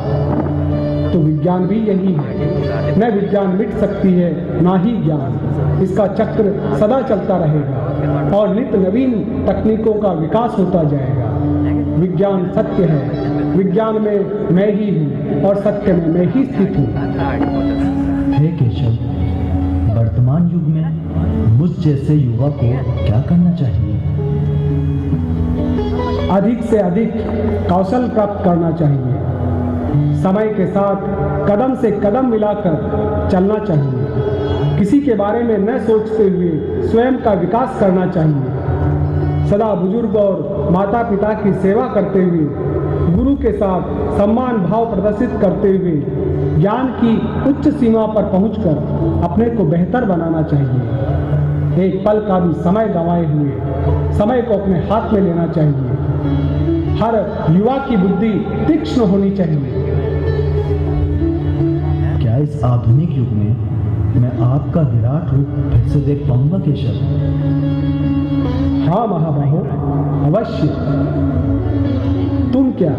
तो विज्ञान भी यही है, न विज्ञान मिट सकती है ना ही ज्ञान। इसका चक्र सदा चलता रहेगा और नित्य नवीन तकनीकों का विकास होता जाएगा। विज्ञान सत्य है, विज्ञान में मैं ही हूँ और सत्य में मैं ही स्थित हूँ। हे केशव, वर्तमान युग में मुझ जैसे युवा को क्या करना चाहिए? अधिक से अधिक कौशल प्राप्त करना चाहिए। समय के साथ कदम से कदम मिलाकर चलना चाहिए। किसी के बारे में न सोचते हुए स्वयं का विकास करना चाहिए। सदा बुजुर्ग और माता पिता की सेवा करते हुए, गुरु के साथ सम्मान भाव प्रदर्शित करते हुए, ज्ञान की उच्च सीमा पर पहुंचकर अपने को बेहतर बनाना चाहिए। एक पल का भी समय गंवाए हुए समय को अपने हाथ में लेना चाहिए। हर युवा की बुद्धि तीक्ष्ण होनी चाहिए। क्या इस आधुनिक युग में मैं आपका विराट रूप फिर से देख पाऊंगा केशव? हाँ महाबाहो, अवश्य। तुम क्या,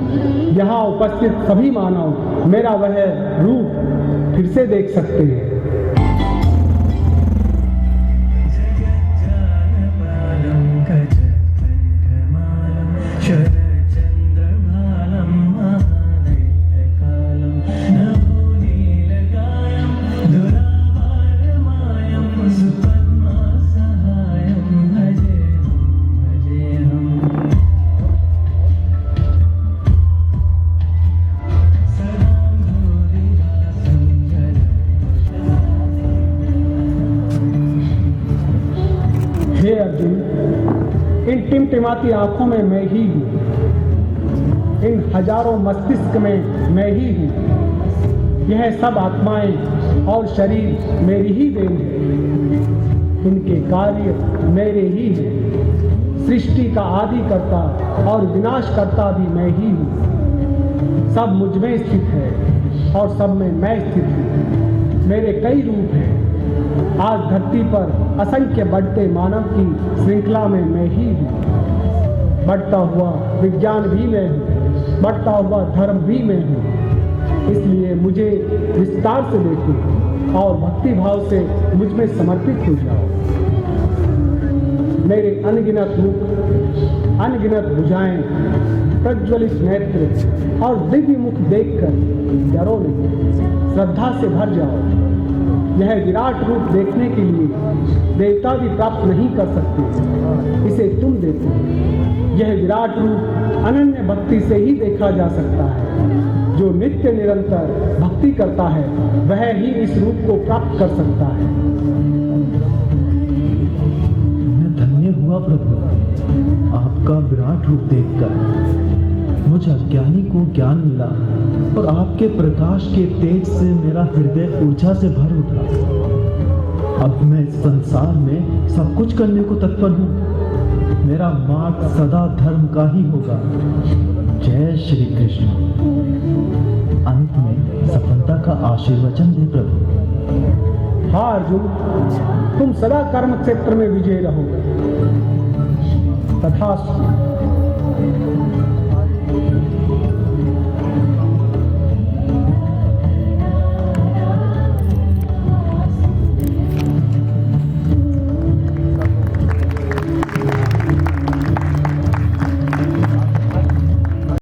यहाँ उपस्थित सभी मानव मेरा वह रूप फिर से देख सकते हैं। हे अर्जुन, इन टिमटिमाती आंखों में मैं ही हूँ, इन हजारों मस्तिष्क में मैं ही हूँ। यह सब आत्माएं और शरीर मेरी ही देन है। इनके कार्य मेरे ही हैं। सृष्टि का आदि करता और विनाश करता भी मैं ही हूँ। सब मुझ में स्थित है और सब में मैं स्थित हूँ। मेरे कई रूप हैं। आज धरती पर असंख्य बढ़ते मानव की श्रृंखला में मैं ही हूँ। बढ़ता हुआ विज्ञान भी मैं हूँ, बढ़ता हुआ धर्म भी मैं हूँ। इसलिए मुझे विस्तार से देखो और भक्ति भाव से मुझ में समर्पित हो जाओ। मेरे अनगिनत मुख, अनगिनत भुजाएं, प्रज्वलित नेत्र और दिव्य मुख देखकर डरो नहीं। श्रद्धा से भर जाओ। यह विराट रूप देखने के लिए देवता भी प्राप्त नहीं कर सकते, इसे तुम देते हो। यह विराट रूप अनन्य भक्ति से ही देखा जा सकता है। जो नित्य निरंतर भक्ति करता है वह ही इस रूप को प्राप्त कर सकता है। मैं धन्य हुआ प्रभु, आपका विराट रूप देखकर मुझ अज्ञानी को ज्ञान मिला और आपके प्रकाश के तेज से मेरा हृदय ऊर्जा से भर उठा। अब मैं इस संसार में सब कुछ करने को तत्पर हूँ। मेरा मार्ग सदा धर्म का ही होगा। जय श्री कृष्ण। अंत में सफलता का आशीर्वचन दे प्रभु। हाँ अर्जुन, तुम सदा कर्म क्षेत्र में विजयी रहोगे। तथास्तु।